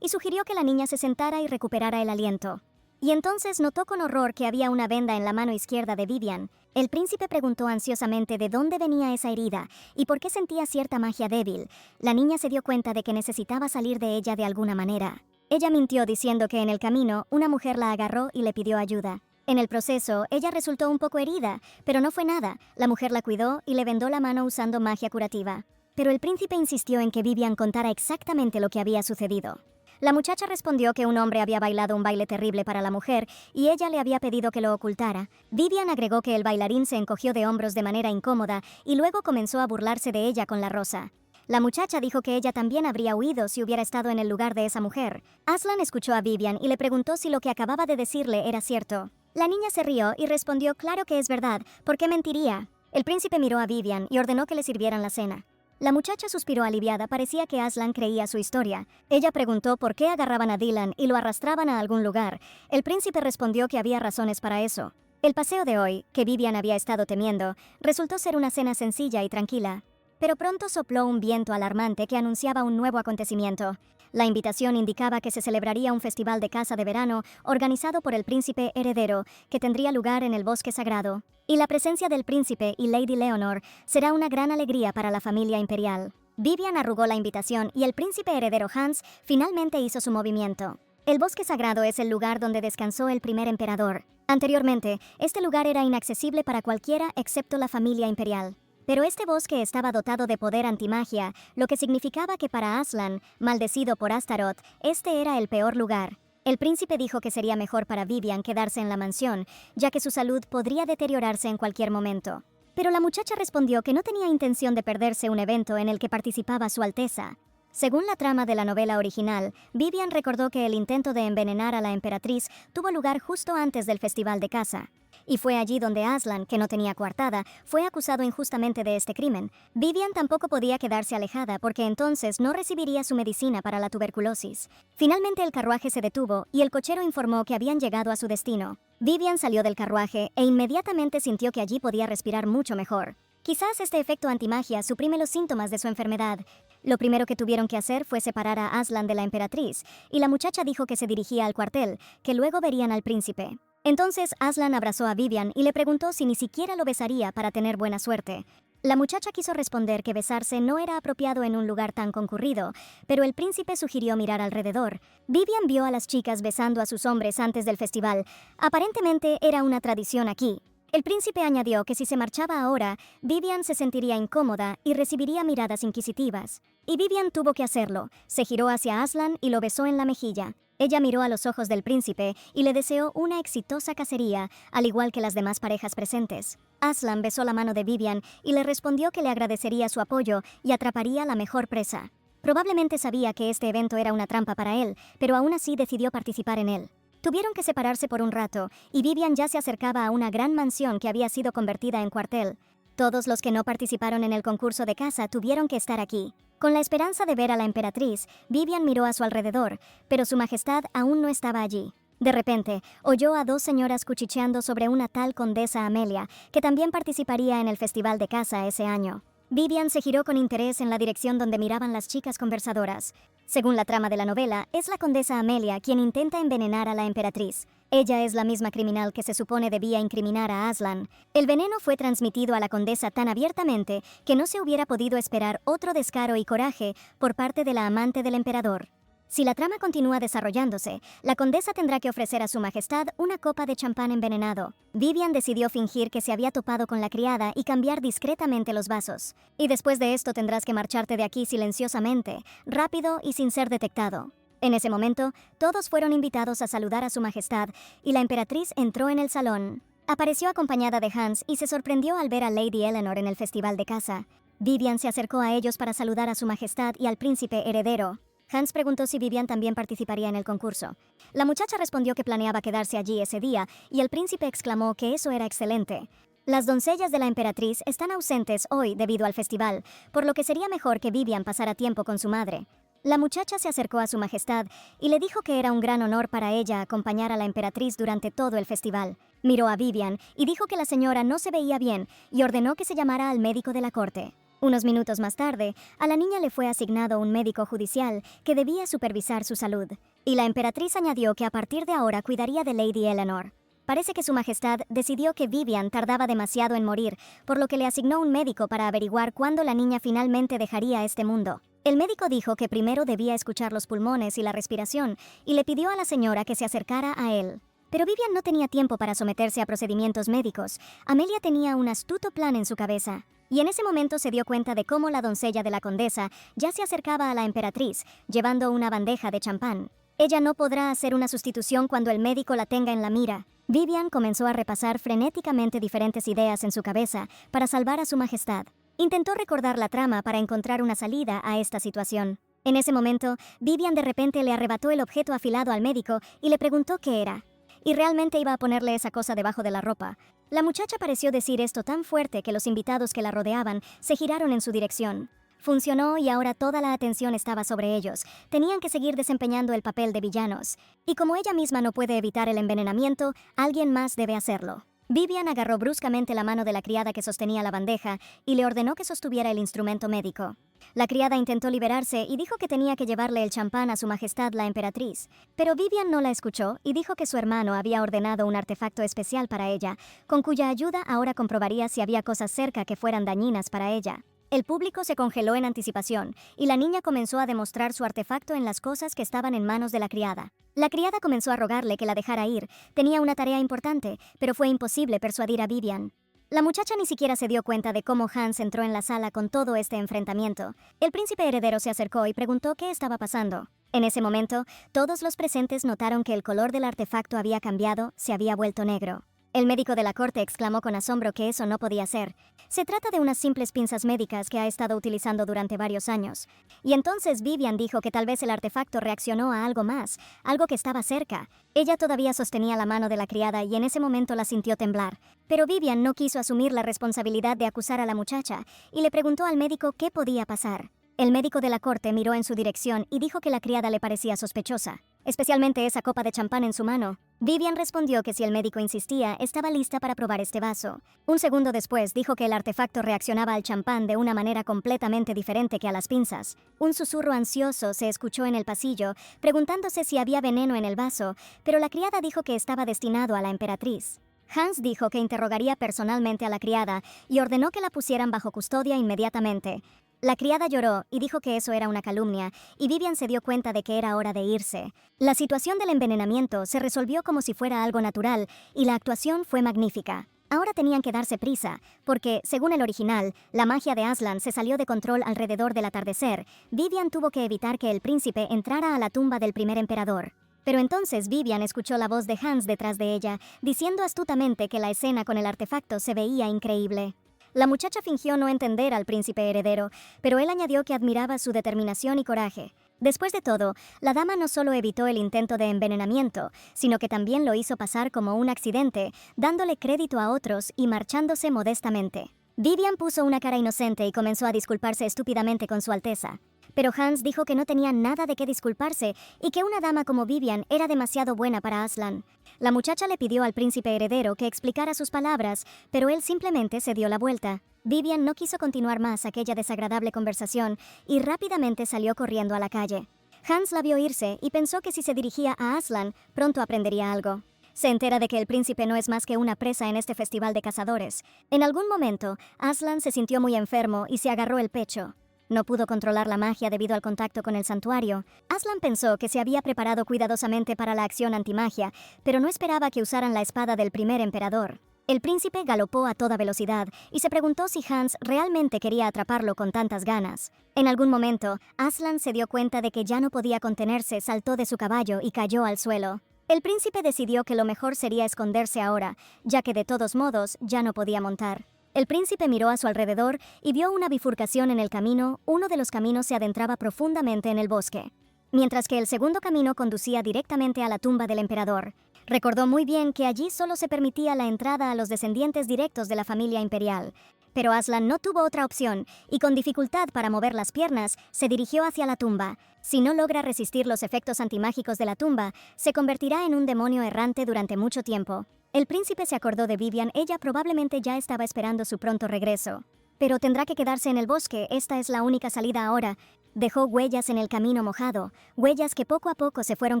y sugirió que la niña se sentara y recuperara el aliento. Y entonces notó con horror que había una venda en la mano izquierda de Vivian. El príncipe preguntó ansiosamente de dónde venía esa herida y por qué sentía cierta magia débil. La niña se dio cuenta de que necesitaba salir de ella de alguna manera. Ella mintió diciendo que en el camino una mujer la agarró y le pidió ayuda. En el proceso, ella resultó un poco herida, pero no fue nada. La mujer la cuidó y le vendó la mano usando magia curativa. Pero el príncipe insistió en que Vivian contara exactamente lo que había sucedido. La muchacha respondió que un hombre había bailado un baile terrible para la mujer y ella le había pedido que lo ocultara. Vivian agregó que el bailarín se encogió de hombros de manera incómoda y luego comenzó a burlarse de ella con la rosa. La muchacha dijo que ella también habría huido si hubiera estado en el lugar de esa mujer. Aslan escuchó a Vivian y le preguntó si lo que acababa de decirle era cierto. La niña se rió y respondió claro que es verdad, ¿por qué mentiría? El príncipe miró a Vivian y ordenó que le sirvieran la cena. La muchacha suspiró aliviada, parecía que Aslan creía su historia. Ella preguntó por qué agarraban a Dylan y lo arrastraban a algún lugar. El príncipe respondió que había razones para eso. El paseo de hoy, que Vivian había estado temiendo, resultó ser una cena sencilla y tranquila. Pero pronto sopló un viento alarmante que anunciaba un nuevo acontecimiento. La invitación indicaba que se celebraría un festival de caza de verano organizado por el príncipe heredero, que tendría lugar en el bosque sagrado. Y la presencia del príncipe y Lady Leonor será una gran alegría para la familia imperial. Vivian arrugó la invitación y el príncipe heredero Hans finalmente hizo su movimiento. El bosque sagrado es el lugar donde descansó el primer emperador. Anteriormente, este lugar era inaccesible para cualquiera excepto la familia imperial. Pero este bosque estaba dotado de poder antimagia, lo que significaba que para Aslan, maldecido por Astaroth, este era el peor lugar. El príncipe dijo que sería mejor para Vivian quedarse en la mansión, ya que su salud podría deteriorarse en cualquier momento. Pero la muchacha respondió que no tenía intención de perderse un evento en el que participaba Su Alteza. Según la trama de la novela original, Vivian recordó que el intento de envenenar a la emperatriz tuvo lugar justo antes del festival de caza. Y fue allí donde Aslan, que no tenía coartada, fue acusado injustamente de este crimen. Vivian tampoco podía quedarse alejada porque entonces no recibiría su medicina para la tuberculosis. Finalmente el carruaje se detuvo y el cochero informó que habían llegado a su destino. Vivian salió del carruaje e inmediatamente sintió que allí podía respirar mucho mejor. Quizás este efecto antimagia suprime los síntomas de su enfermedad. Lo primero que tuvieron que hacer fue separar a Aslan de la emperatriz, y la muchacha dijo que se dirigía al cuartel, que luego verían al príncipe. Entonces Aslan abrazó a Vivian y le preguntó si ni siquiera lo besaría para tener buena suerte. La muchacha quiso responder que besarse no era apropiado en un lugar tan concurrido, pero el príncipe sugirió mirar alrededor. Vivian vio a las chicas besando a sus hombres antes del festival. Aparentemente era una tradición aquí. El príncipe añadió que si se marchaba ahora, Vivian se sentiría incómoda y recibiría miradas inquisitivas. Y Vivian tuvo que hacerlo. Se giró hacia Aslan y lo besó en la mejilla. Ella miró a los ojos del príncipe y le deseó una exitosa cacería, al igual que las demás parejas presentes. Aslan besó la mano de Vivian y le respondió que le agradecería su apoyo y atraparía la mejor presa. Probablemente sabía que este evento era una trampa para él, pero aún así decidió participar en él. Tuvieron que separarse por un rato, y Vivian ya se acercaba a una gran mansión que había sido convertida en cuartel. Todos los que no participaron en el concurso de caza tuvieron que estar aquí. Con la esperanza de ver a la emperatriz, Vivian miró a su alrededor, pero su majestad aún no estaba allí. De repente, oyó a dos señoras cuchicheando sobre una tal condesa Amelia, que también participaría en el festival de caza ese año. Vivian se giró con interés en la dirección donde miraban las chicas conversadoras. Según la trama de la novela, es la condesa Amelia quien intenta envenenar a la emperatriz. Ella es la misma criminal que se supone debía incriminar a Aslan. El veneno fue transmitido a la condesa tan abiertamente que no se hubiera podido esperar otro descaro y coraje por parte de la amante del emperador. Si la trama continúa desarrollándose, la condesa tendrá que ofrecer a su majestad una copa de champán envenenado. Vivian decidió fingir que se había topado con la criada y cambiar discretamente los vasos. Y después de esto tendrás que marcharte de aquí silenciosamente, rápido y sin ser detectado. En ese momento, todos fueron invitados a saludar a su majestad y la emperatriz entró en el salón. Apareció acompañada de Hans y se sorprendió al ver a Lady Eleanor en el festival de caza. Vivian se acercó a ellos para saludar a su majestad y al príncipe heredero. Hans preguntó si Vivian también participaría en el concurso. La muchacha respondió que planeaba quedarse allí ese día y el príncipe exclamó que eso era excelente. Las doncellas de la emperatriz están ausentes hoy debido al festival, por lo que sería mejor que Vivian pasara tiempo con su madre. La muchacha se acercó a su majestad y le dijo que era un gran honor para ella acompañar a la emperatriz durante todo el festival. Miró a Vivian y dijo que la señora no se veía bien y ordenó que se llamara al médico de la corte. Unos minutos más tarde, a la niña le fue asignado un médico judicial que debía supervisar su salud, y la emperatriz añadió que a partir de ahora cuidaría de Lady Eleanor. Parece que su majestad decidió que Vivian tardaba demasiado en morir, por lo que le asignó un médico para averiguar cuándo la niña finalmente dejaría este mundo. El médico dijo que primero debía escuchar los pulmones y la respiración, y le pidió a la señora que se acercara a él. Pero Vivian no tenía tiempo para someterse a procedimientos médicos. Amelia tenía un astuto plan en su cabeza. Y en ese momento se dio cuenta de cómo la doncella de la condesa ya se acercaba a la emperatriz, llevando una bandeja de champán. Ella no podrá hacer una sustitución cuando el médico la tenga en la mira. Vivian comenzó a repasar frenéticamente diferentes ideas en su cabeza para salvar a su majestad. Intentó recordar la trama para encontrar una salida a esta situación. En ese momento, Vivian de repente le arrebató el objeto afilado al médico y le preguntó qué era. Y realmente iba a ponerle esa cosa debajo de la ropa. La muchacha pareció decir esto tan fuerte que los invitados que la rodeaban se giraron en su dirección. Funcionó y ahora toda la atención estaba sobre ellos. Tenían que seguir desempeñando el papel de villanos. Y como ella misma no puede evitar el envenenamiento, alguien más debe hacerlo. Vivian agarró bruscamente la mano de la criada que sostenía la bandeja y le ordenó que sostuviera el instrumento médico. La criada intentó liberarse y dijo que tenía que llevarle el champán a su majestad la emperatriz. Pero Vivian no la escuchó y dijo que su hermano había ordenado un artefacto especial para ella, con cuya ayuda ahora comprobaría si había cosas cerca que fueran dañinas para ella. El público se congeló en anticipación y la niña comenzó a demostrar su artefacto en las cosas que estaban en manos de la criada. La criada comenzó a rogarle que la dejara ir. Tenía una tarea importante, pero fue imposible persuadir a Vivian. La muchacha ni siquiera se dio cuenta de cómo Hans entró en la sala con todo este enfrentamiento. El príncipe heredero se acercó y preguntó qué estaba pasando. En ese momento, todos los presentes notaron que el color del artefacto había cambiado, se había vuelto negro. El médico de la corte exclamó con asombro que eso no podía ser. Se trata de unas simples pinzas médicas que ha estado utilizando durante varios años. Y entonces Vivian dijo que tal vez el artefacto reaccionó a algo más, algo que estaba cerca. Ella todavía sostenía la mano de la criada y en ese momento la sintió temblar. Pero Vivian no quiso asumir la responsabilidad de acusar a la muchacha y le preguntó al médico qué podía pasar. El médico de la corte miró en su dirección y dijo que la criada le parecía sospechosa, especialmente esa copa de champán en su mano. Vivian respondió que si el médico insistía, estaba lista para probar este vaso. Un segundo después dijo que el artefacto reaccionaba al champán de una manera completamente diferente que a las pinzas. Un susurro ansioso se escuchó en el pasillo, preguntándose si había veneno en el vaso, pero la criada dijo que estaba destinado a la emperatriz. Hans dijo que interrogaría personalmente a la criada y ordenó que la pusieran bajo custodia inmediatamente. La criada lloró y dijo que eso era una calumnia, y Vivian se dio cuenta de que era hora de irse. La situación del envenenamiento se resolvió como si fuera algo natural, y la actuación fue magnífica. Ahora tenían que darse prisa, porque, según el original, la magia de Aslan se salió de control alrededor del atardecer. Vivian tuvo que evitar que el príncipe entrara a la tumba del primer emperador. Pero entonces Vivian escuchó la voz de Hans detrás de ella, diciendo astutamente que la escena con el artefacto se veía increíble. La muchacha fingió no entender al príncipe heredero, pero él añadió que admiraba su determinación y coraje. Después de todo, la dama no solo evitó el intento de envenenamiento, sino que también lo hizo pasar como un accidente, dándole crédito a otros y marchándose modestamente. Vivian puso una cara inocente y comenzó a disculparse estúpidamente con su Alteza. Pero Hans dijo que no tenía nada de qué disculparse y que una dama como Vivian era demasiado buena para Aslan. La muchacha le pidió al príncipe heredero que explicara sus palabras, pero él simplemente se dio la vuelta. Vivian no quiso continuar más aquella desagradable conversación y rápidamente salió corriendo a la calle. Hans la vio irse y pensó que si se dirigía a Aslan, pronto aprendería algo. Se entera de que el príncipe no es más que una presa en este festival de cazadores. En algún momento, Aslan se sintió muy enfermo y se agarró el pecho. No pudo controlar la magia debido al contacto con el santuario. Aslan pensó que se había preparado cuidadosamente para la acción antimagia, pero no esperaba que usaran la espada del primer emperador. El príncipe galopó a toda velocidad y se preguntó si Hans realmente quería atraparlo con tantas ganas. En algún momento, Aslan se dio cuenta de que ya no podía contenerse, saltó de su caballo y cayó al suelo. El príncipe decidió que lo mejor sería esconderse ahora, ya que de todos modos ya no podía montar. El príncipe miró a su alrededor y vio una bifurcación en el camino. Uno de los caminos se adentraba profundamente en el bosque, mientras que el segundo camino conducía directamente a la tumba del emperador. Recordó muy bien que allí solo se permitía la entrada a los descendientes directos de la familia imperial. Pero Aslan no tuvo otra opción, y con dificultad para mover las piernas, se dirigió hacia la tumba. Si no logra resistir los efectos antimágicos de la tumba, se convertirá en un demonio errante durante mucho tiempo. El príncipe se acordó de Vivian, ella probablemente ya estaba esperando su pronto regreso. Pero tendrá que quedarse en el bosque, esta es la única salida ahora. Dejó huellas en el camino mojado, huellas que poco a poco se fueron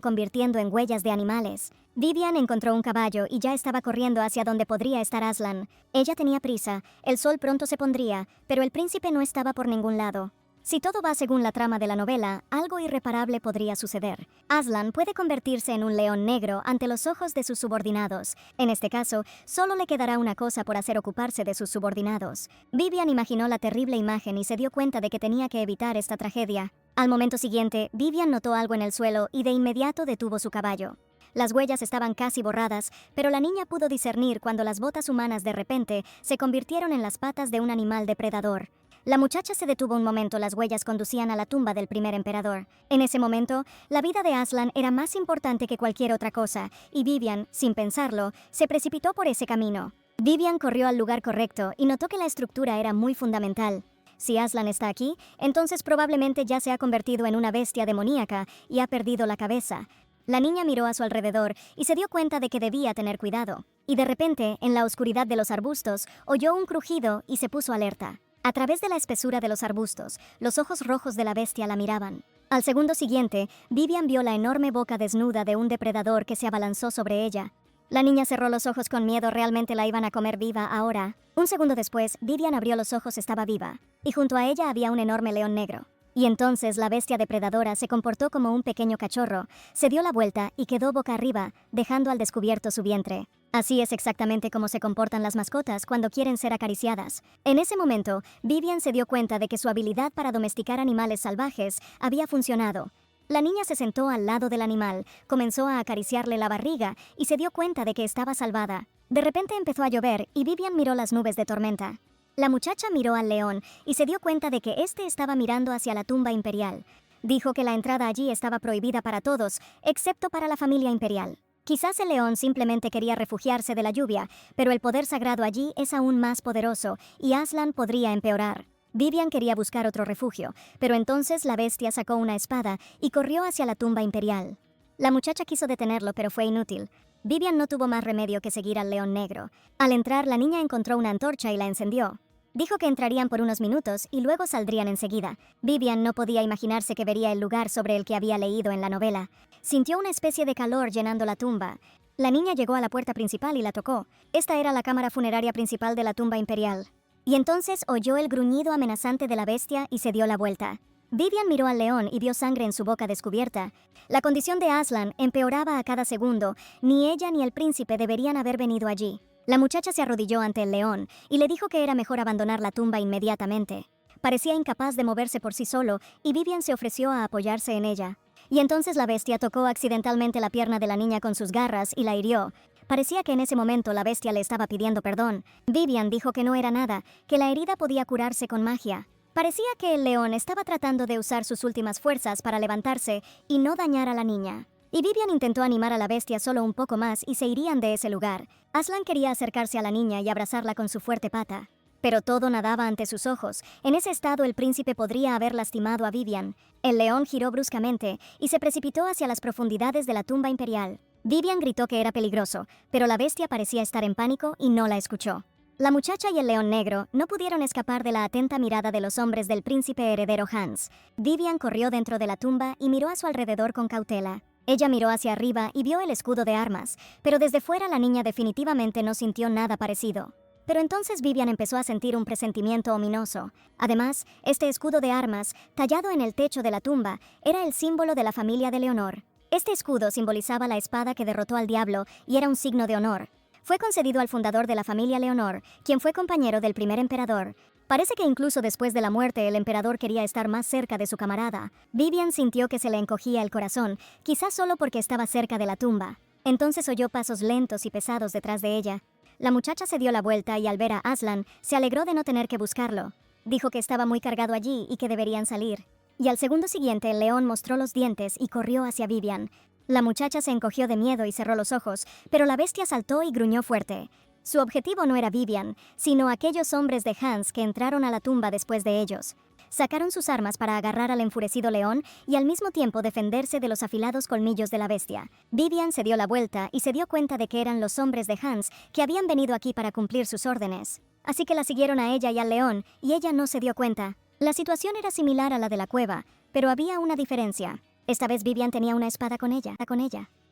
convirtiendo en huellas de animales. Vivian encontró un caballo y ya estaba corriendo hacia donde podría estar Aslan. Ella tenía prisa, el sol pronto se pondría, pero el príncipe no estaba por ningún lado. Si todo va según la trama de la novela, algo irreparable podría suceder. Aslan puede convertirse en un león negro ante los ojos de sus subordinados. En este caso, solo le quedará una cosa por hacer: ocuparse de sus subordinados. Vivian imaginó la terrible imagen y se dio cuenta de que tenía que evitar esta tragedia. Al momento siguiente, Vivian notó algo en el suelo y de inmediato detuvo su caballo. Las huellas estaban casi borradas, pero la niña pudo discernir cuando las botas humanas de repente se convirtieron en las patas de un animal depredador. La muchacha se detuvo un momento, las huellas conducían a la tumba del primer emperador. En ese momento, la vida de Aslan era más importante que cualquier otra cosa, y Vivian, sin pensarlo, se precipitó por ese camino. Vivian corrió al lugar correcto y notó que la estructura era muy fundamental. Si Aslan está aquí, entonces probablemente ya se ha convertido en una bestia demoníaca y ha perdido la cabeza. La niña miró a su alrededor y se dio cuenta de que debía tener cuidado. Y de repente, en la oscuridad de los arbustos, oyó un crujido y se puso alerta. A través de la espesura de los arbustos, los ojos rojos de la bestia la miraban. Al segundo siguiente, Vivian vio la enorme boca desnuda de un depredador que se abalanzó sobre ella. La niña cerró los ojos con miedo, realmente la iban a comer viva ahora. Un segundo después, Vivian abrió los ojos, estaba viva, y junto a ella había un enorme león negro. Y entonces la bestia depredadora se comportó como un pequeño cachorro, se dio la vuelta y quedó boca arriba, dejando al descubierto su vientre. Así es exactamente como se comportan las mascotas cuando quieren ser acariciadas. En ese momento, Vivian se dio cuenta de que su habilidad para domesticar animales salvajes había funcionado. La niña se sentó al lado del animal, comenzó a acariciarle la barriga y se dio cuenta de que estaba salvada. De repente empezó a llover y Vivian miró las nubes de tormenta. La muchacha miró al león y se dio cuenta de que éste estaba mirando hacia la tumba imperial. Dijo que la entrada allí estaba prohibida para todos, excepto para la familia imperial. Quizás el león simplemente quería refugiarse de la lluvia, pero el poder sagrado allí es aún más poderoso y Aslan podría empeorar. Vivian quería buscar otro refugio, pero entonces la bestia sacó una espada y corrió hacia la tumba imperial. La muchacha quiso detenerlo, pero fue inútil. Vivian no tuvo más remedio que seguir al león negro. Al entrar, la niña encontró una antorcha y la encendió. Dijo que entrarían por unos minutos y luego saldrían enseguida. Vivian no podía imaginarse que vería el lugar sobre el que había leído en la novela. Sintió una especie de calor llenando la tumba. La niña llegó a la puerta principal y la tocó. Esta era la cámara funeraria principal de la tumba imperial. Y entonces oyó el gruñido amenazante de la bestia y se dio la vuelta. Vivian miró al león y vio sangre en su boca descubierta. La condición de Aslan empeoraba a cada segundo. Ni ella ni el príncipe deberían haber venido allí. La muchacha se arrodilló ante el león y le dijo que era mejor abandonar la tumba inmediatamente. Parecía incapaz de moverse por sí solo y Vivian se ofreció a apoyarse en ella. Y entonces la bestia tocó accidentalmente la pierna de la niña con sus garras y la hirió. Parecía que en ese momento la bestia le estaba pidiendo perdón. Vivian dijo que no era nada, que la herida podía curarse con magia. Parecía que el león estaba tratando de usar sus últimas fuerzas para levantarse y no dañar a la niña. Y Vivian intentó animar a la bestia solo un poco más y se irían de ese lugar. Aslan quería acercarse a la niña y abrazarla con su fuerte pata. Pero todo nadaba ante sus ojos. En ese estado el príncipe podría haber lastimado a Vivian. El león giró bruscamente y se precipitó hacia las profundidades de la tumba imperial. Vivian gritó que era peligroso, pero la bestia parecía estar en pánico y no la escuchó. La muchacha y el león negro no pudieron escapar de la atenta mirada de los hombres del príncipe heredero Hans. Vivian corrió dentro de la tumba y miró a su alrededor con cautela. Ella miró hacia arriba y vio el escudo de armas, pero desde fuera la niña definitivamente no sintió nada parecido. Pero entonces Vivian empezó a sentir un presentimiento ominoso. Además, este escudo de armas, tallado en el techo de la tumba, era el símbolo de la familia de Leonor. Este escudo simbolizaba la espada que derrotó al diablo y era un signo de honor. Fue concedido al fundador de la familia Leonor, quien fue compañero del primer emperador. Parece que incluso después de la muerte el emperador quería estar más cerca de su camarada. Vivian sintió que se le encogía el corazón, quizás solo porque estaba cerca de la tumba. Entonces oyó pasos lentos y pesados detrás de ella. La muchacha se dio la vuelta y al ver a Aslan, se alegró de no tener que buscarlo. Dijo que estaba muy cargado allí y que deberían salir. Y al segundo siguiente el león mostró los dientes y corrió hacia Vivian. La muchacha se encogió de miedo y cerró los ojos, pero la bestia saltó y gruñó fuerte. Su objetivo no era Vivian, sino aquellos hombres de Hans que entraron a la tumba después de ellos. Sacaron sus armas para agarrar al enfurecido león y al mismo tiempo defenderse de los afilados colmillos de la bestia. Vivian se dio la vuelta y se dio cuenta de que eran los hombres de Hans que habían venido aquí para cumplir sus órdenes. Así que la siguieron a ella y al león, y ella no se dio cuenta. La situación era similar a la de la cueva, pero había una diferencia. Esta vez Vivian tenía una espada con ella.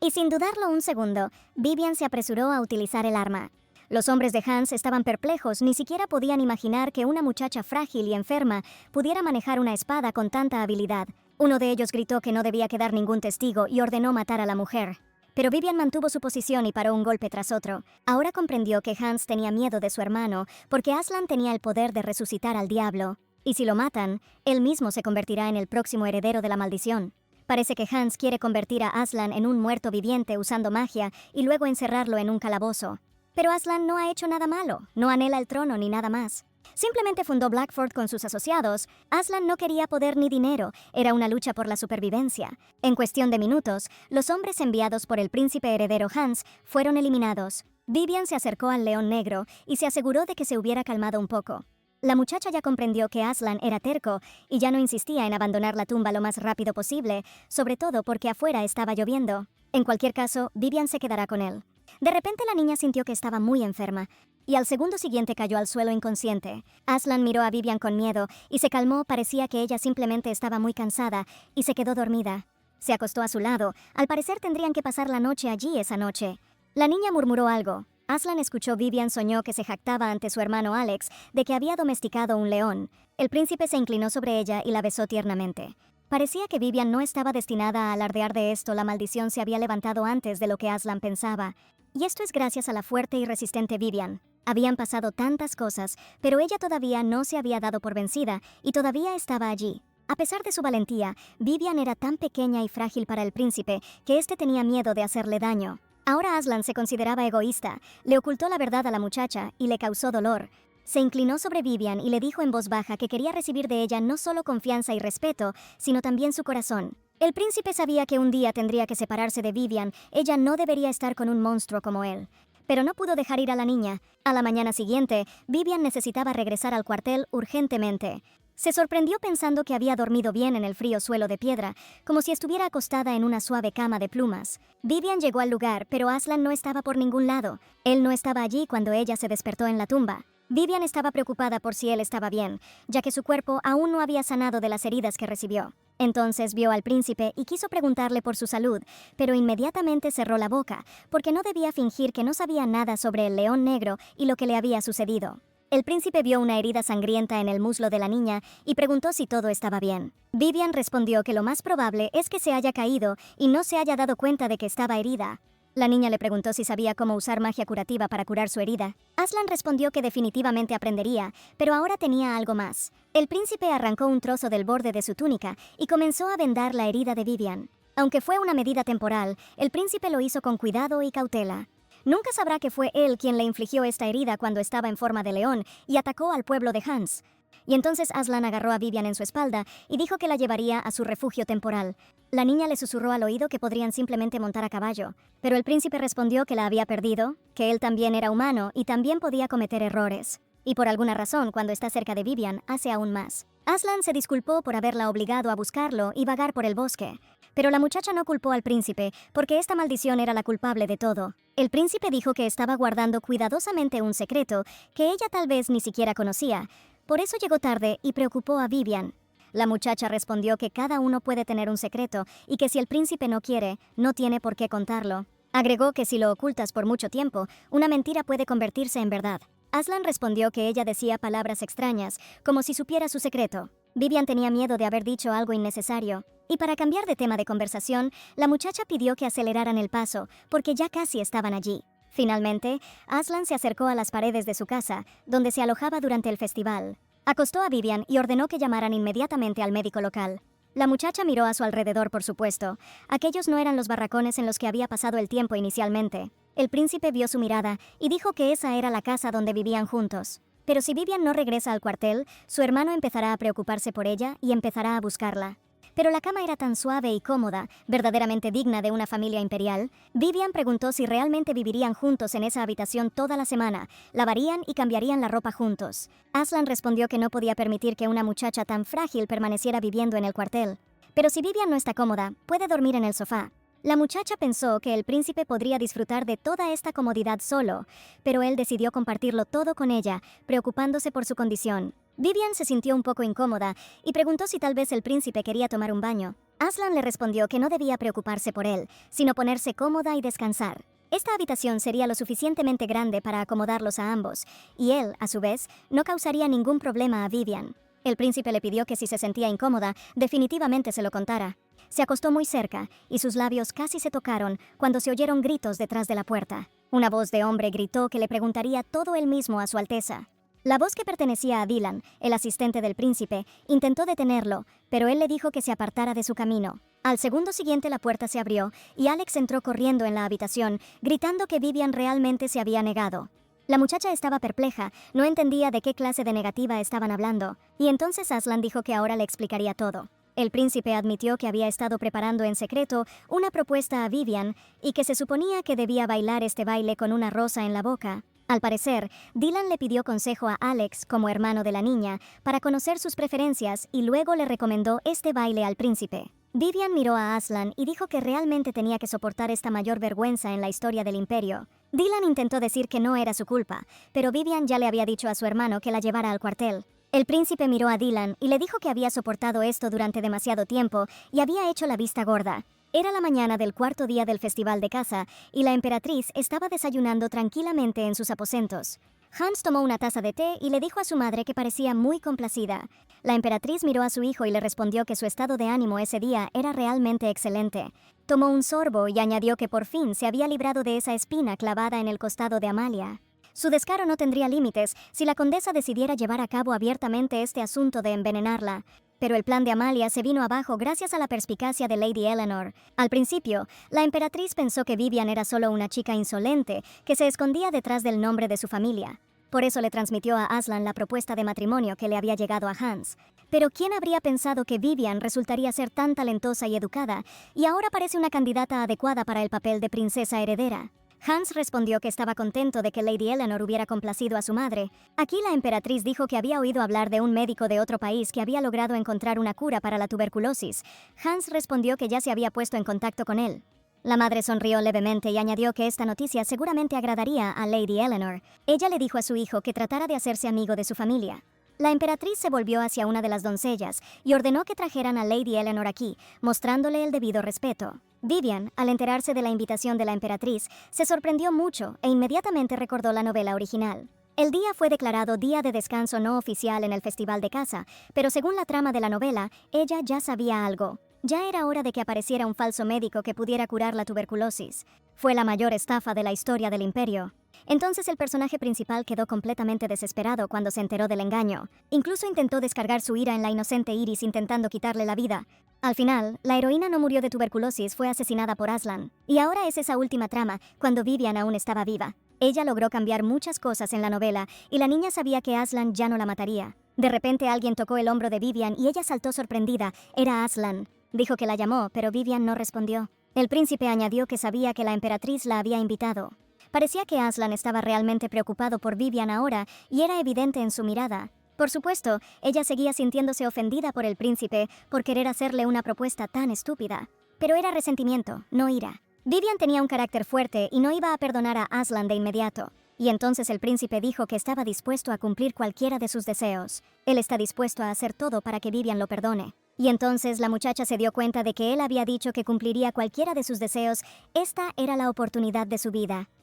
Y sin dudarlo un segundo, Vivian se apresuró a utilizar el arma. Los hombres de Hans estaban perplejos, ni siquiera podían imaginar que una muchacha frágil y enferma pudiera manejar una espada con tanta habilidad. Uno de ellos gritó que no debía quedar ningún testigo y ordenó matar a la mujer. Pero Vivian mantuvo su posición y paró un golpe tras otro. Ahora comprendió que Hans tenía miedo de su hermano, porque Aslan tenía el poder de resucitar al diablo. Y si lo matan, él mismo se convertirá en el próximo heredero de la maldición. Parece que Hans quiere convertir a Aslan en un muerto viviente usando magia y luego encerrarlo en un calabozo. Pero Aslan no ha hecho nada malo, no anhela el trono ni nada más. Simplemente fundó Blackford con sus asociados. Aslan no quería poder ni dinero, era una lucha por la supervivencia. En cuestión de minutos, los hombres enviados por el príncipe heredero Hans fueron eliminados. Vivian se acercó al león negro y se aseguró de que se hubiera calmado un poco. La muchacha ya comprendió que Aslan era terco y ya no insistía en abandonar la tumba lo más rápido posible, sobre todo porque afuera estaba lloviendo. En cualquier caso, Vivian se quedará con él. De repente la niña sintió que estaba muy enferma, y al segundo siguiente cayó al suelo inconsciente. Aslan miró a Vivian con miedo, y se calmó. Parecía que ella simplemente estaba muy cansada, y se quedó dormida. Se acostó a su lado. Al parecer tendrían que pasar la noche allí esa noche. La niña murmuró algo. Aslan escuchó. Vivian soñó que se jactaba ante su hermano Alex de que había domesticado un león. El príncipe se inclinó sobre ella y la besó tiernamente. Parecía que Vivian no estaba destinada a alardear de esto. La maldición se había levantado antes de lo que Aslan pensaba. Y esto es gracias a la fuerte y resistente Vivian. Habían pasado tantas cosas, pero ella todavía no se había dado por vencida y todavía estaba allí. A pesar de su valentía, Vivian era tan pequeña y frágil para el príncipe que éste tenía miedo de hacerle daño. Ahora Aslan se consideraba egoísta, le ocultó la verdad a la muchacha y le causó dolor. Se inclinó sobre Vivian y le dijo en voz baja que quería recibir de ella no solo confianza y respeto, sino también su corazón. El príncipe sabía que un día tendría que separarse de Vivian. Ella no debería estar con un monstruo como él. Pero no pudo dejar ir a la niña. A la mañana siguiente, Vivian necesitaba regresar al cuartel urgentemente. Se sorprendió pensando que había dormido bien en el frío suelo de piedra, como si estuviera acostada en una suave cama de plumas. Vivian llegó al lugar, pero Aslan no estaba por ningún lado. Él no estaba allí cuando ella se despertó en la tumba. Vivian estaba preocupada por si él estaba bien, ya que su cuerpo aún no había sanado de las heridas que recibió. Entonces vio al príncipe y quiso preguntarle por su salud, pero inmediatamente cerró la boca, porque no debía fingir que no sabía nada sobre el león negro y lo que le había sucedido. El príncipe vio una herida sangrienta en el muslo de la niña y preguntó si todo estaba bien. Vivian respondió que lo más probable es que se haya caído y no se haya dado cuenta de que estaba herida. La niña le preguntó si sabía cómo usar magia curativa para curar su herida. Aslan respondió que definitivamente aprendería, pero ahora tenía algo más. El príncipe arrancó un trozo del borde de su túnica y comenzó a vendar la herida de Vivian. Aunque fue una medida temporal, el príncipe lo hizo con cuidado y cautela. Nunca sabrá que fue él quien le infligió esta herida cuando estaba en forma de león y atacó al pueblo de Hans. Y entonces Aslan agarró a Vivian en su espalda y dijo que la llevaría a su refugio temporal. La niña le susurró al oído que podrían simplemente montar a caballo, pero el príncipe respondió que la había perdido, que él también era humano y también podía cometer errores. Y por alguna razón, cuando está cerca de Vivian, hace aún más. Aslan se disculpó por haberla obligado a buscarlo y vagar por el bosque. Pero la muchacha no culpó al príncipe, porque esta maldición era la culpable de todo. El príncipe dijo que estaba guardando cuidadosamente un secreto que ella tal vez ni siquiera conocía. Por eso llegó tarde y preocupó a Vivian. La muchacha respondió que cada uno puede tener un secreto y que si el príncipe no quiere, no tiene por qué contarlo. Agregó que si lo ocultas por mucho tiempo, una mentira puede convertirse en verdad. Aslan respondió que ella decía palabras extrañas, como si supiera su secreto. Vivian tenía miedo de haber dicho algo innecesario. Y para cambiar de tema de conversación, la muchacha pidió que aceleraran el paso, porque ya casi estaban allí. Finalmente, Aslan se acercó a las paredes de su casa, donde se alojaba durante el festival. Acostó a Vivian y ordenó que llamaran inmediatamente al médico local. La muchacha miró a su alrededor, por supuesto. Aquellos no eran los barracones en los que había pasado el tiempo inicialmente. El príncipe vio su mirada y dijo que esa era la casa donde vivían juntos. Pero si Vivian no regresa al cuartel, su hermano empezará a preocuparse por ella y empezará a buscarla. Pero la cama era tan suave y cómoda, verdaderamente digna de una familia imperial. Vivian preguntó si realmente vivirían juntos en esa habitación toda la semana, lavarían y cambiarían la ropa juntos. Aslan respondió que no podía permitir que una muchacha tan frágil permaneciera viviendo en el cuartel. Pero si Vivian no está cómoda, puede dormir en el sofá. La muchacha pensó que el príncipe podría disfrutar de toda esta comodidad solo, pero él decidió compartirlo todo con ella, preocupándose por su condición. Vivian se sintió un poco incómoda y preguntó si tal vez el príncipe quería tomar un baño. Aslan le respondió que no debía preocuparse por él, sino ponerse cómoda y descansar. Esta habitación sería lo suficientemente grande para acomodarlos a ambos, y él, a su vez, no causaría ningún problema a Vivian. El príncipe le pidió que si se sentía incómoda, definitivamente se lo contara. Se acostó muy cerca, y sus labios casi se tocaron cuando se oyeron gritos detrás de la puerta. Una voz de hombre gritó que le preguntaría todo él mismo a su Alteza. La voz que pertenecía a Dylan, el asistente del príncipe, intentó detenerlo, pero él le dijo que se apartara de su camino. Al segundo siguiente la puerta se abrió, y Alex entró corriendo en la habitación, gritando que Vivian realmente se había negado. La muchacha estaba perpleja, no entendía de qué clase de negativa estaban hablando, y entonces Aslan dijo que ahora le explicaría todo. El príncipe admitió que había estado preparando en secreto una propuesta a Vivian y que se suponía que debía bailar este baile con una rosa en la boca. Al parecer, Dylan le pidió consejo a Alex, como hermano de la niña, para conocer sus preferencias y luego le recomendó este baile al príncipe. Vivian miró a Aslan y dijo que realmente tenía que soportar esta mayor vergüenza en la historia del imperio. Dylan intentó decir que no era su culpa, pero Vivian ya le había dicho a su hermano que la llevara al cuartel. El príncipe miró a Dylan y le dijo que había soportado esto durante demasiado tiempo y había hecho la vista gorda. Era la mañana del cuarto día del festival de caza y la emperatriz estaba desayunando tranquilamente en sus aposentos. Hans tomó una taza de té y le dijo a su madre que parecía muy complacida. La emperatriz miró a su hijo y le respondió que su estado de ánimo ese día era realmente excelente. Tomó un sorbo y añadió que por fin se había librado de esa espina clavada en el costado de Amalia. Su descaro no tendría límites si la condesa decidiera llevar a cabo abiertamente este asunto de envenenarla. Pero el plan de Amalia se vino abajo gracias a la perspicacia de Lady Eleanor. Al principio, la emperatriz pensó que Vivian era solo una chica insolente que se escondía detrás del nombre de su familia. Por eso le transmitió a Aslan la propuesta de matrimonio que le había llegado a Hans. Pero ¿quién habría pensado que Vivian resultaría ser tan talentosa y educada y ahora parece una candidata adecuada para el papel de princesa heredera? Hans respondió que estaba contento de que Lady Eleanor hubiera complacido a su madre. Aquí la emperatriz dijo que había oído hablar de un médico de otro país que había logrado encontrar una cura para la tuberculosis. Hans respondió que ya se había puesto en contacto con él. La madre sonrió levemente y añadió que esta noticia seguramente agradaría a Lady Eleanor. Ella le dijo a su hijo que tratara de hacerse amigo de su familia. La emperatriz se volvió hacia una de las doncellas y ordenó que trajeran a Lady Eleanor aquí, mostrándole el debido respeto. Vivian, al enterarse de la invitación de la emperatriz, se sorprendió mucho e inmediatamente recordó la novela original. El día fue declarado día de descanso no oficial en el festival de caza, pero según la trama de la novela, ella ya sabía algo. Ya era hora de que apareciera un falso médico que pudiera curar la tuberculosis. Fue la mayor estafa de la historia del imperio. Entonces el personaje principal quedó completamente desesperado cuando se enteró del engaño. Incluso intentó descargar su ira en la inocente Iris intentando quitarle la vida. Al final, la heroína no murió de tuberculosis, fue asesinada por Aslan. Y ahora es esa última trama, cuando Vivian aún estaba viva. Ella logró cambiar muchas cosas en la novela y la niña sabía que Aslan ya no la mataría. De repente alguien tocó el hombro de Vivian y ella saltó sorprendida. Era Aslan. Dijo que la llamó, pero Vivian no respondió. El príncipe añadió que sabía que la emperatriz la había invitado. Parecía que Aslan estaba realmente preocupado por Vivian ahora y era evidente en su mirada. Por supuesto, ella seguía sintiéndose ofendida por el príncipe por querer hacerle una propuesta tan estúpida. Pero era resentimiento, no ira. Vivian tenía un carácter fuerte y no iba a perdonar a Aslan de inmediato. Y entonces el príncipe dijo que estaba dispuesto a cumplir cualquiera de sus deseos. Él está dispuesto a hacer todo para que Vivian lo perdone. Y entonces la muchacha se dio cuenta de que él había dicho que cumpliría cualquiera de sus deseos. Esta era la oportunidad de su vida.